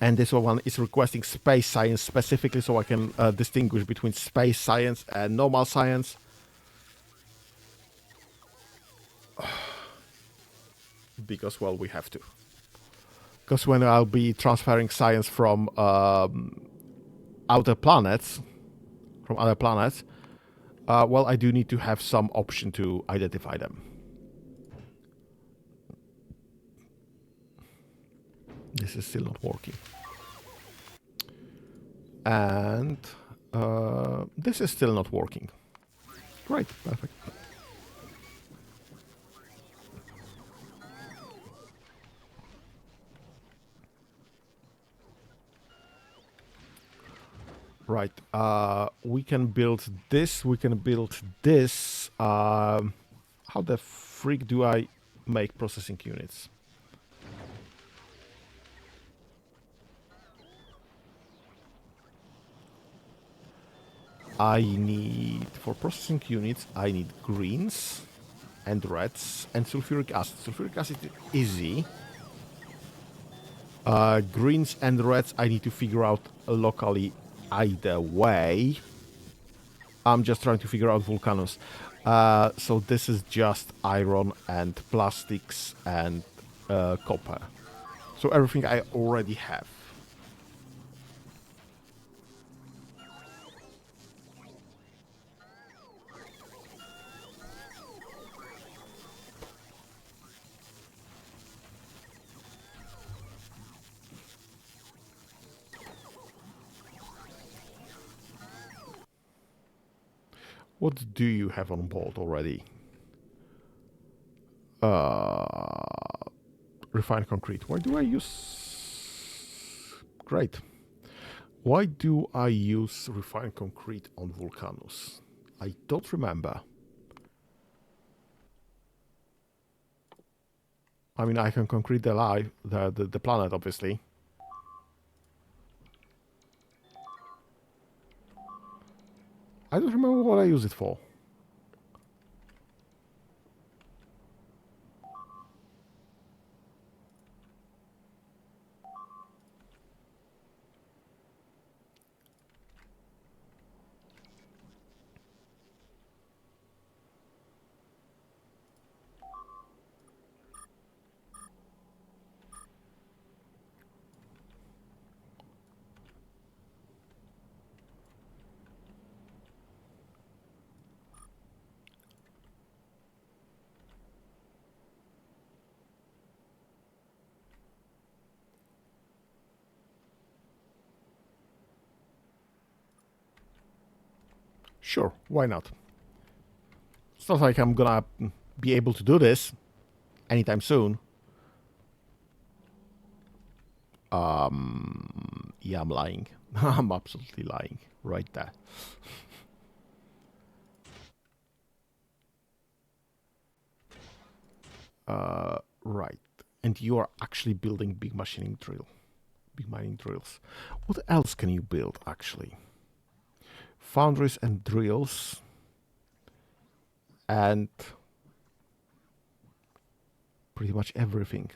And this one is requesting space science specifically, so I can distinguish between space science and normal science. Because, well, we have to. Because when I'll be transferring science from outer planets, from other planets, well, I do need to have some option to identify them. This is still not working. And this is still not working. Great, perfect. Right, we can build this, we can build this. How the freak do I make processing units? I need, for processing units, I need greens and reds and sulfuric acid. Sulfuric acid is easy. Greens and reds I need to figure out locally either way. I'm just trying to figure out Vulcanus. So this is just iron and plastics and copper. So everything I already have. What do you have on board already? Refined concrete. Why do I use... Great. Why do I use refined concrete on Vulcanus? I don't remember. I mean, I can concrete the planet, obviously. I don't remember what I use it for. Sure, why not? It's not like I'm gonna be able to do this anytime soon. Yeah, I'm lying. I'm absolutely lying right there. Right. And you are actually building big mining drills. What else can you build, actually? Foundries and drills. And pretty much everything.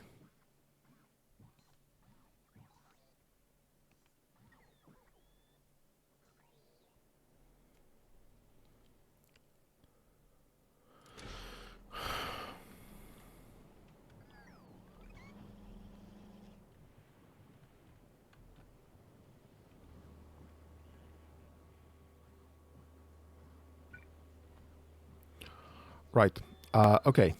Right. Okay.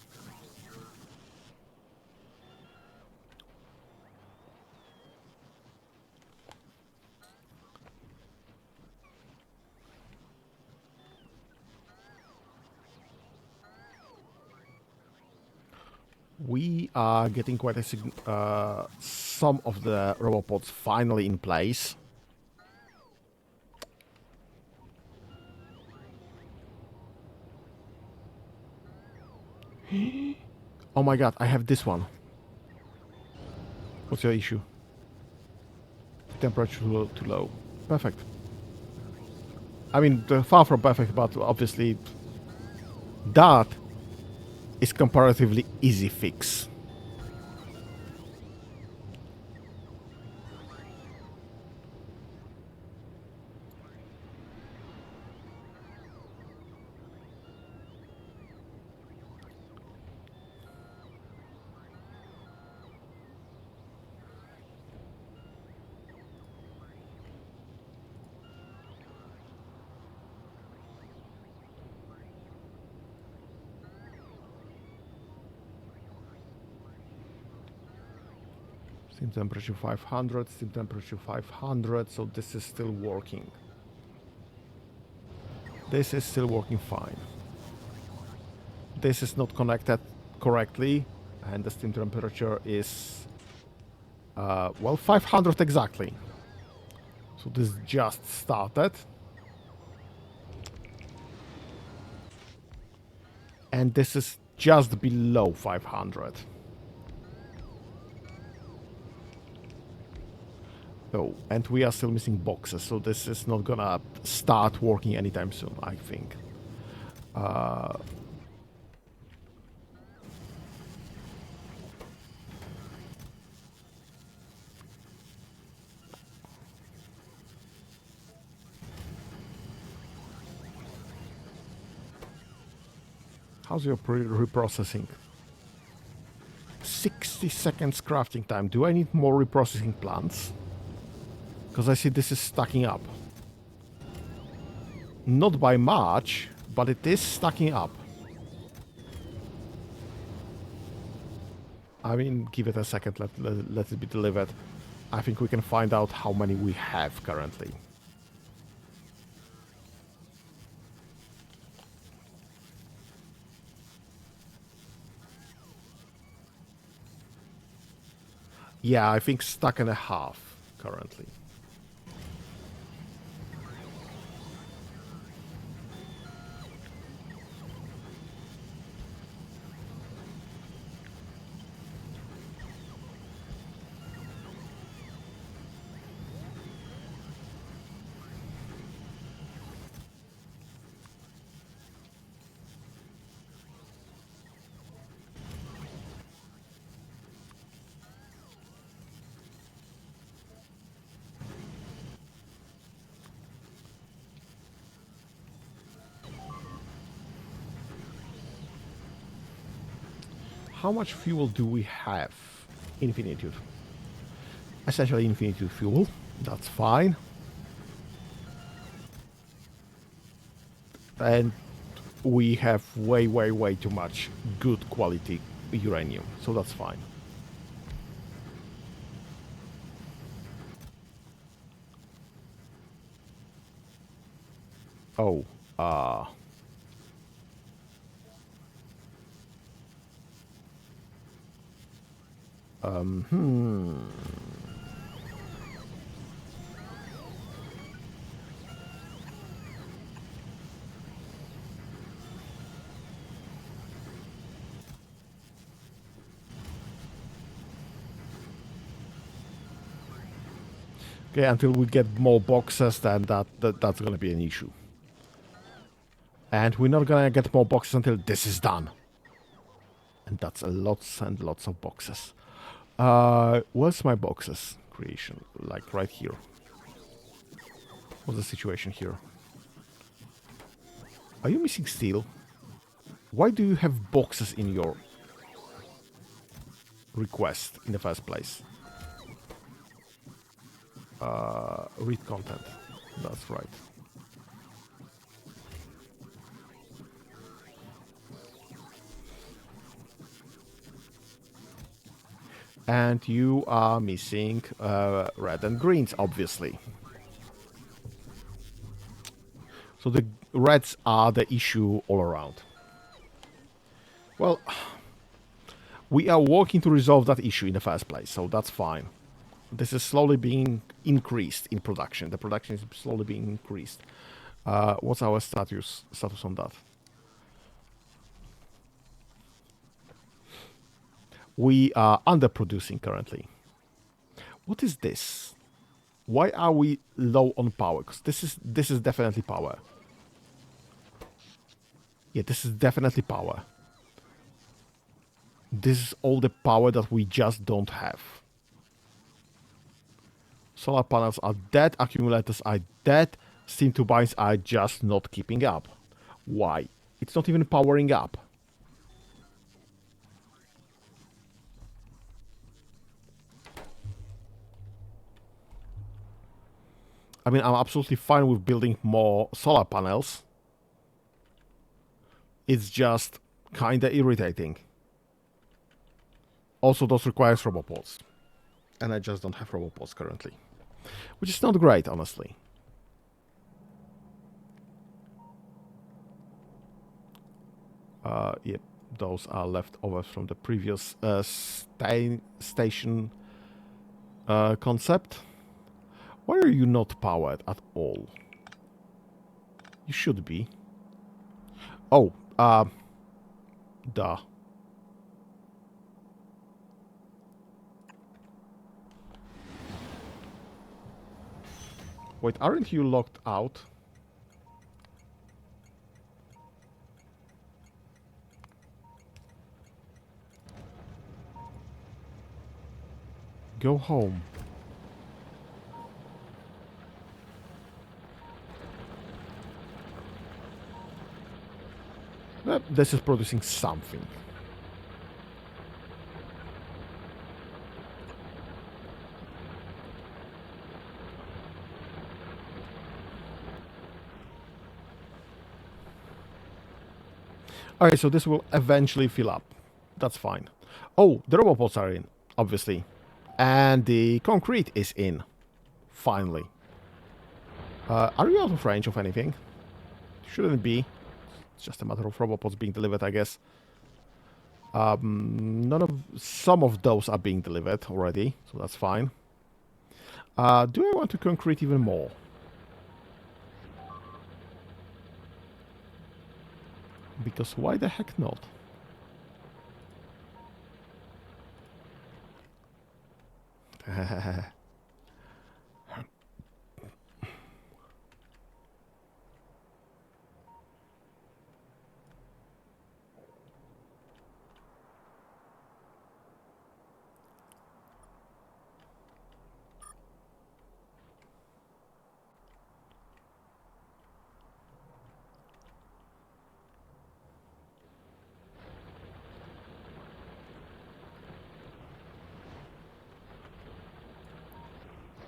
We are getting quite a some of the robopods finally in place. Oh my god, I have this one. What's your issue? Temperature too low. Perfect. I mean, far from perfect, but obviously that is comparatively easy fix. Steam temperature 500, steam temperature 500, so this is still working. This is still working fine. This is not connected correctly, and the steam temperature is, well, 500 exactly. So this just started. And this is just below 500. Oh, and we are still missing boxes, so this is not gonna start working anytime soon, I think. How's your reprocessing? 60 seconds crafting time. Do I need more reprocessing plants? Because I see this is stacking up. Not by much, but it is stacking up. I mean, give it a second, let it be delivered. I think we can find out how many we have currently. Yeah, I think stack and a half currently. How much fuel do we have? Infinitude. Essentially infinitude fuel. That's fine. And we have way too much good quality uranium. So that's fine. Oh, Okay, until we get more boxes, then that's gonna be an issue. And we're not gonna get more boxes until this is done. And that's a lots and lots of boxes. What's my boxes creation? Like right here. What's the situation here? Are you missing steel? Why do you have boxes in your request in the first place? Read content. That's right. And you are missing red and greens, obviously. So the reds are the issue all around. Well, we are working to resolve that issue in the first place, so that's fine. This is slowly being increased in production. The production is slowly being increased. What's our status on that? We are underproducing currently. What is this? Why are we low on power? Because this is definitely power. Yeah, this is definitely power. This is all the power that we just don't have. Solar panels are dead, accumulators are dead, steam turbines are just not keeping up. Why? It's not even powering up. I mean, I'm absolutely fine with building more solar panels. It's just kinda irritating. Also, those requires robopods. And I just don't have robopods currently. Which is not great, honestly. Yep, those are leftovers from the previous station concept. Why are you not powered at all? You should be. Oh, duh. Wait, aren't you locked out? Go home. This is producing something. Okay, so this will eventually fill up. That's fine. Oh, the robopods are in, obviously. And the concrete is in. Finally. Are you out of range of anything? Shouldn't be. It's just a matter of robopods being delivered, I guess. Some of those are being delivered already, so that's fine. Do I want to concrete even more? Because why the heck not?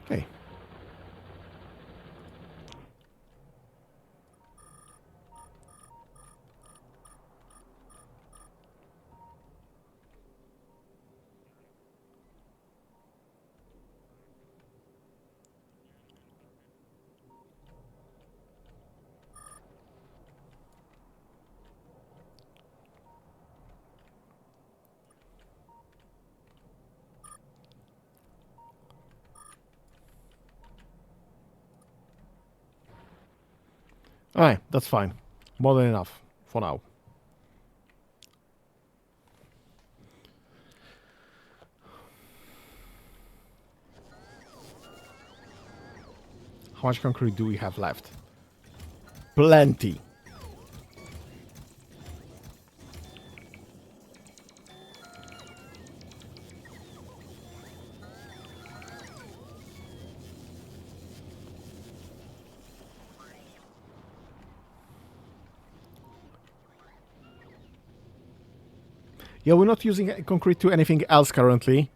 Okay. Alright, that's fine. More than enough for now. How much concrete do we have left? Plenty. Yeah, we're not using concrete to anything else currently,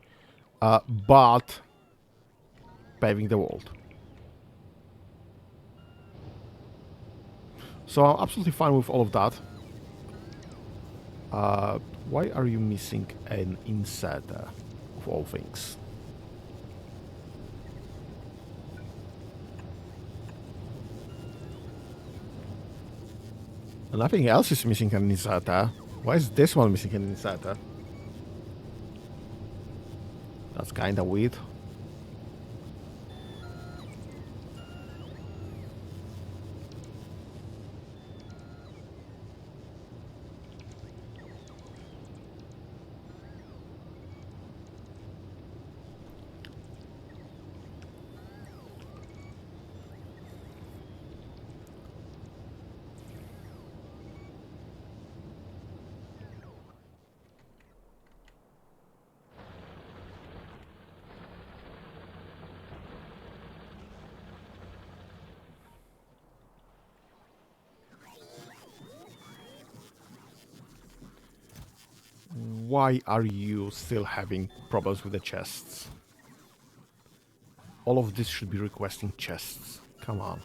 but paving the world. So I'm absolutely fine with all of that. Why are you missing an inserter, of all things? Nothing else is missing an inserter. Why is this one missing an inserter? That's kinda weird. Why are you still having problems with the chests? All of this should be requesting chests. Come on.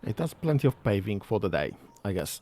It has plenty of paving for the day, I guess.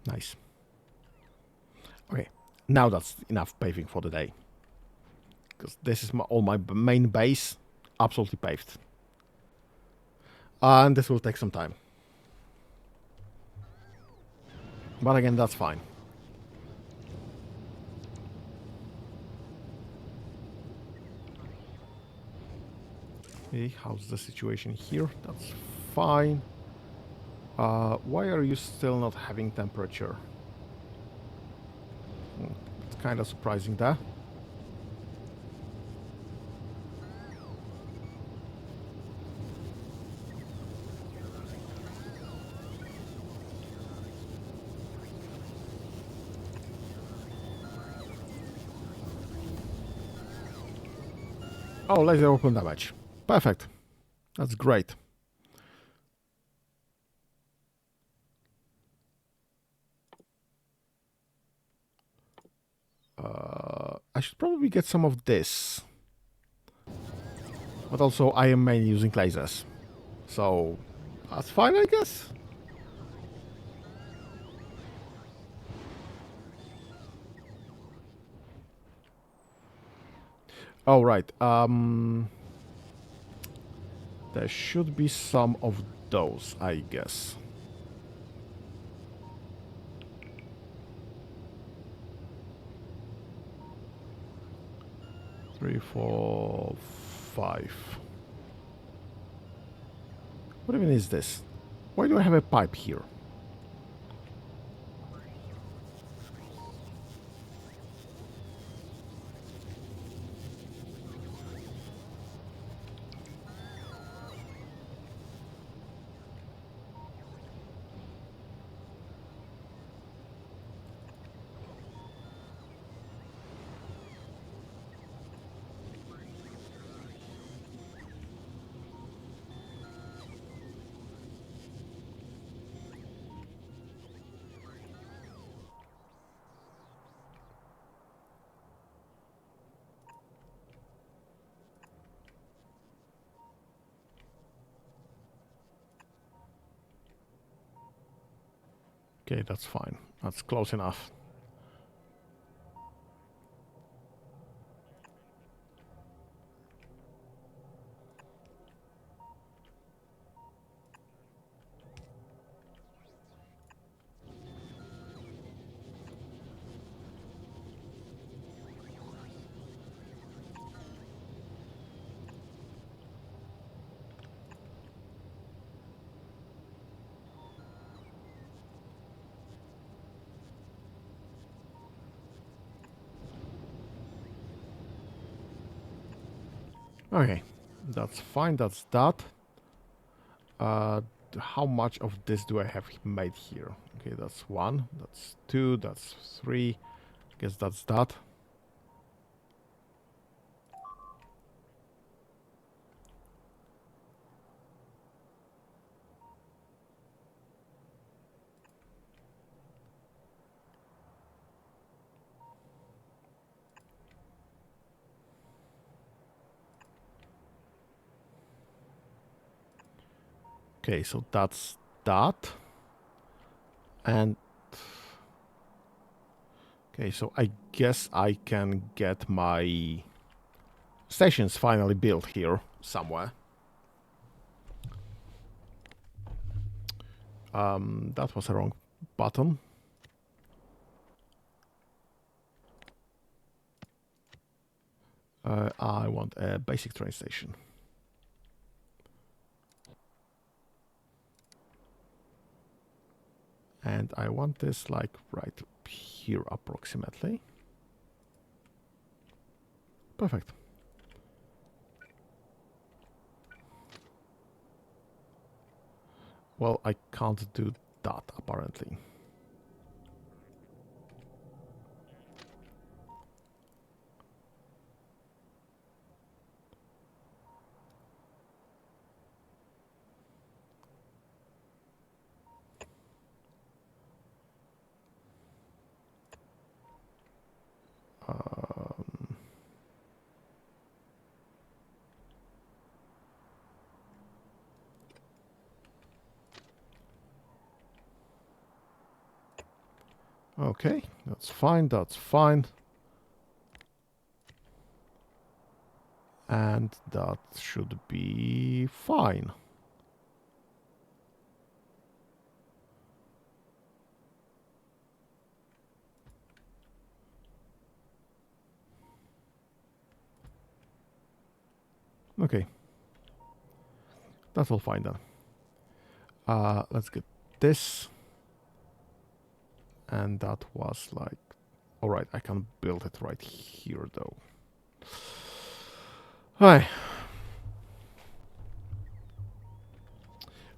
Nice. Okay, now that's enough paving for the day. Because this is all my main base, absolutely paved. And this will take some time. But again, that's fine. Okay, how's the situation here? That's fine. Why are you still not having temperature? It's kind of surprising there. Oh, laser open damage. Perfect. That's great. I should probably get some of this. But also, I am mainly using lasers. So, that's fine, I guess. Oh, right. There should be some of those, I guess. Three, four, five. What even is this? Why do I have a pipe here? Okay, that's fine. That's close enough. Okay, that's fine. That's that. How much of this do I have made here? Okay, that's one. That's two. That's three. I guess that's that. Okay, so that's that. And okay, so I guess I can get my stations finally built here somewhere. That was a wrong button. I want a basic train station. And I want this like right here approximately. Perfect. Well, I can't do that apparently. Okay, that's fine, that's fine. And that should be fine. Okay. That's all fine then. Let's get this. And that was like... Alright, I can build it right here though. Hi.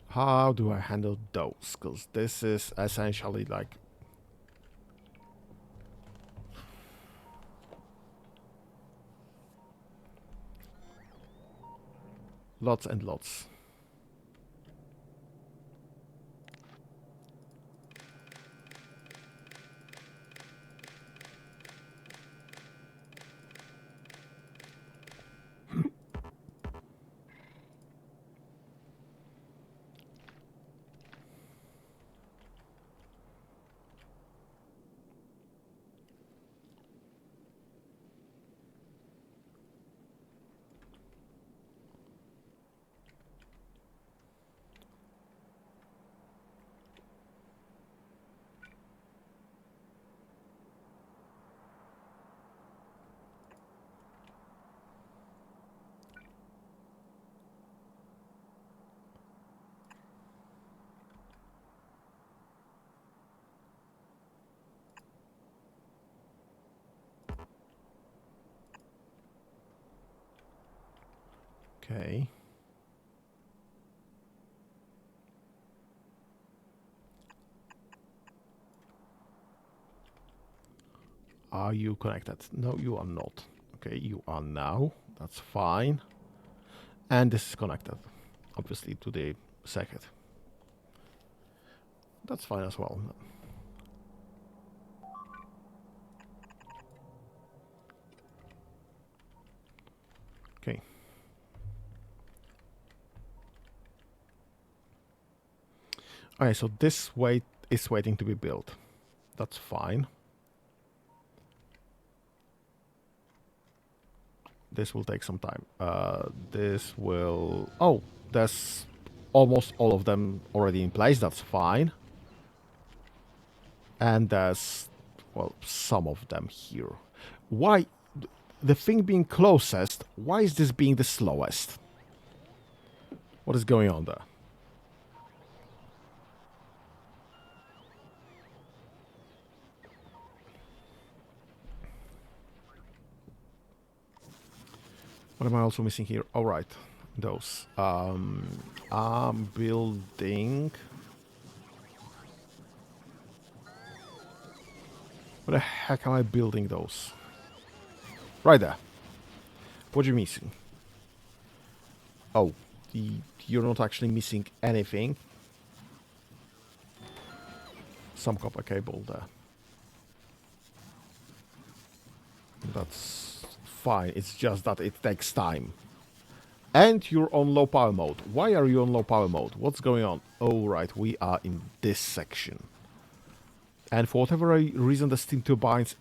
How do I handle those? Because this is essentially like... Lots and lots. Okay. Are you connected? No, you are not. Okay, you are now. That's fine. And this is connected, obviously, to the circuit. That's fine as well. Okay. Okay, so this wait is waiting to be built. That's fine. This will take some time. This will... Oh, there's almost all of them already in place. That's fine. And there's, well, some of them here. Why? The thing being closest, why is this being the slowest? What is going on there? What am I also missing here? All right, those. I'm building... What the heck am I building those? Right there. What are you missing? Oh, you're not actually missing anything. Some copper cable there. That's fine. It's just that it takes time. And you're on low power mode. Why are you on low power mode? What's going on? Oh, right. We are in this section. And for whatever reason, the steam turbines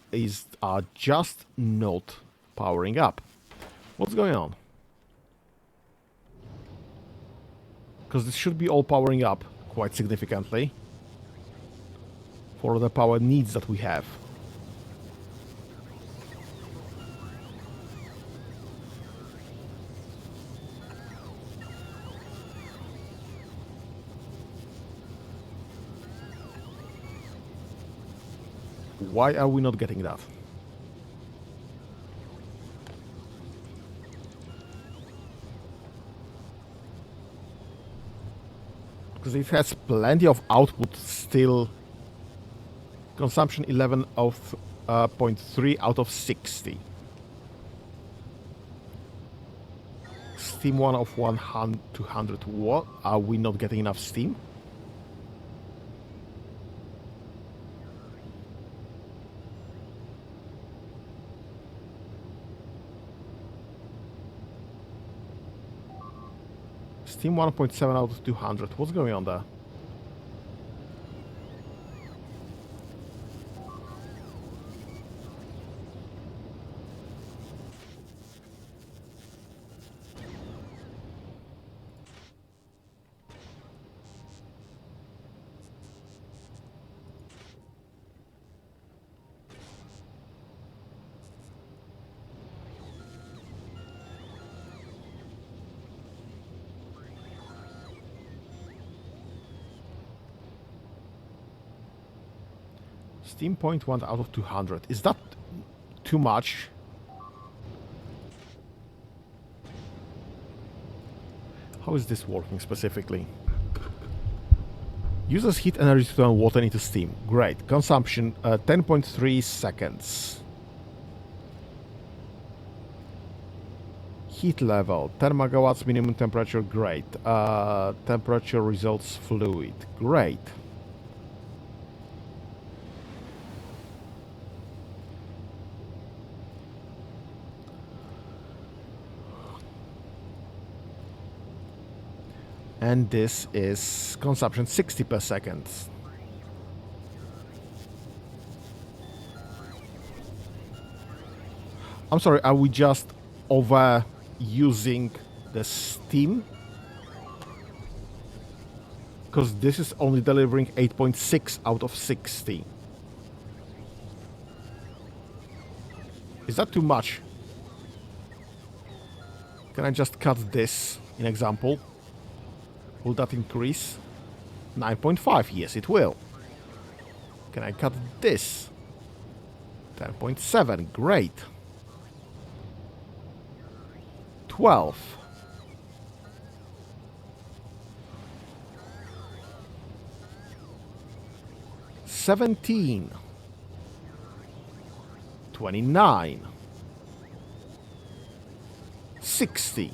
are just not powering up. What's going on? Because this should be all powering up quite significantly for the power needs that we have. Why are we not getting that? Because it has plenty of output still. Consumption 11.3 out of 60. Steam 1 of 100, 200. What? Are we not getting enough steam? Steam 1.7 out of 200. What's going on there? Steam 0.1 out of 200. Is that too much? How is this working specifically? Uses heat energy to turn water into steam. Great. Consumption 10.3 seconds. Heat level 10 megawatts minimum temperature. Great. Temperature results fluid. Great. And this is consumption 60 per second. I'm sorry, are we just overusing the steam? Because this is only delivering 8.6 out of 60. Is that too much? Can I just cut this in example? Will that increase? 9.5, yes it will. Can I cut this? 10.7, great. 12. 17, 29, 60.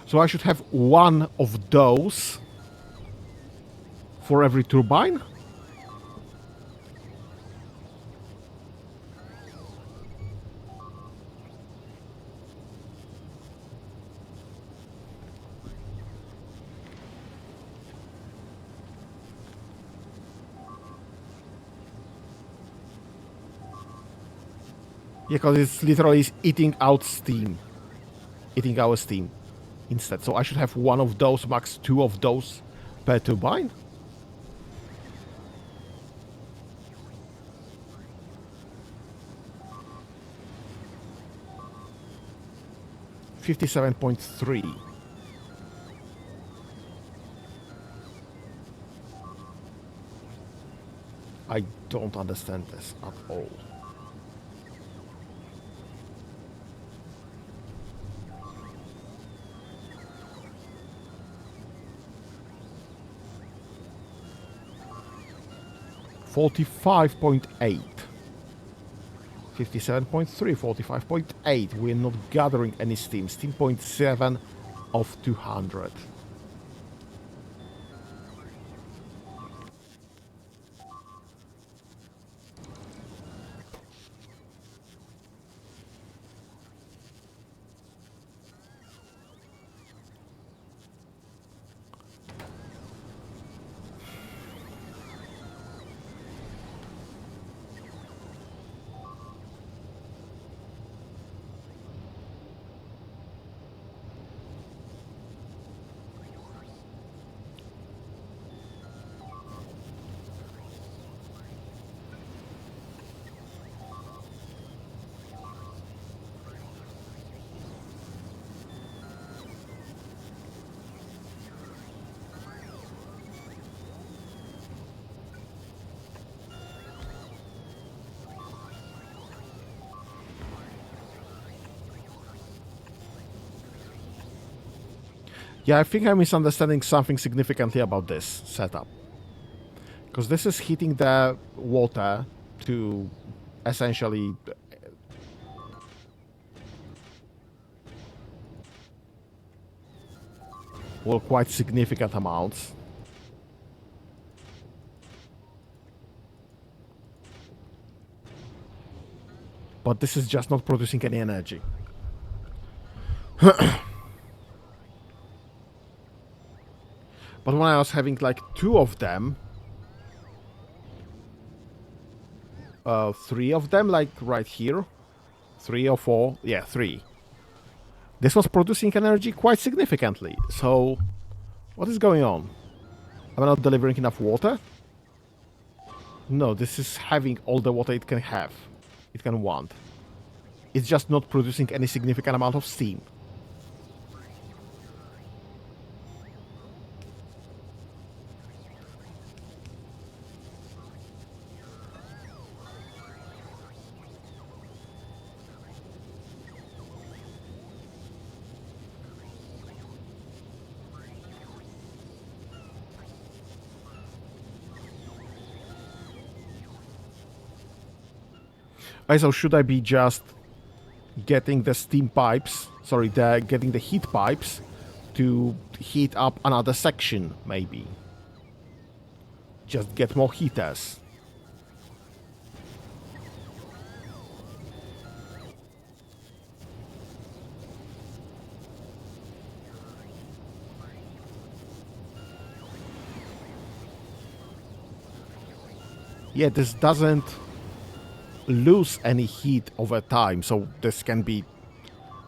So I should have one of those for every turbine. Yeah, because it's literally eating out steam. Eating our steam instead. So I should have one of those, max two of those per turbine. $57.3. I don't understand this at all. $45.8. 57.3, 45.8. We're not gathering any steam. Steam 0.7 of 200. Yeah, I think I'm misunderstanding something significantly about this setup. Because this is heating the water to essentially... well, quite significant amounts. But this is just not producing any energy. But when I was having like two of them, three of them, like right here, 3 or 4, yeah, 3. This was producing energy quite significantly. So, what is going on? Am I not delivering enough water? No, this is having all the water it can have, it can want. It's just not producing any significant amount of steam. So should I be just getting the steam pipes, sorry, getting the heat pipes to heat up another section, maybe? Just get more heaters. Yeah, this doesn't lose any heat over time, so this can be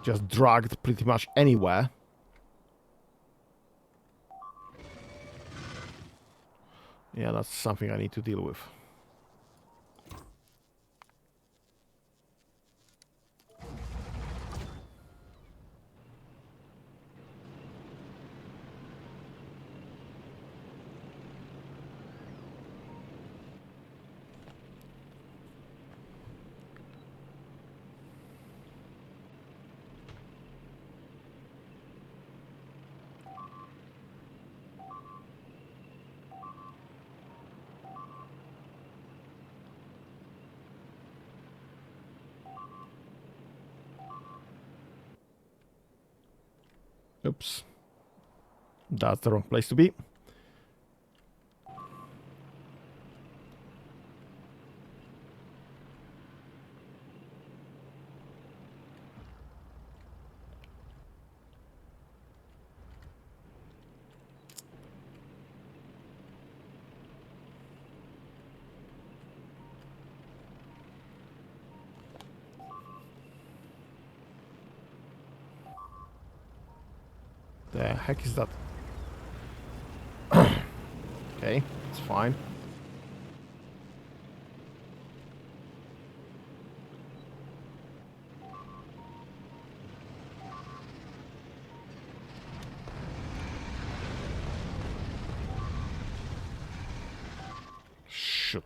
just dragged pretty much anywhere. Yeah, that's something I need to deal with. Oops. That's the wrong place to be. The heck is that? Okay, it's fine. Shoot.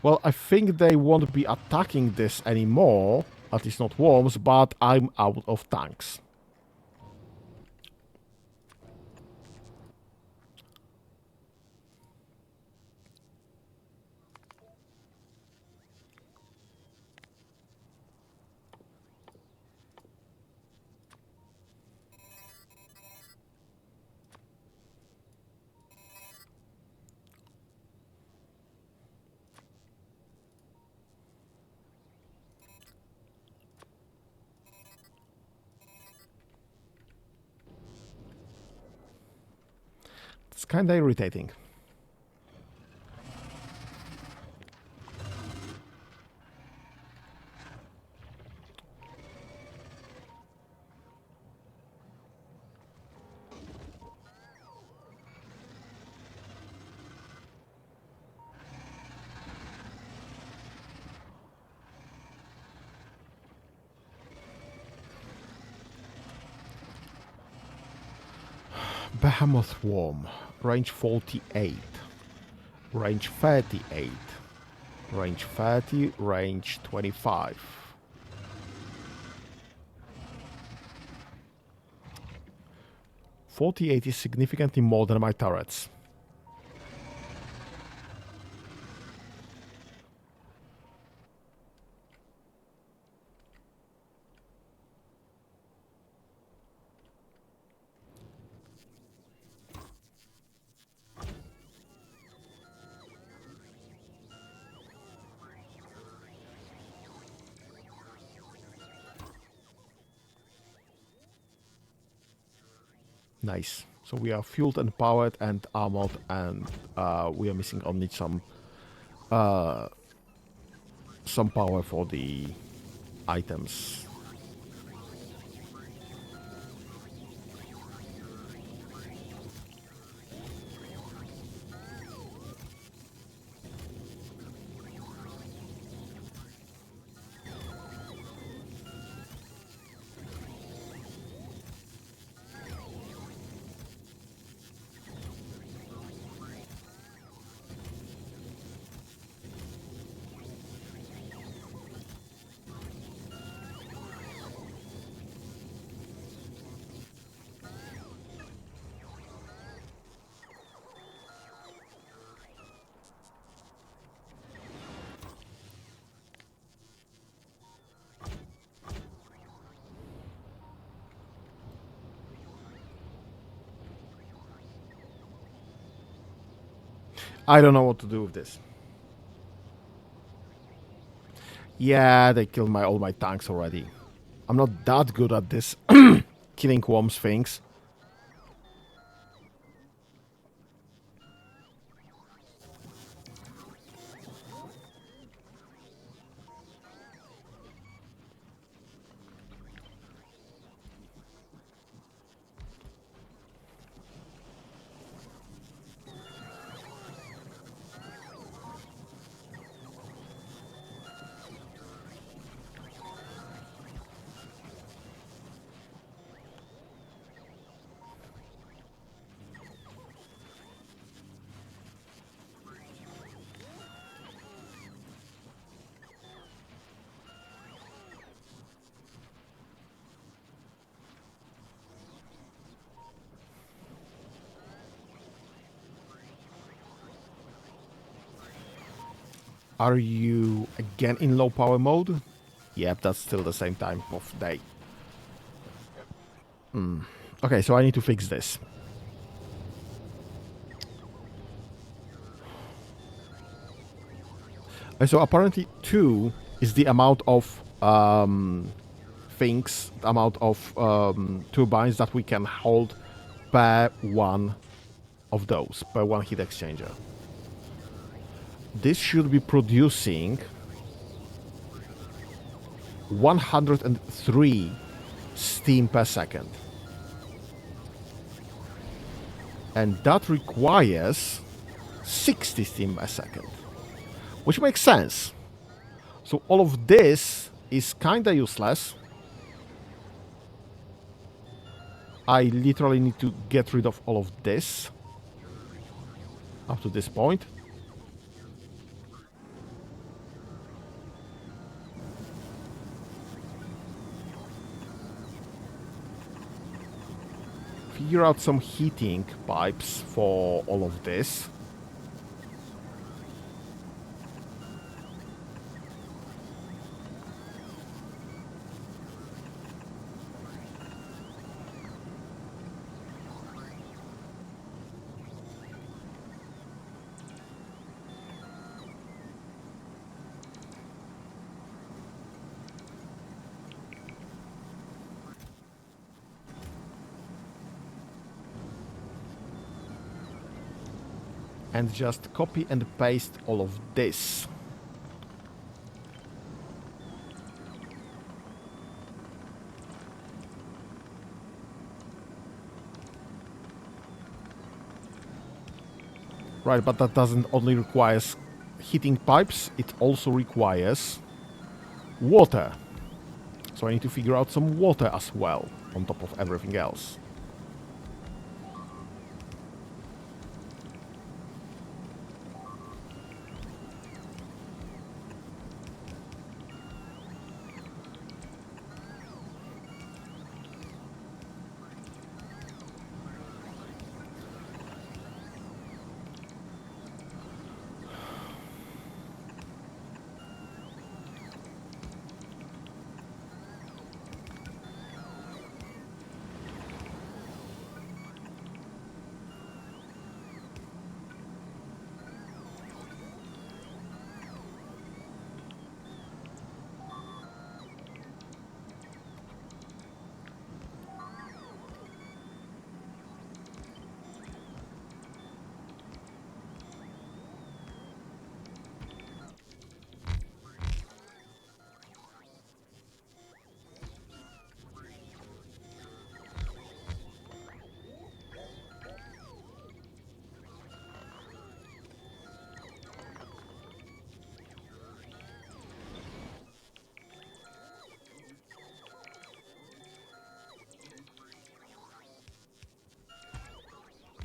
Well, I think they won't be attacking this anymore. At least not worms, but I'm out of tanks. It's kinda irritating. Behemoth Worm, range 48, range 38, range 30, range 25. .48 is significantly more than my turrets. Nice. So we are fueled and powered and armored, and we are missing only some power for the items. I don't know what to do with this. Yeah, they killed all my tanks already. I'm not that good at this killing worms things. Are you again in low power mode? Yep, that's still the same time of day. Okay, so I need to fix this. So apparently 2 is the amount of things, the amount of turbines that we can hold per one of those, per one heat exchanger. This should be producing 103 steam per second. And that requires 60 steam a second, which makes sense. So all of this is kinda useless. I literally need to get rid of all of this up to this point. Figure out some heating pipes for all of this. And just copy and paste all of this. Right, but that doesn't only requires heating pipes, it also requires water. So I need to figure out some water as well, on top of everything else.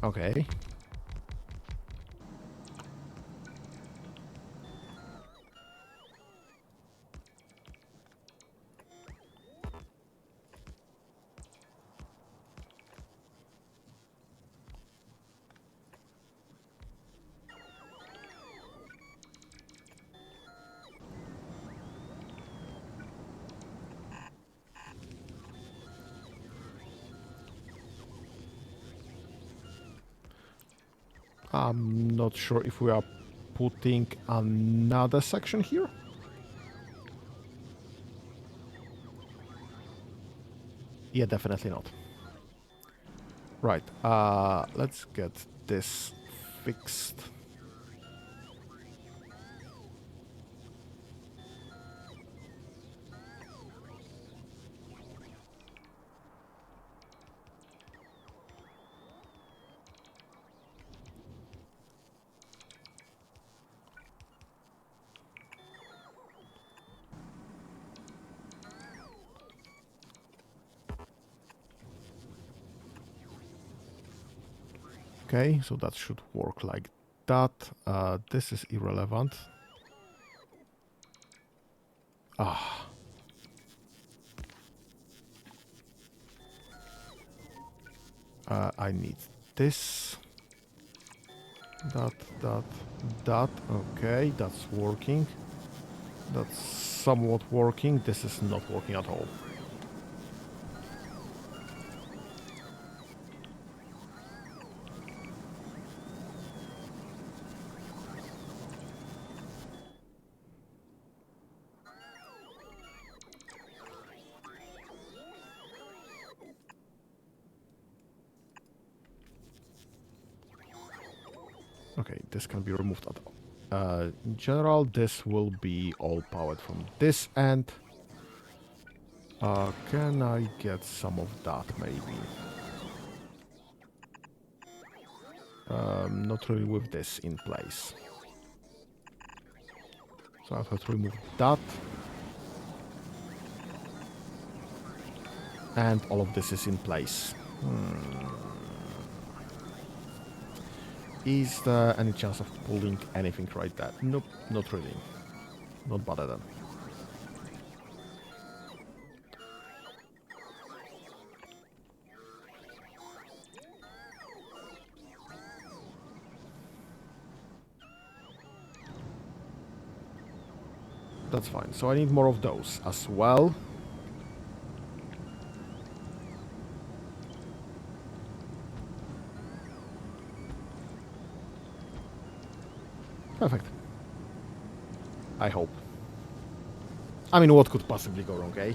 Okay. I'm not sure if we are putting another section here. Yeah, definitely not. Right, let's get this fixed. Okay, so that should work like that. This is irrelevant. Ah. I need this. That. Okay, that's working. That's somewhat working. This is not working at all. Okay, this can be removed at all. In general, this will be all powered from this end. Can I get some of that, maybe? Not really with this in place. So I have to remove that. And all of this is in place. Is there any chance of pulling anything right there? Nope, not really. Not bother then. That's fine. So I need more of those as well. Perfect. I hope. I mean, what could possibly go wrong, eh?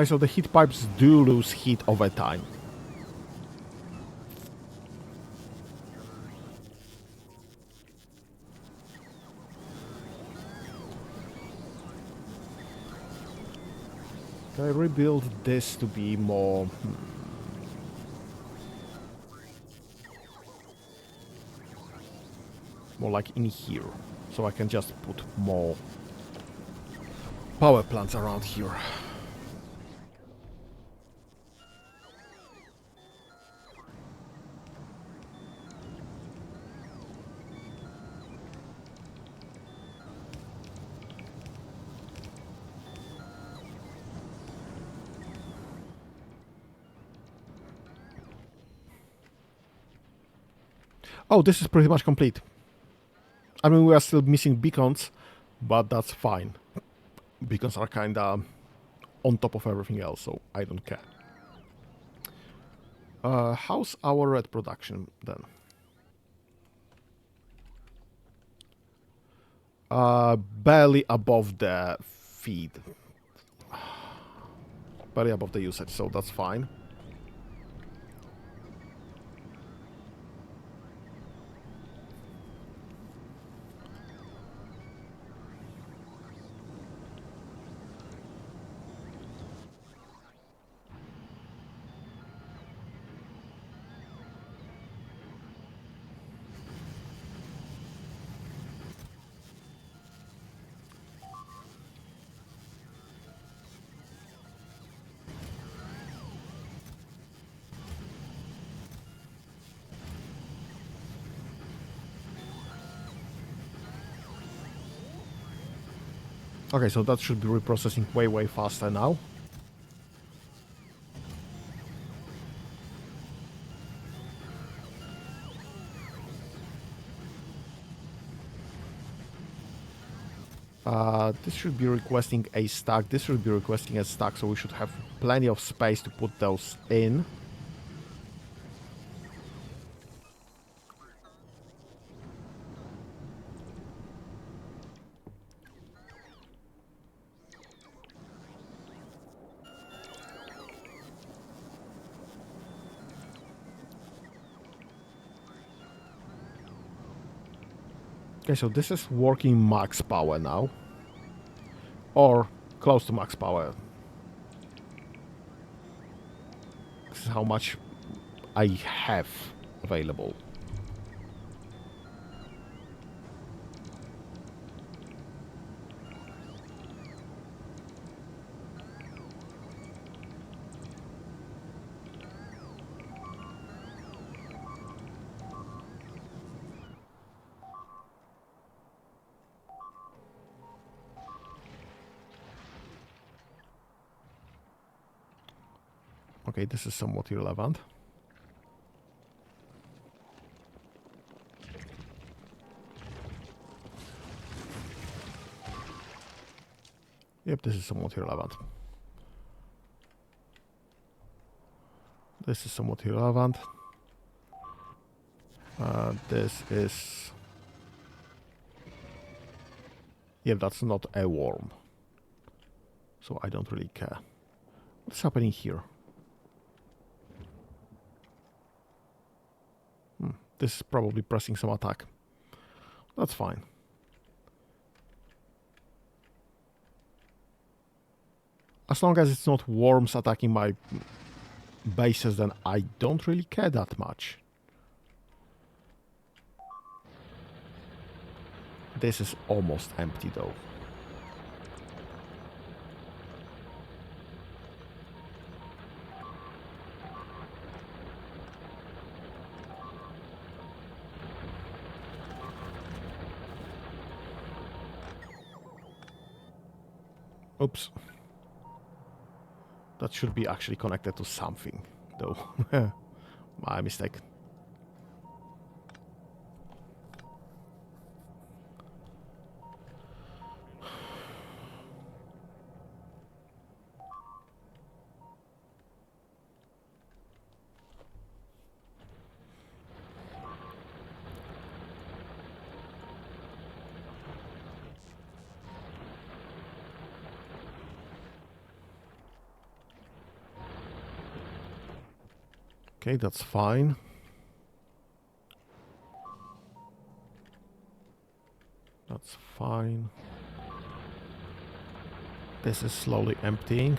So the heat pipes do lose heat over time. Can I rebuild this to be more... more like in here. So I can just put more power plants around here. Oh, this is pretty much complete. I mean, we are still missing beacons, but that's fine. Beacons are kinda on top of everything else, so I don't care. How's our red production then? Barely above the feed. Barely above the usage, so that's fine. Okay, so that should be reprocessing way faster now. This should be requesting a stack. This should be requesting a stack, so we should have plenty of space to put those in. Okay, so this is working max power now. Or close to max power. This is how much I have available. Okay, this is somewhat irrelevant. Yep, this is somewhat irrelevant. This is somewhat irrelevant. This is... Yeah, that's not a worm. So I don't really care. What's happening here? This is probably pressing some attack. That's fine. As long as it's not worms attacking my bases, then I don't really care that much. This is almost empty though. Oops. That should be actually connected to something, though. My mistake. Okay, that's fine. That's fine. This is slowly emptying.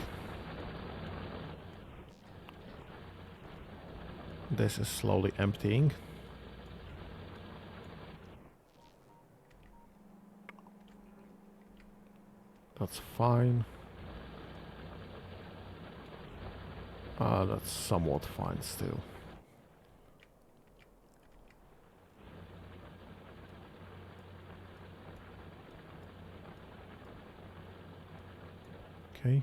This is slowly emptying. That's fine. That's somewhat fine still. Okay.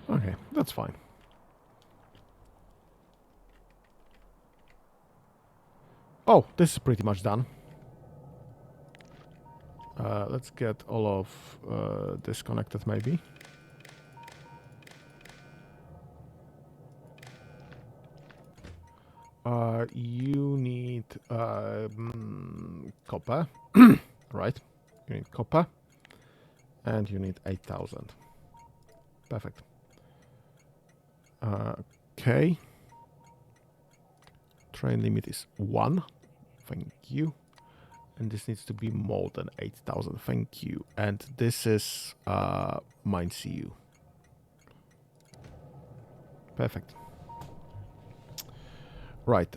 Okay, that's fine. Oh, this is pretty much done. Let's get all of disconnected maybe. You need copper, right? You need copper, and you need 8,000. Perfect. Okay. Train limit is 1. Thank you. And this needs to be more than 8,000. Thank you. And this is mine CU. Perfect. Right.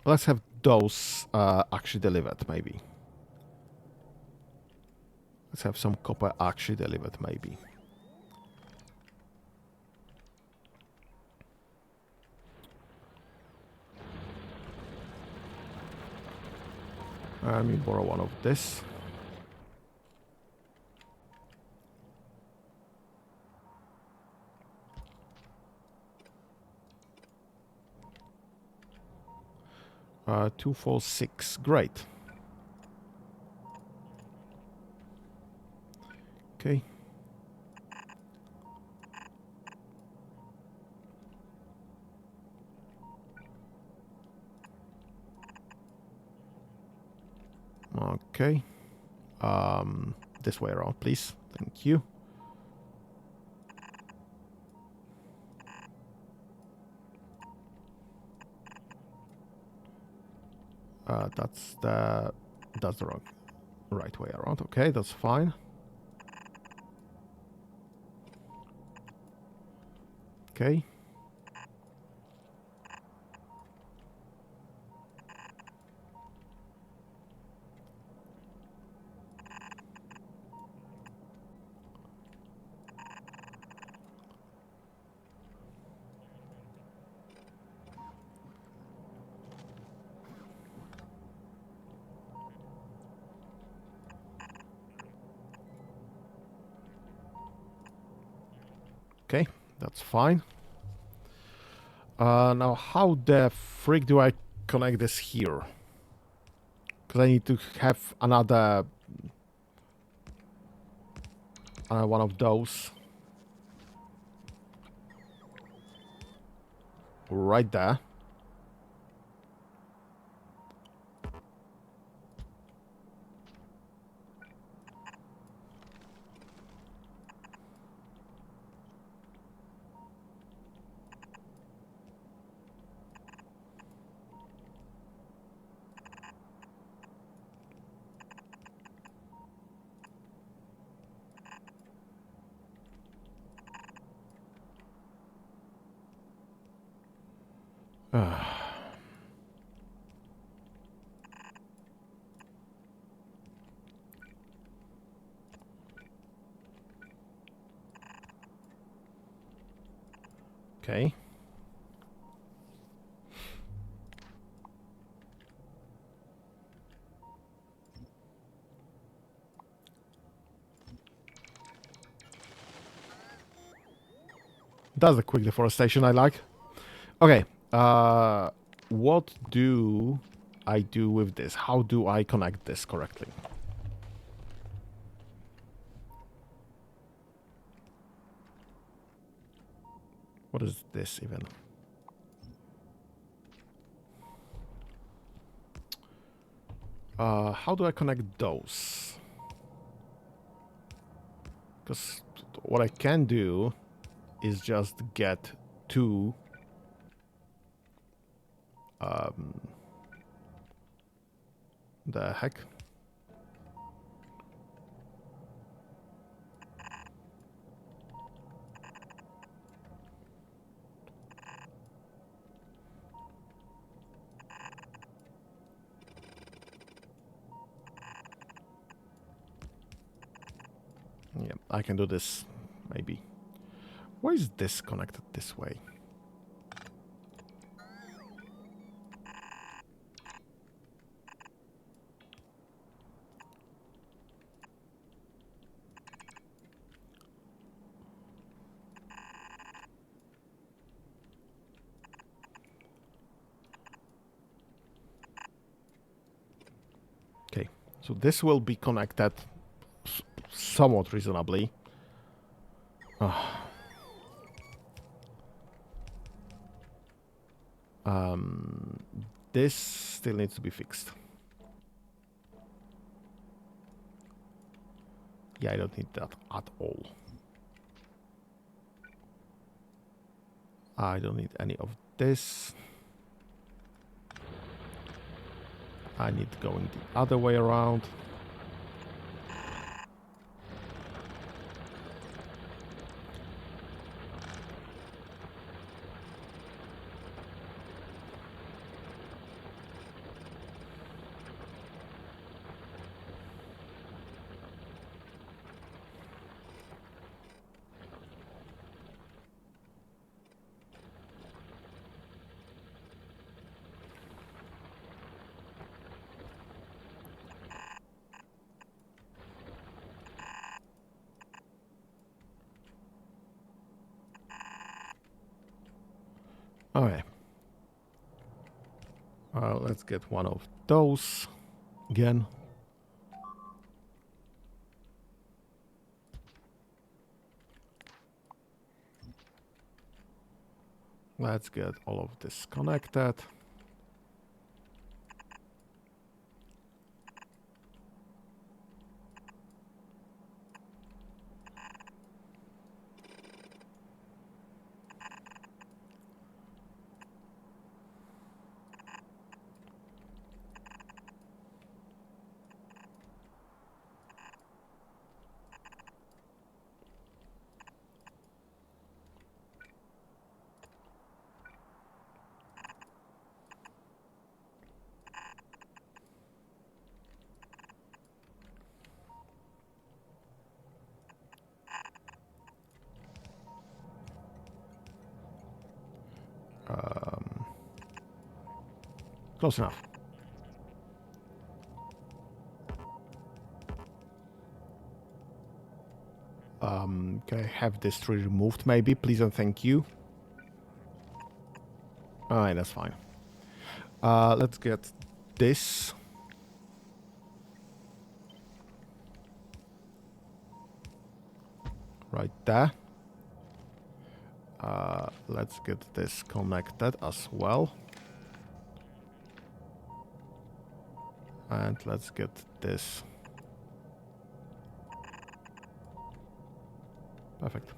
Let's have those actually delivered, maybe. Let's have some copper actually delivered, maybe. Let me borrow one of this. Uh, 2, 4, 6. Great. Okay. Okay. This way around, please. Thank you. That's the wrong right way around. Okay, that's fine. Okay. Okay, that's fine. Now, how the frick do I connect this here. Because I need to have another one of those. Right there. Okay. That's the quick deforestation I like. Okay. What do I do with this? How do I connect this correctly? What is this even? How do I connect those? Because what I can do is just get two the heck? Yeah, I can do this, maybe. Why is this connected this way? Okay, so this will be connected somewhat reasonably. This still needs to be fixed. Yeah, I don't need that at all. I don't need any of this. I need going the other way around. Okay. Let's get one of those again. Let's get all of this connected. Close enough. Can I have this tree removed maybe, please and thank you? Alright, that's fine. Let's get this. Right there. Let's get this connected as well. And let's get this. Perfect.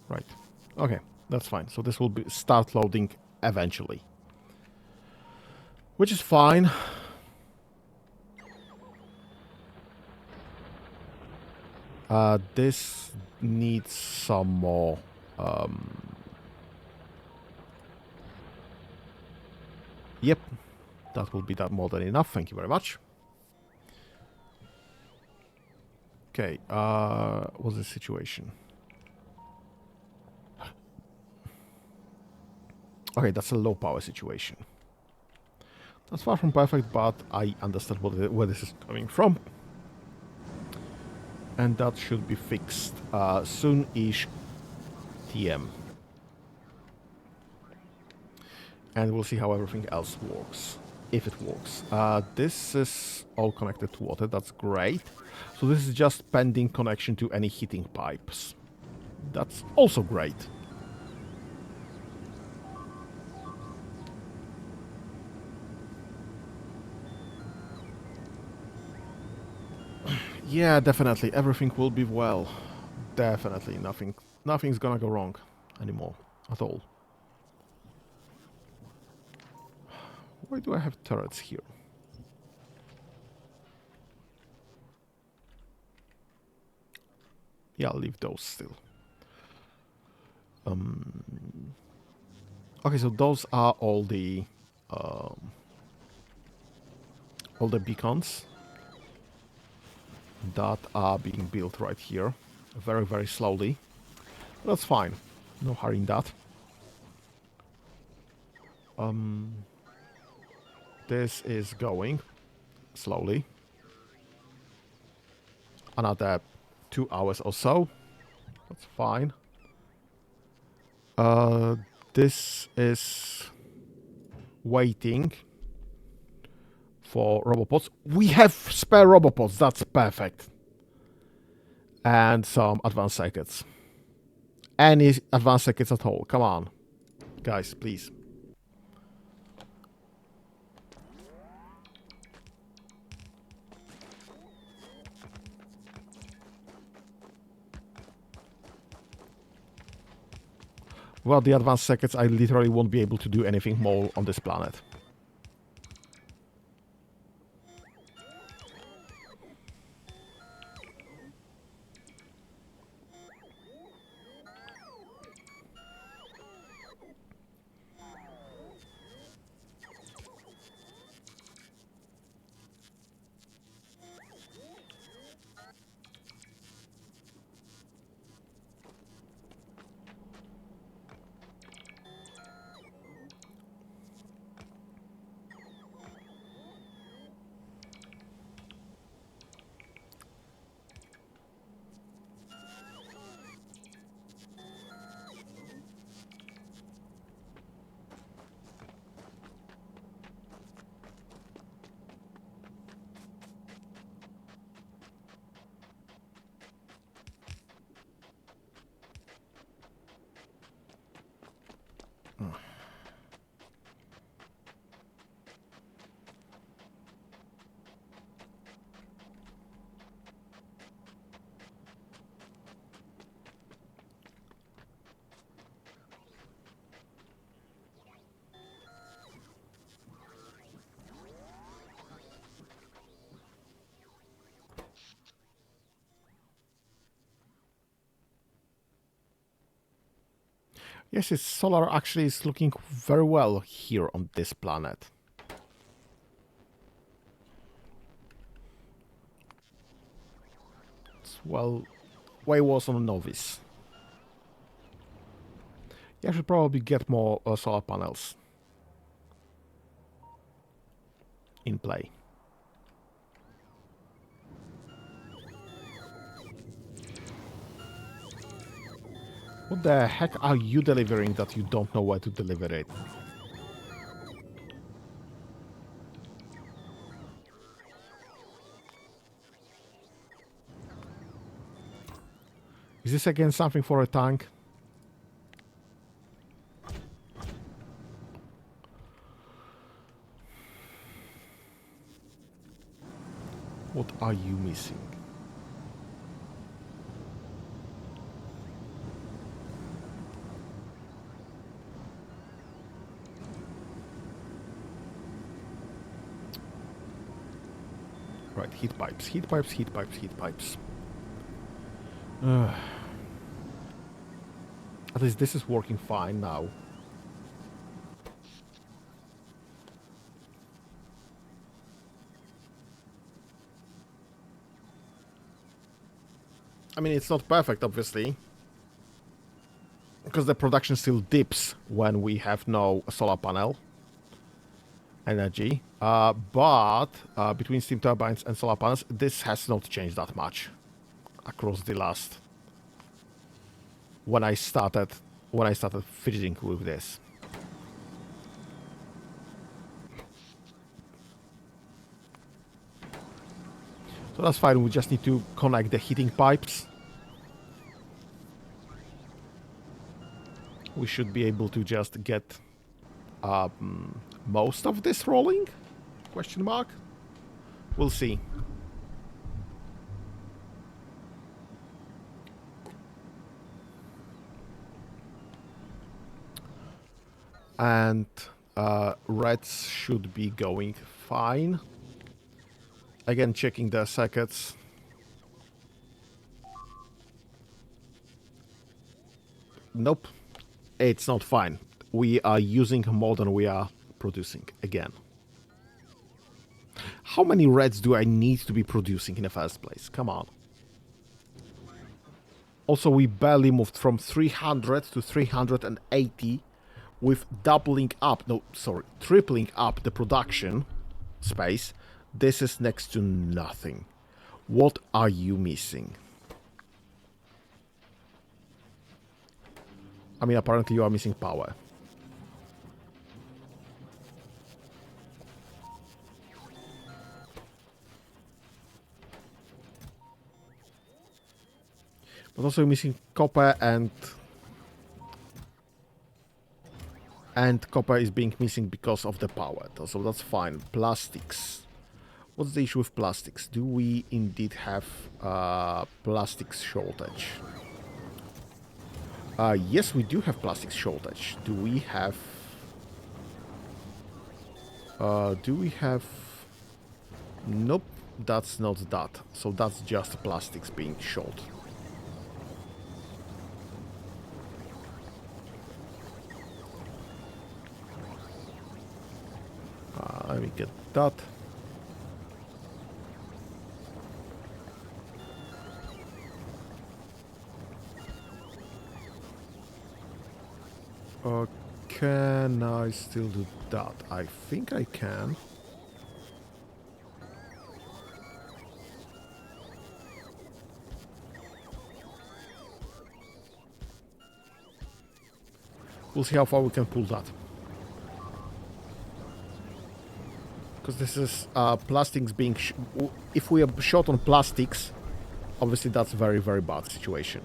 Right. Okay, that's fine. So this will be start loading eventually. Which is fine. This needs some more. Yep, that will be that more than enough. Thank you very much. Okay, what's the situation? Okay, that's a low power situation. That's far from perfect, but I understand where this is coming from. And that should be fixed soon-ish TM. And we'll see how everything else works, if it works. This is all connected to water, that's great. So this is just pending connection to any heating pipes. That's also great. Yeah, definitely, everything will be well. Definitely, nothing's gonna go wrong anymore, at all. Why do I have turrets here? Yeah, I'll leave those still. Okay, so those are all the beacons that are being built right here, very, very slowly. That's fine. No hurry in that. This is going slowly. Another 2 hours or so. That's fine. This is waiting for robopods. We have spare robopods. That's perfect. And some advanced circuits. Any advanced circuits at all. Come on. Guys, please. Well, the advanced circuits, I literally won't be able to do anything more on this planet. Yes, its solar actually is looking very well here on this planet. It's, well, way worse on a novice. Yeah, I should probably get more solar panels in play. What the heck are you delivering that you don't know where to deliver it? Is this again something for a tank? What are you missing? Right, heat pipes, heat pipes, heat pipes, heat pipes. At least this is working fine now. I mean, it's not perfect, obviously, because the production still dips when we have no solar panel energy. But between steam turbines and solar panels, this has not changed that much across the last when I started fiddling with this. So that's fine. We just need to connect the heating pipes. We should be able to just get most of this rolling? Question mark. We'll see. And reds should be going fine. Again, checking the circuits. Nope. It's not fine. We are using more than we are producing again. How many reds do I need to be producing in the first place? Come on. Also, we barely moved from 300 to 380 with tripling up the production space. This is next to nothing. What are you missing? I mean, apparently you are missing power. But also missing copper and copper is being missing because of the power. So that's fine. Plastics. What's the issue with plastics? Do we indeed have plastics shortage? Yes, we do have plastics shortage. Do we have... Nope, that's not that. So that's just plastics being short. Let me get that. Can I still do that? I think I can. We'll see how far we can pull that. Because this is plastics being... if we are short on plastics, obviously that's a very, very bad situation.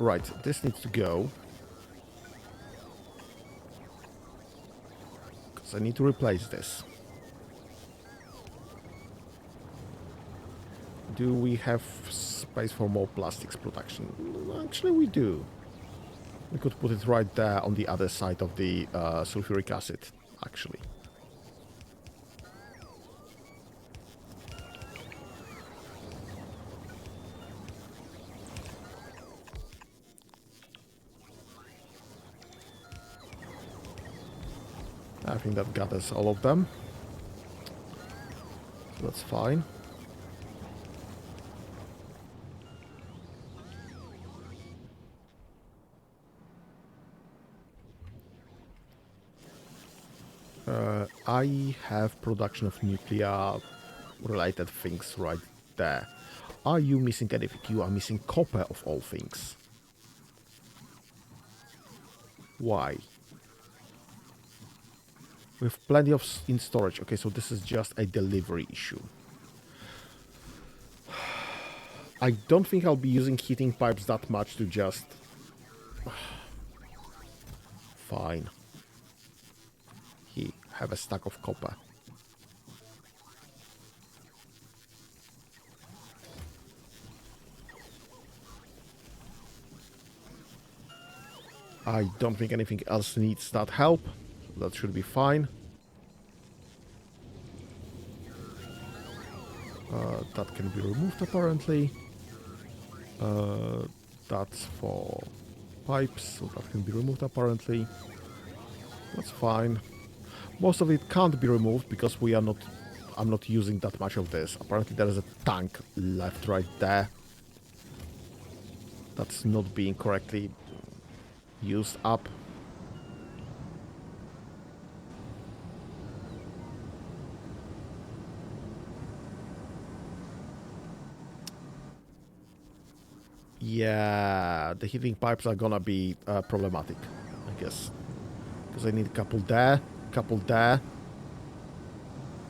Right, this needs to go. Because I need to replace this. Do we have space for more plastics production? Actually, we do. We could put it right there on the other side of the sulfuric acid, actually. I think that gathers all of them. So that's fine. I have production of nuclear related things right there. Are you missing anything? You are missing copper of all things. Why? We have plenty of in storage. Okay, so this is just a delivery issue. I don't think I'll be using heating pipes that much to just... Fine. Here, have a stack of copper. I don't think anything else needs that help. That should be fine. That can be removed apparently. That's for pipes, so that can be removed apparently. That's fine. Most of it can't be removed because we are not... I'm not using that much of this. Apparently there is a tank left right there. That's not being correctly used up. Yeah, the heating pipes are gonna be problematic, I guess. Because I need a couple there,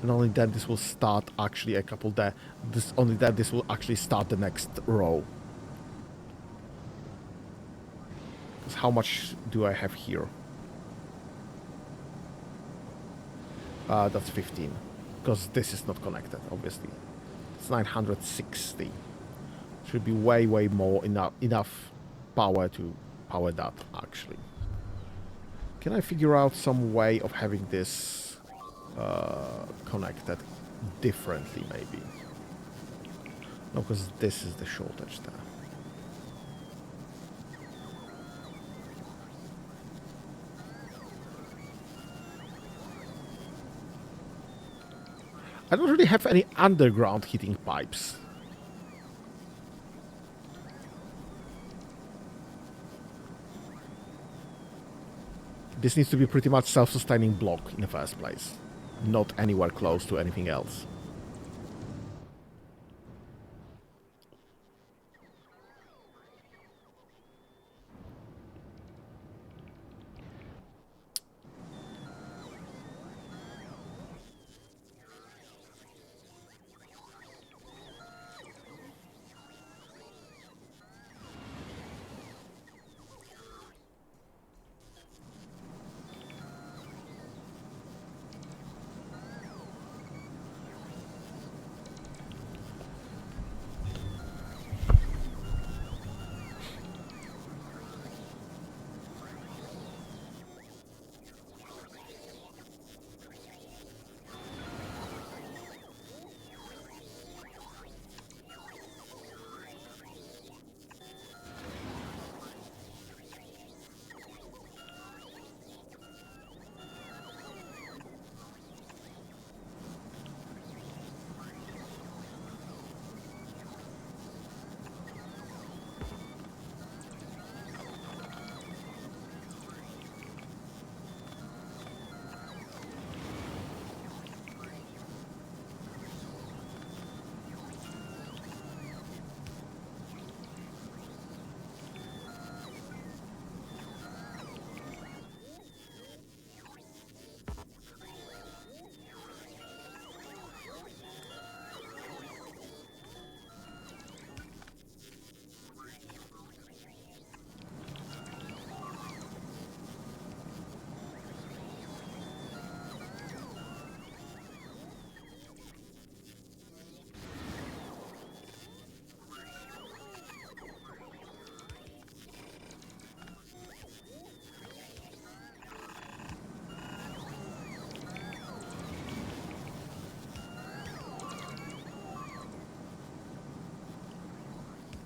and only then this will start actually a couple there. Only then this will actually start the next row. Because how much do I have here? That's 15. Because this is not connected, obviously. It's 960. Should be way more enough power to power that, actually. Can I figure out some way of having this connected differently, maybe? No, because this is the shortage there. I don't really have any underground heating pipes. This needs to be pretty much self-sustaining block in the first place. Not anywhere close to anything else.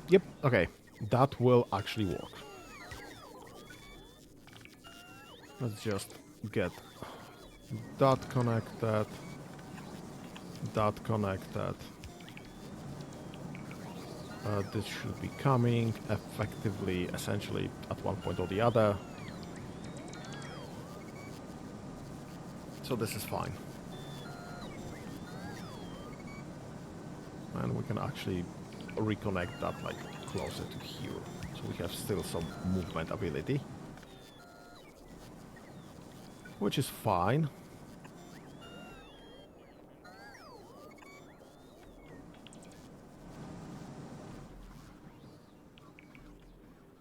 Yep, okay. That will actually work. Let's just get That connected. That connected. This should be coming effectively, essentially, at one point or the other. So this is fine. And we can actually reconnect that like closer to here. So we have still some movement ability. Which is fine.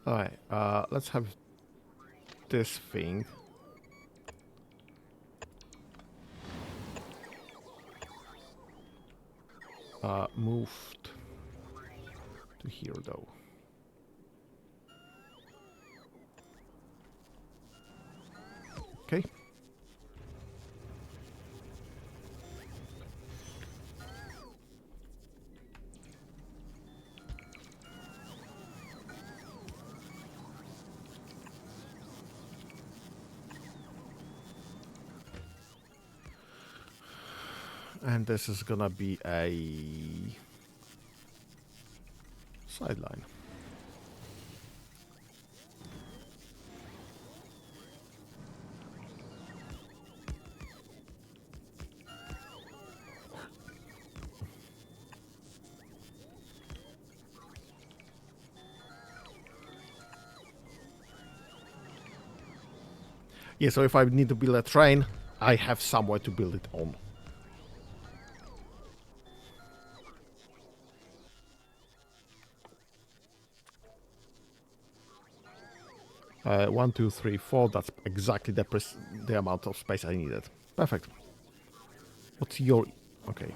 Alright, let's have this thing. Moved to here though. Okay. And this is gonna be a sideline. Yeah, so if I need to build a train, I have somewhere to build it on. One, two, three, four. That's exactly the amount of space I needed. Perfect. What's your... Okay.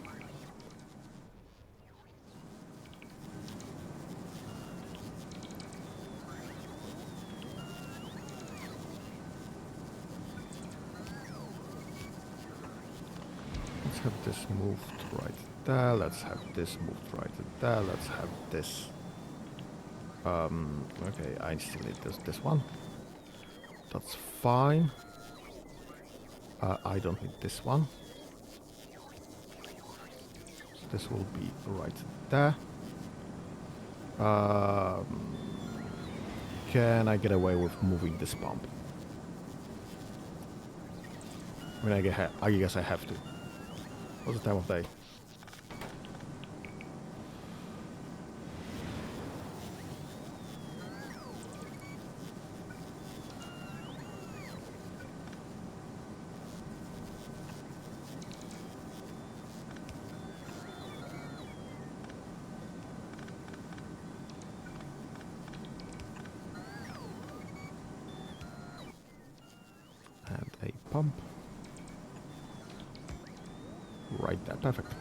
Let's have this moved right there. Let's have this moved right there. Let's have this... okay, I still need this one. That's fine. I don't need this one. So this will be right there. Can I get away with moving this pump? I mean, I guess I have to. What's the time of day? And a pump. Right there, perfect.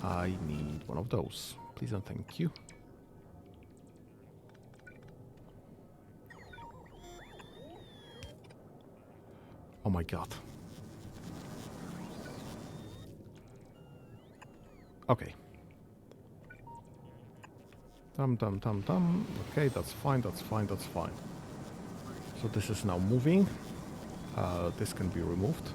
I need one of those. Please and thank you. Oh my god. Okay. Tum. Okay, that's fine, that's fine, that's fine. So this is now moving. This can be removed.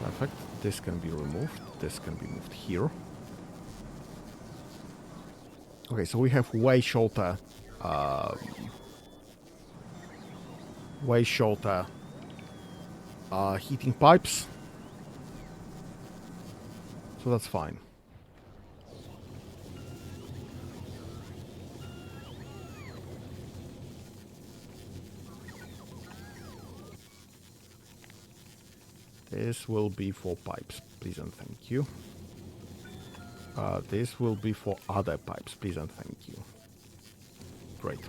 Perfect. This can be removed. This can be moved here. Okay, so we have way shorter heating pipes. So that's fine. This will be for pipes, please and thank you. This will be for other pipes, please and thank you. Great.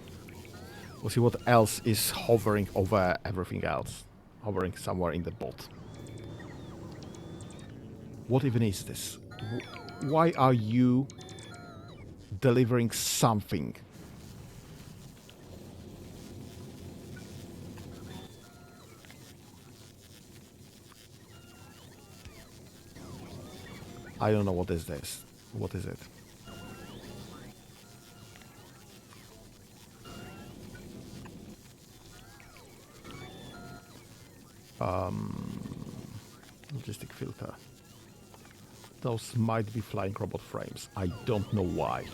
We'll see what else is hovering over everything else. Hovering somewhere in the boat. What even is this? Why are you delivering something? I don't know what is this. What is it? Logistic filter. Those might be flying robot frames. I don't know why.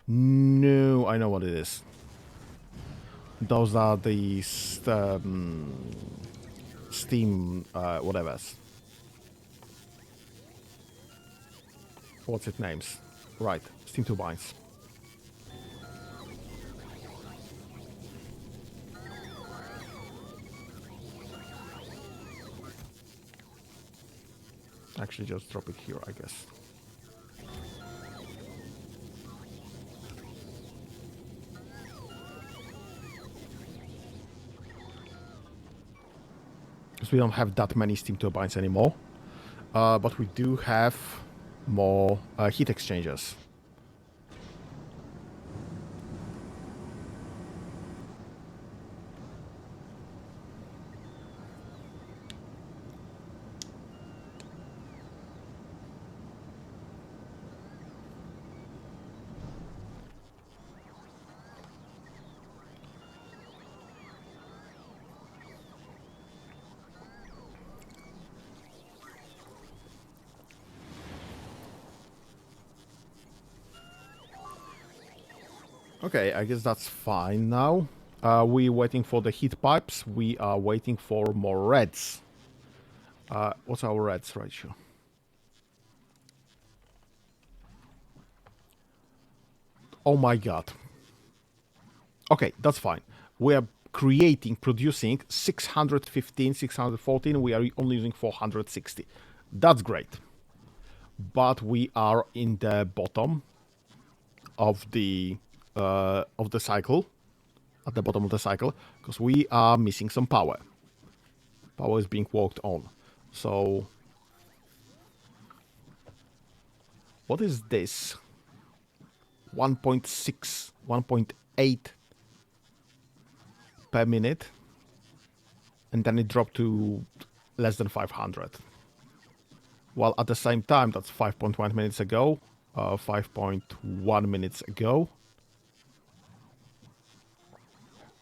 No, I know what it is. Those are the Steam whatever. What's it names? Right, Steam turbines. Actually, just drop it here, I guess. Because we don't have that many steam turbines anymore. But we do have more heat exchangers. Okay, I guess that's fine now. We're waiting for the heat pipes. We are waiting for more reds. What's our reds ratio? Oh my god. Okay, that's fine. We are producing 615, 614. We are only using 460. That's great. But we are in the bottom of the cycle, at the bottom of the cycle, because we are missing some power. Power is being worked on. So, what is this? 1.6, 1.8 per minute, and then it dropped to less than 500. While at the same time, that's 5.1 minutes ago, 5.1 minutes ago.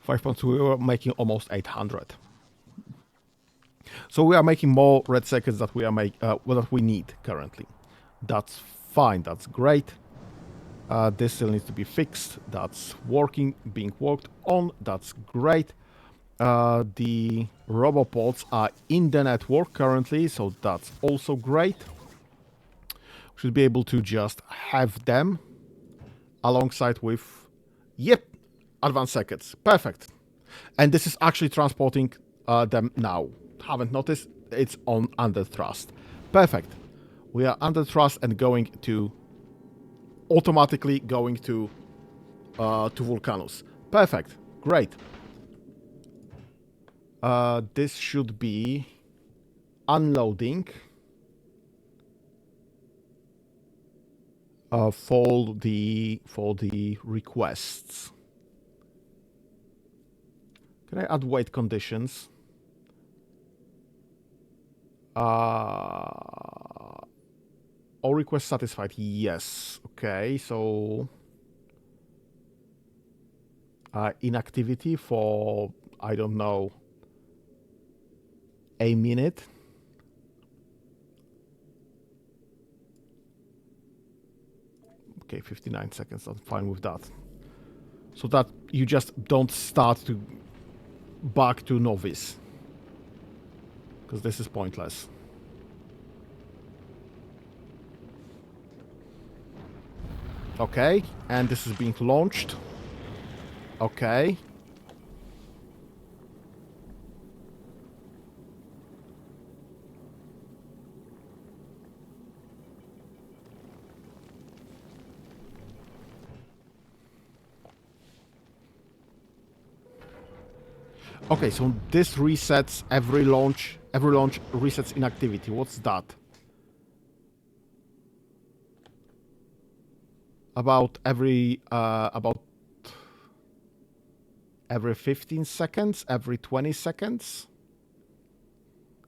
5.2, we were making almost 800. So we are making more red circuits that that we need currently. That's fine. That's great. This still needs to be fixed. That's being worked on. That's great. The robopods are in the network currently, so that's also great. Should be able to just have them alongside with, yep, advanced circuits. Perfect. And this is actually transporting them now. Haven't noticed? It's on under thrust. Perfect. We are under thrust and automatically going to Vulcanus. Perfect. Great. This should be unloading for the requests. Can I add weight conditions? All requests satisfied. Yes. Okay. So inactivity for, I don't know, a minute. Okay, 59 seconds. I'm fine with that. So that you just don't start to back to novice, because this is pointless. Okay, and this is being launched. Okay. Okay, so this resets every launch. Every launch resets inactivity. What's that? About every 15 seconds, every 20 seconds?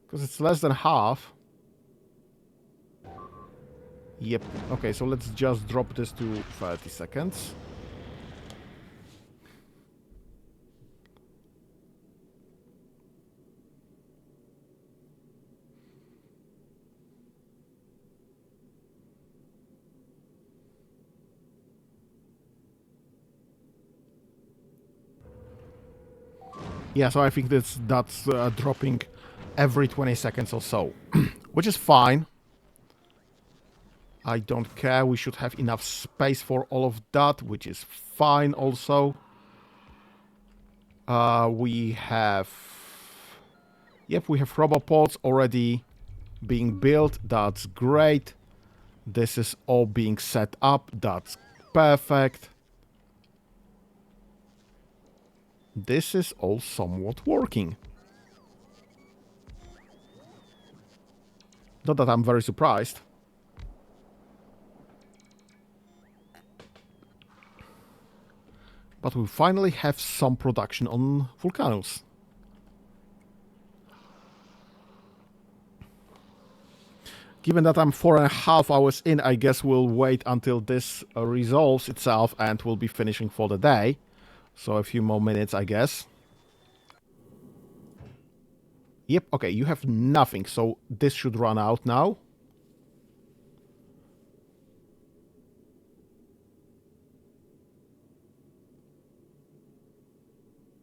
Because it's less than half. Yep. Okay, so let's just drop this to 30 seconds. Yeah, so I think that's dropping every 20 seconds or so, which is fine. I don't care. We should have enough space for all of that, which is fine also. We have... Yep, we have robopods already being built. That's great. This is all being set up. That's perfect. This is all somewhat working. Not that I'm very surprised. But we finally have some production on Vulcanus. Given that I'm 4.5 hours in, I guess we'll wait until this resolves itself and we'll be finishing for the day. So a few more minutes, I guess. Yep, okay, you have nothing, so this should run out now.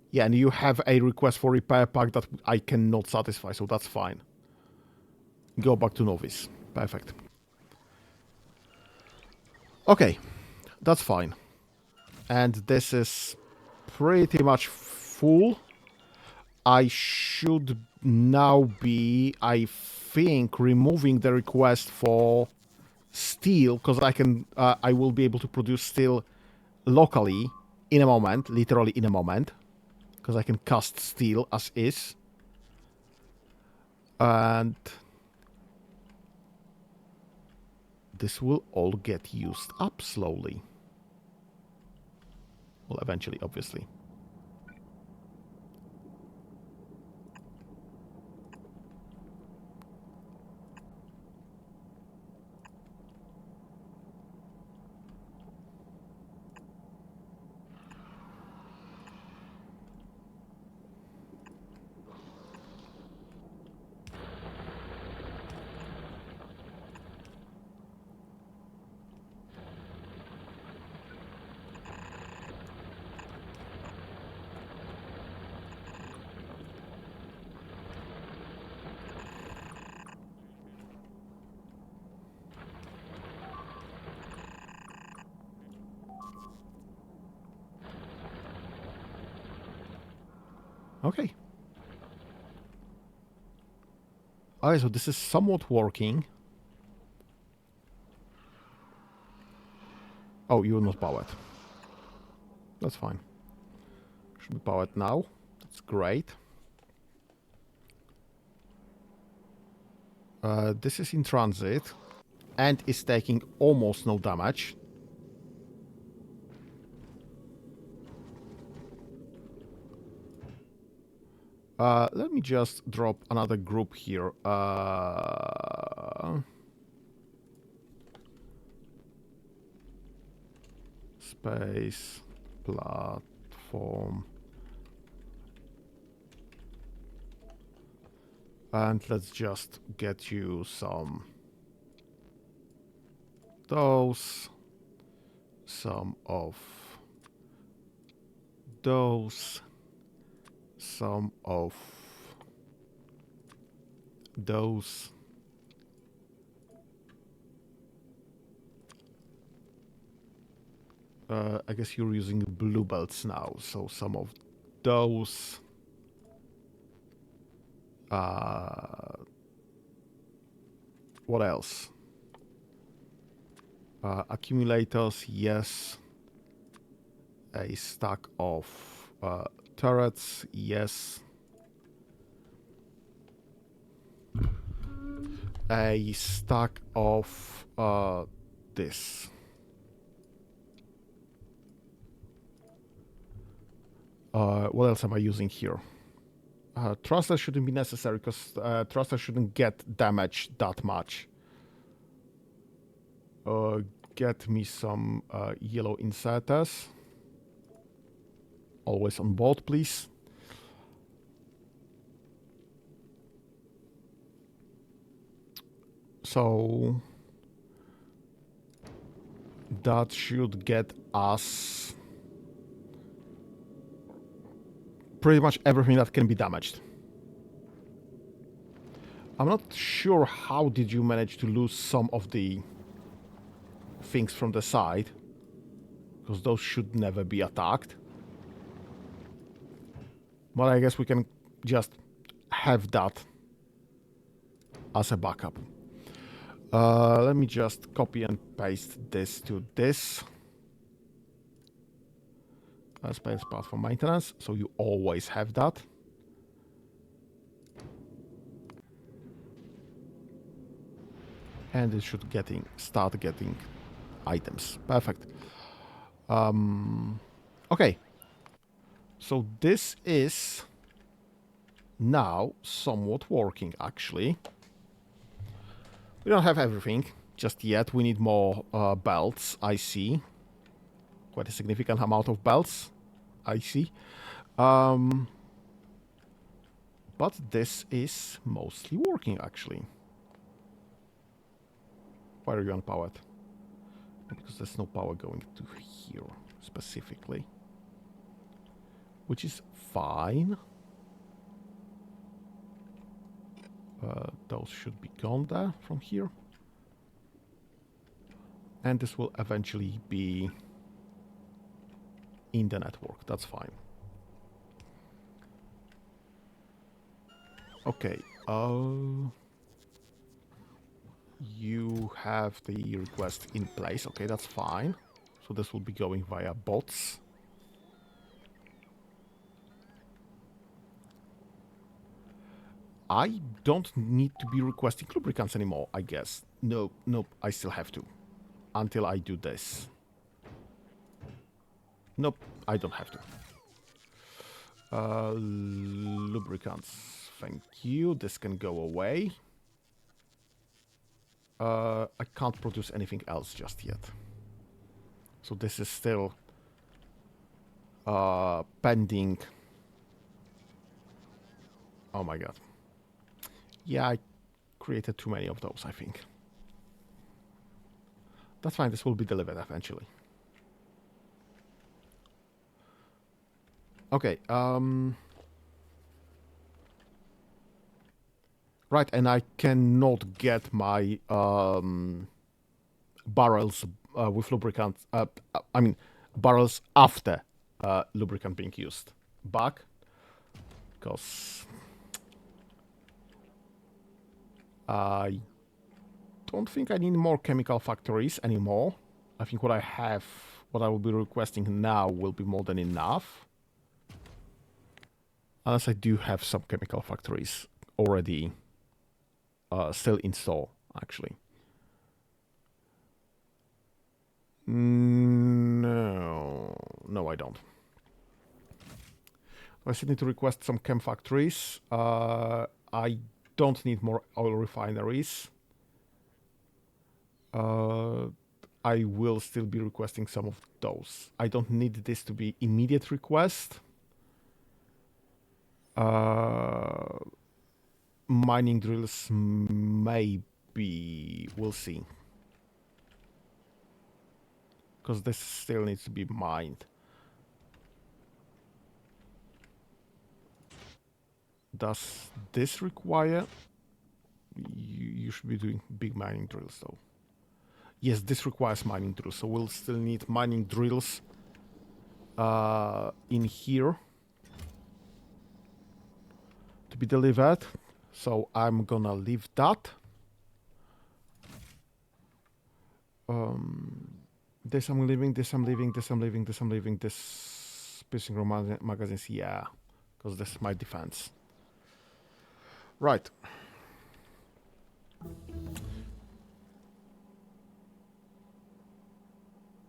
Yeah, and you have a request for repair pack that I cannot satisfy, so that's fine. Go back to novice. Perfect. Okay, that's fine. And this is pretty much full. I should now be, I think, removing the request for steel, because I will be able to produce steel locally in a moment, literally in a moment, because I can cast steel as is. And this will all get used up slowly. Well, eventually, obviously. Okay. Alright, so this is somewhat working. Oh, you will not power it. That's fine. Should be powered now. That's great. This is in transit and is taking almost no damage. Let me just drop another group here. Space, platform. And let's just get you some those, some of those, some of those. I guess you're using blue belts now, so some of those. What else? Accumulators, yes. A stack of turrets, yes. A stack of this. What else am I using here? Thrusters shouldn't be necessary because thrusters shouldn't get damaged that much. Get me some yellow inserters. Always on board, please. So that should get us pretty much everything that can be damaged. I'm not sure how did you manage to lose some of the things from the side, because those should never be attacked. But I guess we can just have that as a backup. Let me just copy and paste this to this. Space path for maintenance, so you always have that. And it should start getting items. Perfect. Okay. So this is now somewhat working, actually. We don't have everything just yet. We need more belts, I see. Quite a significant amount of belts, I see. But this is mostly working, actually. Why are you unpowered? Because there's no power going to here, specifically. Which is fine. Those should be gone there from here. And this will eventually be in the network. That's fine. Okay. You have the request in place. Okay, that's fine. So this will be going via bots. I don't need to be requesting lubricants anymore, I guess. No, nope, I still have to. Until I do this. Nope, I don't have to. Lubricants, thank you. This can go away. I can't produce anything else just yet. So this is still pending. Oh my god. Yeah, I created too many of those, I think. That's fine, this will be delivered eventually. Okay, right, and I cannot get my barrels with lubricant, I mean, barrels after lubricant being used back, because I don't think I need more chemical factories anymore. I think what I have, what I will be requesting now will be more than enough. Unless I do have some chemical factories already still in store, actually. No, I don't. I still need to request some chem factories. I don't need more oil refineries. I will still be requesting some of those. I don't need this to be immediate request. Mining drills, maybe. We'll see. Because this still needs to be mined. Does this require... You should be doing big mining drills, though. Yes, this requires mining drills, so we'll still need mining drills in here to be delivered. So I'm gonna leave that. This I'm leaving, this I'm leaving, this I'm leaving, this I'm leaving, this piercing magazines, yeah, because this is my defense. Right.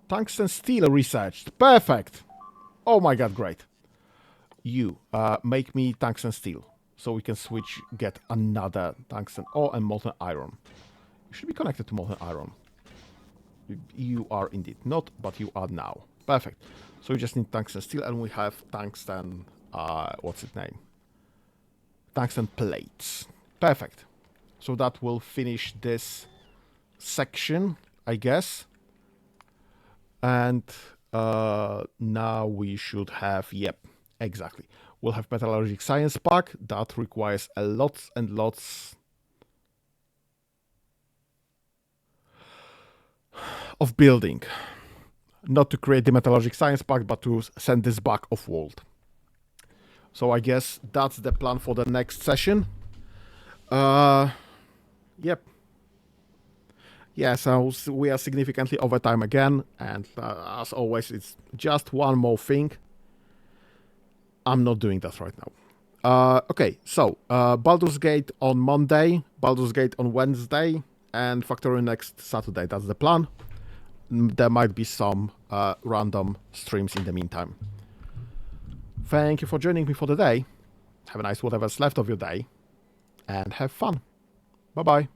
Tungsten steel researched. Perfect. Oh my god, great. You make me tungsten steel so we can switch, get another tungsten ore and molten iron. You should be connected to molten iron. You are indeed not, but you are now. Perfect. So we just need tungsten steel and we have tungsten, what's its name? Tungsten plates. Perfect. So that will finish this section, I guess. And now we should have, yep, exactly. We'll have metallurgic science pack. That requires a lots and lots of building. Not to create the metallurgic science pack, but to send this back off-world. So I guess that's the plan for the next session. Yep. Yeah, so we are significantly over time again, and as always, it's just one more thing. I'm not doing that right now. Okay, so Baldur's Gate on Monday, Baldur's Gate on Wednesday, and Factorio next Saturday. That's the plan. There might be some random streams in the meantime. Thank you for joining me for the day. Have a nice whatever's left of your day, and have fun. Bye-bye.